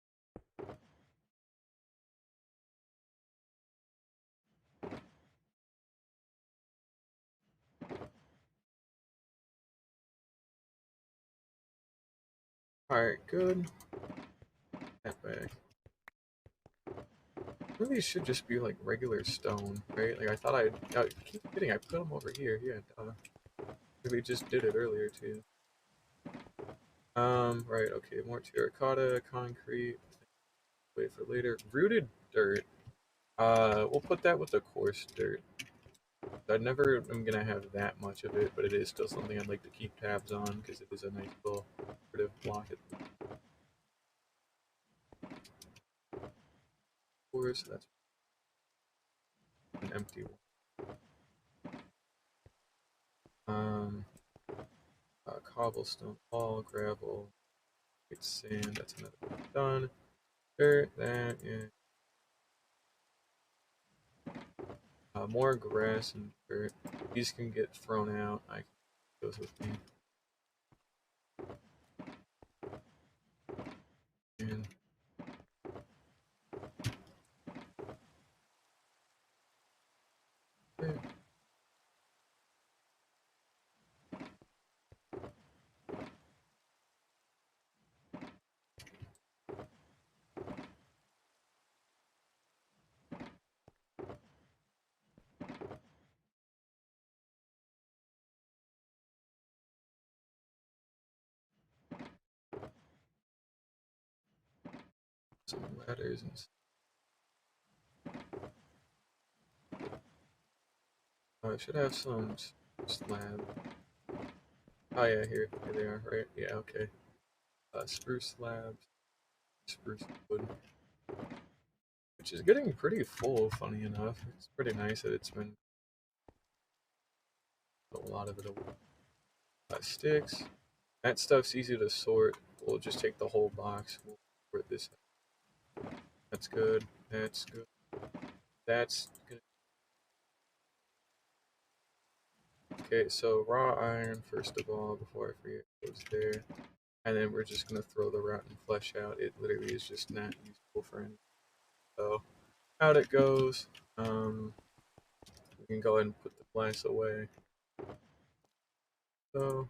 Alright, good. That back. Really should just be like regular stone, right? Like I keep forgetting I put them over here. Yeah, we just did it earlier too. Right, okay, more terracotta, concrete. Wait for later. Rooted dirt. We'll put that with the coarse dirt. I never am gonna have that much of it, but it is still something I'd like to keep tabs on because it is a nice little sort of block. Course, that's an empty one. Cobblestone, all gravel, it's sand. That's another one done. Dirt, that, yeah. More grass and dirt. These can get thrown out. I goes with me. And okay. Some ladders and I should have some slab. Oh yeah, here they are, right? Yeah, okay. Spruce slabs, spruce wood, which is getting pretty full. Funny enough, it's pretty nice that it's been a lot of it. Sticks. That stuff's easy to sort. We'll just take the whole box. We'll sort this. That's good. That's good. That's good. Okay, so raw iron, first of all, before I forget, goes there. And then we're just going to throw the rotten flesh out. It literally is just not useful for anything. So, out it goes. We can go ahead and put the glass away. So,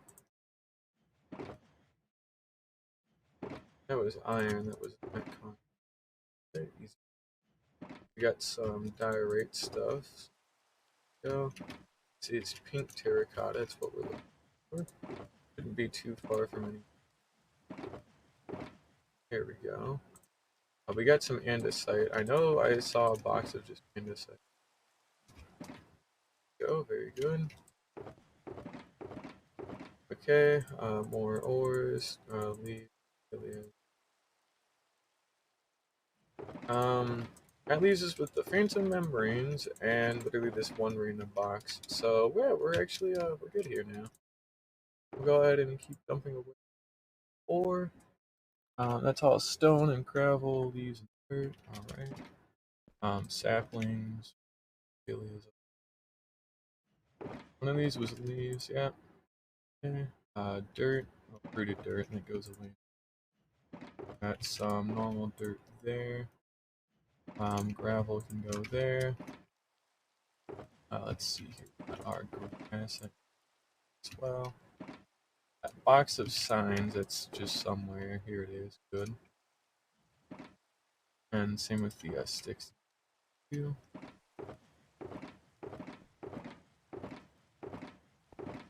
that was iron. That was not very easy. We got some diorite stuff. So, see, it's pink terracotta. That's what we're looking for. Shouldn't be too far from any. Here we go. We got some andesite. I know I saw a box of just andesite. Go, very good. Okay, more ores. Leave. That leaves us with the phantom membranes and literally this one random box. So yeah, we're actually we're good here now. We'll go ahead and keep dumping away ore. That's all stone and gravel. Leaves and dirt. All right. Saplings. One of these was leaves. Yeah. Okay. Dirt. Oh, rooted dirt, and it goes away. Got some normal dirt there. Gravel can go there. Let's see here. Our grass as well. That box of signs, that's just somewhere. Here it is. Good. And same with the sticks. Too.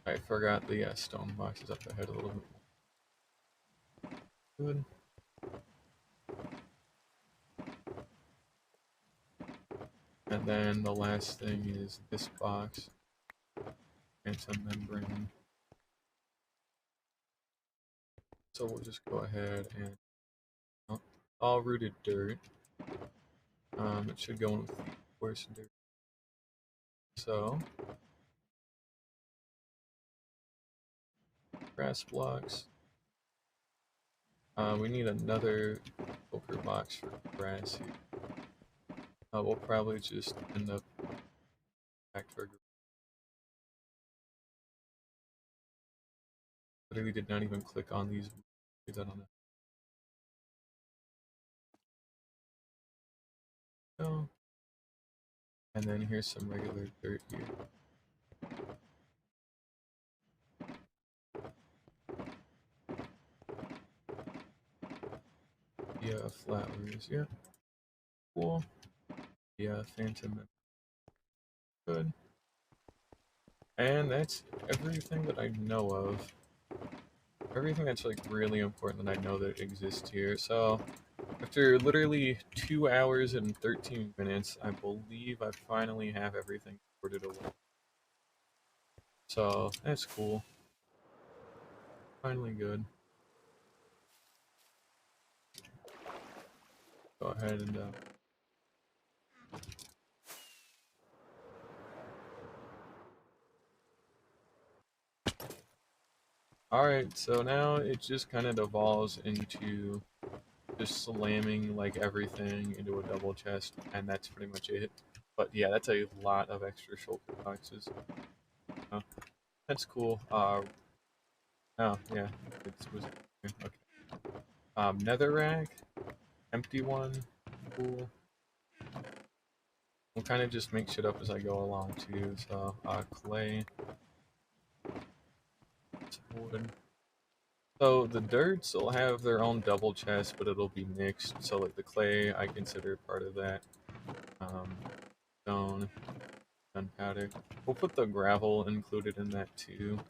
I forgot the stone boxes up ahead a little bit more. Good. And then the last thing is this box. And some membrane. So we'll just go ahead and all rooted dirt. It should go in with the coarse dirt. So grass blocks. We need another filter box for grass here. We'll probably just end up back to our. Literally did not even click on these. I don't know. No. And then here's some regular dirt here. Yeah, flowers. Yeah. Cool. Yeah, phantom. Good. And that's everything that I know of. Everything that's like really important that I know that exists here. So after literally 2 hours and 13 minutes, I believe I finally have everything sorted away. So that's cool. Finally good. Go ahead and alright, so now it just kind of devolves into just slamming like everything into a double chest, and that's pretty much it. But yeah, that's a lot of extra shoulder boxes. Oh, that's cool. Oh yeah, it was okay. Netherrack, empty one, cool. We'll kind of just make shit up as I go along too. So clay, wood. So the dirts will have their own double chest, but it'll be mixed. So like the clay, I consider part of that. Stone, gunpowder. We'll put the gravel included in that too.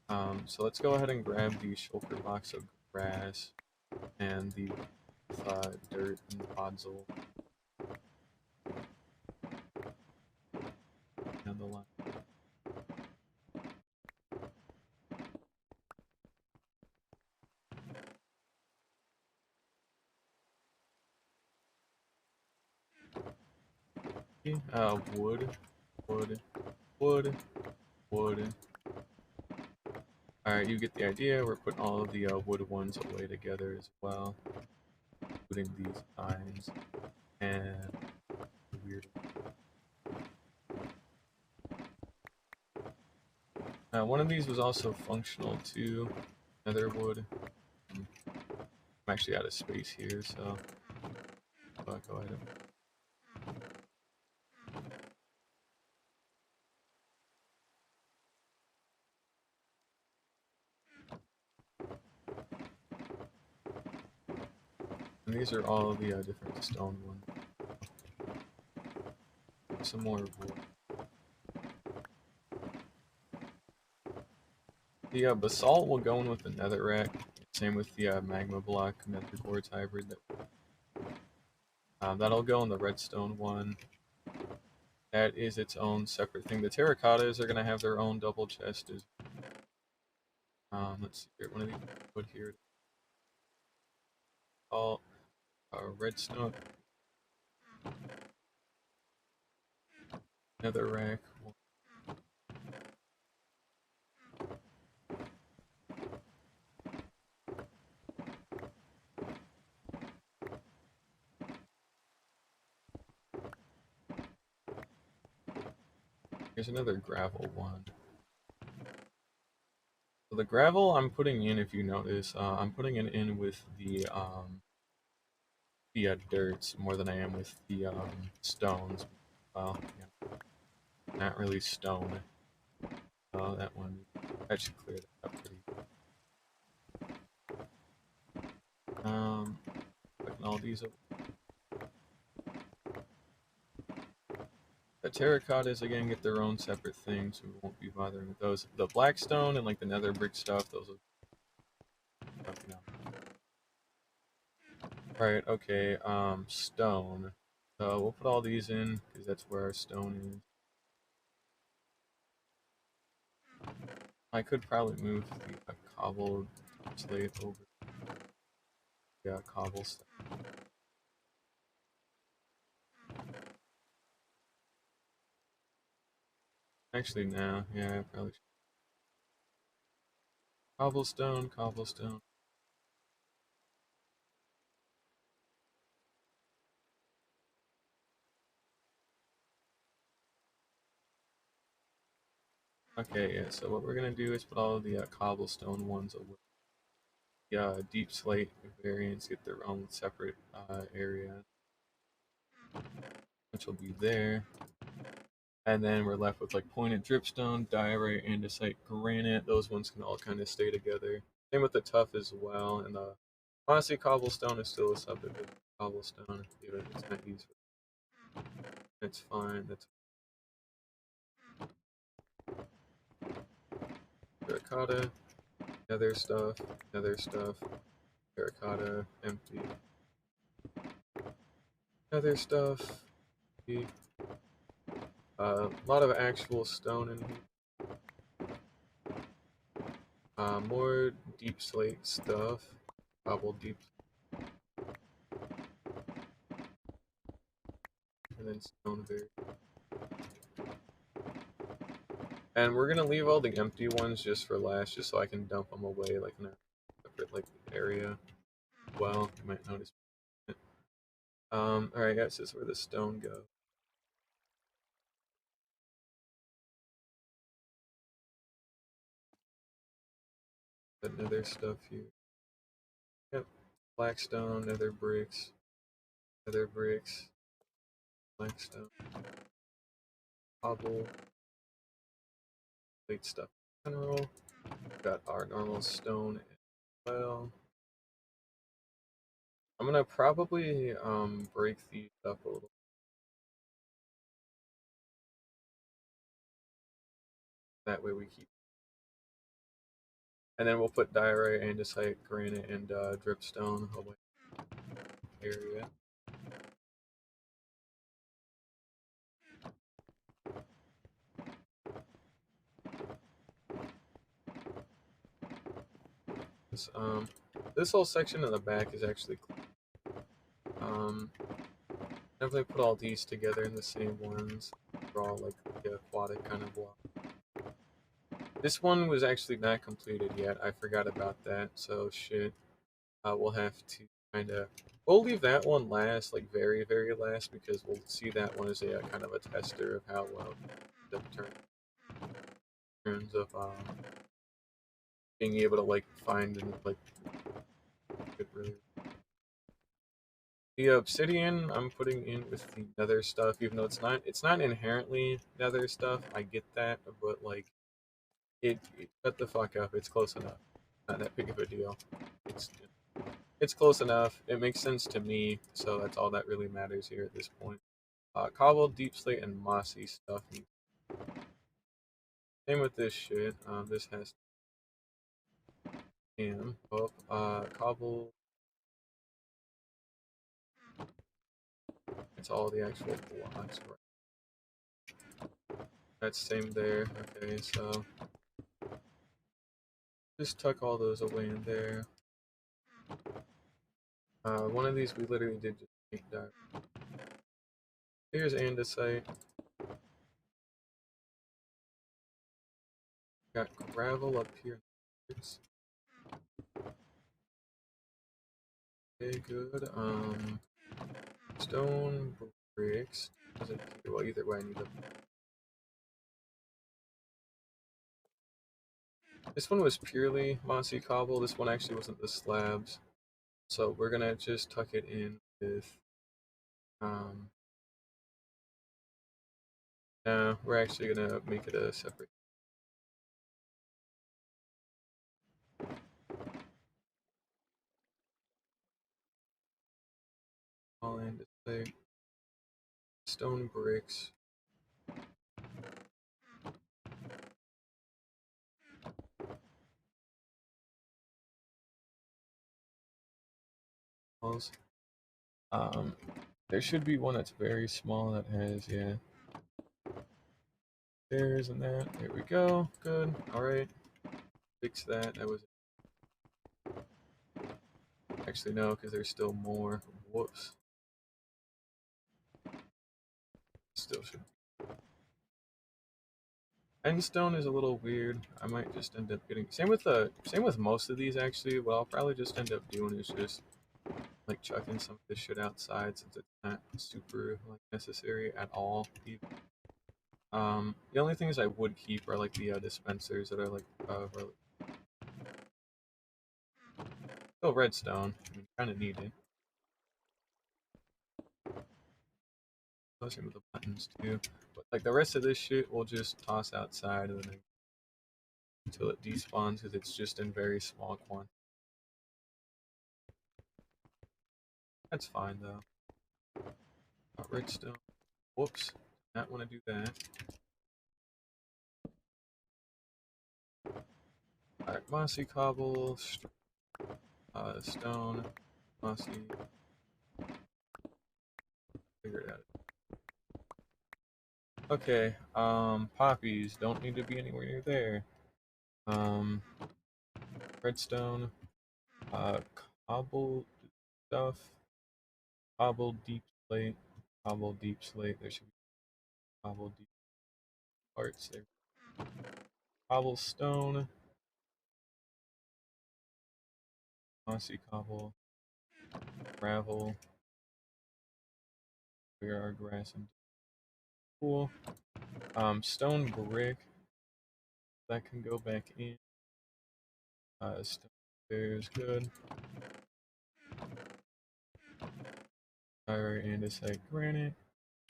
So let's go ahead and grab the shulker box of grass and the dirt and podzol down the line. Wood, wood, wood, wood. Alright, you get the idea. We're putting all of the wood ones away together as well. Including these pines. And weird. One of these was also functional too. Nether wood. I'm actually out of space here, so go ahead. And these are all the different stone ones. Some more wood. The basalt will go in with the netherrack. Same with the magma block nether quartz hybrid. That'll go in the redstone one. That is its own separate thing. The terracottas are going to have their own double chest. Let's see here. One of these put here. All redstone. Netherrack. Here's another gravel one. So the gravel I'm putting in, if you notice, I'm putting it in with the dirts more than I am with the stones. Well, yeah, not really stone. Oh, that one. That should clear that up pretty. Putting all these up. The terracottas again get their own separate things, so we won't be bothering with those. The blackstone and like the nether brick stuff, those will. Alright, okay, stone. So we'll put all these in, because that's where our stone is. I could probably move the cobbled slate over. Yeah, cobblestone. Actually, no. Yeah, I probably should. Cobblestone, cobblestone. Okay, yeah, so what we're gonna do is put all of the cobblestone ones away. The deep slate variants get their own separate area, which will be there. And then we're left with like pointed dripstone, diorite, andesite, granite. Those ones can all kind of stay together. Same with the tuff as well. And honestly, cobblestone is still a subdivision. Cobblestone, even if it's not used. It's fine. That's terracotta, nether stuff, terracotta, empty, nether stuff. A lot of actual stone in here. More deep slate stuff. Cobble deep. And then stone very. And we're gonna leave all the empty ones just for last, just so I can dump them away like in a separate like area. Well, you might notice. Alright guys, this is where the stone goes. The nether stuff here. Yep. Blackstone, nether bricks, blackstone, cobble, plate stuff in general. Got our normal stone as well. I'm gonna probably break these up a little. That way we keep. And then we'll put diorite, andesite, granite, and dripstone away area. This whole section in the back is actually definitely put all these together in the same ones. They're all like the aquatic kind of block. This one was actually not completed yet. I forgot about that, so shit. We'll have to kind of. We'll leave that one last, like very, very last, because we'll see that one as a kind of a tester of how well the terms of being able to like find and like get really. The obsidian I'm putting in with the nether stuff, even though it's not inherently nether stuff. I get that, but like it shut the fuck up. It's close enough. Not that big of a deal. It's it's close enough. It makes sense to me, so that's all that really matters here at this point. Cobble, deep slate, and mossy stuff. Same with this shit. This has cobble. It's all the actual blocks. That's same there. Okay, so just tuck all those away in there. One of these we literally did just make that. Here's andesite. Got gravel up here. Okay, good. Stone bricks. Well, either way, I need them. This one was purely mossy cobble. This one actually wasn't the slabs. So we're gonna just tuck it in with no, we're actually gonna make it a separate. All in display. Stone bricks. There should be one that's very small that has, yeah. There's and that. There we go. Good. Alright. Fix that. That was. Actually, no, because there's still more. Whoops. Still should. Endstone is a little weird. I might just end up getting. Same with most of these actually. What I'll probably just end up doing is just like chucking some of this shit outside since it's not super like necessary at all. The only things I would keep are like the dispensers that are like still redstone. I mean, kind of needed. Same with the buttons too. But like the rest of this shit, we'll just toss outside and then until it despawns because it's just in very small quantity. That's fine though. Redstone. Whoops. Not want to do that. Alright, mossy cobble, stone, mossy. Figure it out. Okay, poppies don't need to be anywhere near there. Redstone, uh, cobble stuff, cobble deep slate, cobble deep slate. There should be cobble deep parts there. Cobblestone, mossy cobble, gravel. Where are grass and cool. Stone brick that can go back in. Stone stairs, good. Iron andesite granite.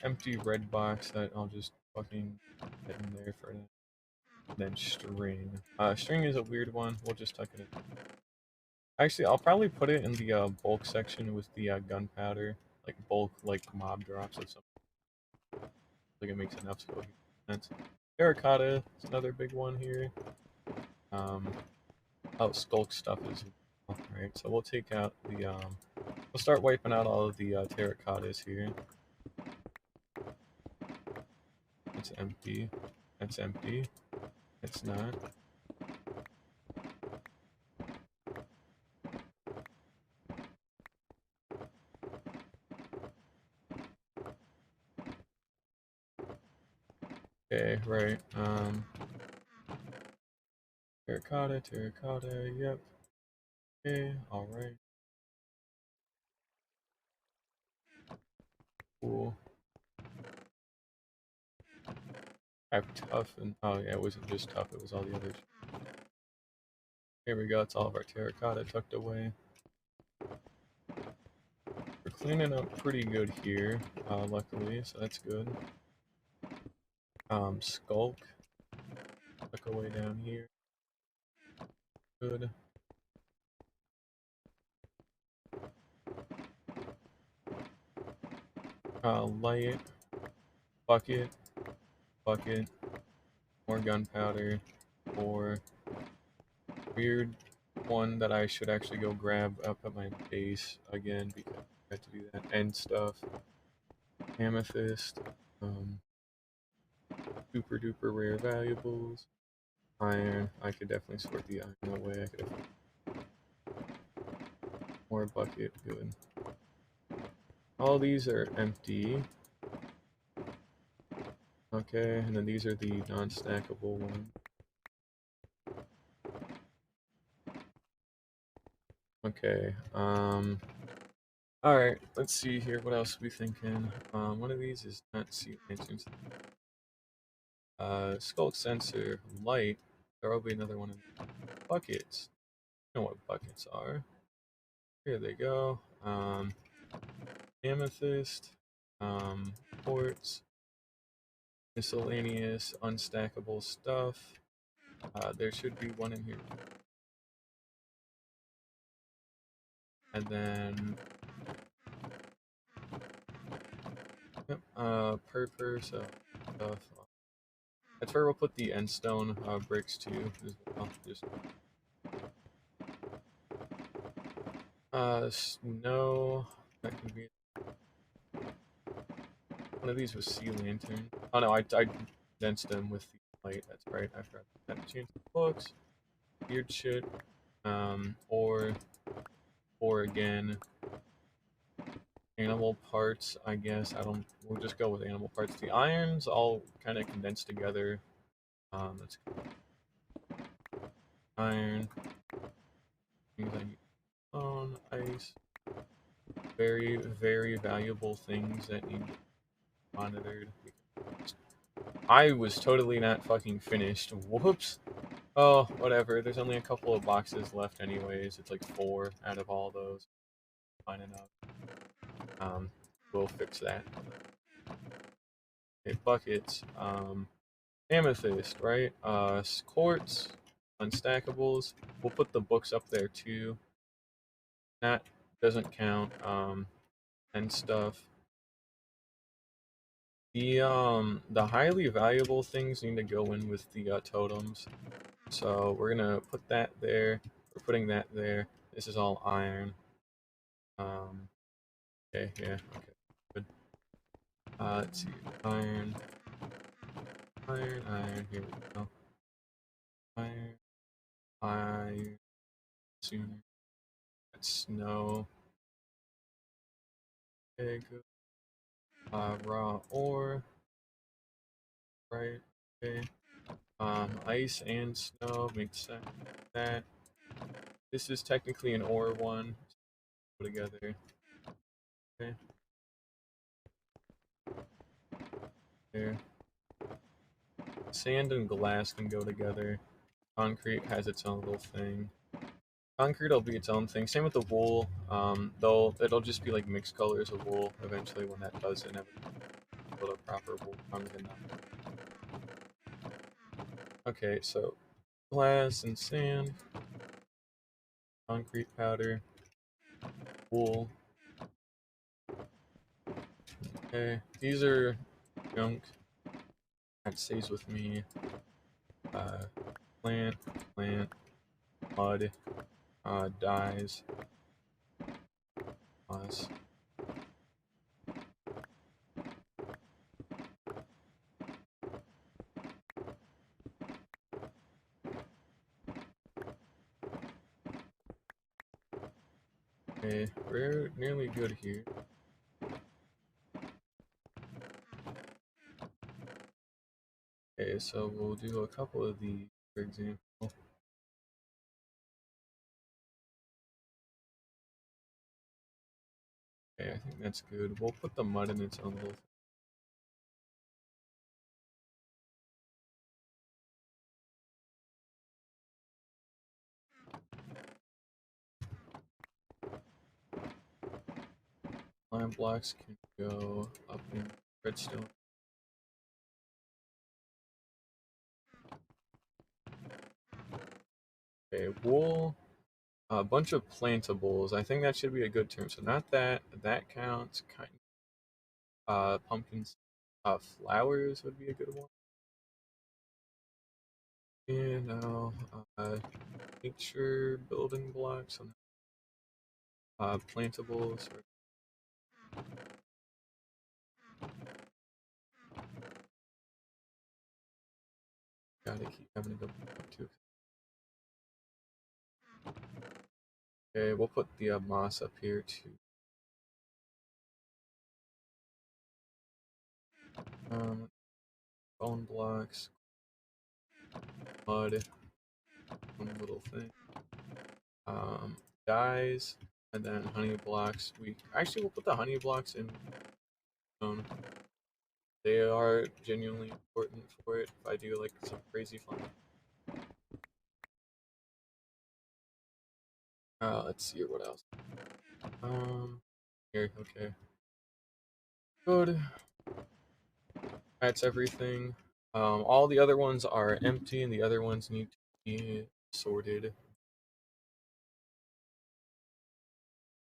Empty red box that I'll just fucking get in there for that. Then string. String is a weird one. We'll just tuck it in. Actually, I'll probably put it in the bulk section with the gunpowder, like bulk, like mob drops or something. I think it makes enough sense. Terracotta is another big one here. Oh, skulk stuff is right. So we'll take out the we'll start wiping out all of the terracottas here. It's empty. That's empty. It's not. Okay, right. Terracotta, terracotta, yep. Okay, alright. Cool. I have tough and oh yeah, it wasn't just tough, it was all the others. Here we go, it's all of our terracotta tucked away. We're cleaning up pretty good here, luckily, so that's good. Skulk. Tuck away down here. Good. Light. Bucket. Bucket. More gunpowder. Or weird one that I should actually go grab up at my base again because I had to do that end stuff. Amethyst. Super duper rare valuables. Iron. I could definitely sort the iron away. I could definitely more bucket. Good. All these are empty. Okay, and then these are the non-stackable ones. Okay, alright, let's see here, what else are we thinking? One of these is not sea lanterns. Skulk sensor, light, there will be another one in buckets. You know what buckets are. Here they go. Amethyst, quartz, miscellaneous, unstackable stuff. There should be one in here. And then yep, purpur, so stuff. That's where we'll put the endstone bricks too, as well. Just snow. That can be one of these was sea lantern. Oh no, I condensed them with the light. That's right. I forgot that. Change the books. Weird shit. Or again. Animal parts, I guess. I don't. We'll just go with animal parts. The irons all kind of condensed together. That's iron. Things I need. Stone, ice. Very, very valuable things that need to be monitored. I was totally not fucking finished. Whoops. Oh, whatever. There's only a couple of boxes left anyways. It's like 4 out of all those. Fine enough. We'll fix that. Okay, buckets. Amethyst, right? Quartz, unstackables. We'll put the books up there too. That doesn't count. And stuff. The highly valuable things need to go in with the totems. So we're gonna put that there. We're putting that there. This is all iron. Okay, yeah, okay, good. Let's see. Iron. Iron, iron, here we go. Iron. Iron. Sooner. That's snow. Okay, good. Raw ore. Right. Okay. Ice and snow makes sense. That. This is technically an ore one. Put together. Okay. There. Sand and glass can go together. Concrete has its own little thing. Concrete will be its own thing. Same with the wool. Though it'll just be like mixed colors of wool eventually when that does inevitably put a proper wool comes in. Okay, so glass and sand, concrete powder, wool. Okay, these are junk. That stays with me. Plant, mud, dyes, moss. Okay, we're nearly good here. Okay, so we'll do a couple of these, for example. Okay, I think that's good. We'll put the mud in its own little thing. Lime blocks can go up in redstone. Okay, wool. A bunch of plantables. I think that should be a good term. So not that. That counts. Kind. Pumpkins. Flowers would be a good one. And now, nature building blocks. Plantables. Gotta keep having to go back to. Okay, we'll put the moss up here too. Bone blocks, mud, one little thing. Dyes, and then honey blocks. We'll put the honey blocks in stone. They are genuinely important for it. If I do like some crazy fun. Let's see what else. Here, okay. Good. That's everything. All the other ones are empty, and the other ones need to be sorted.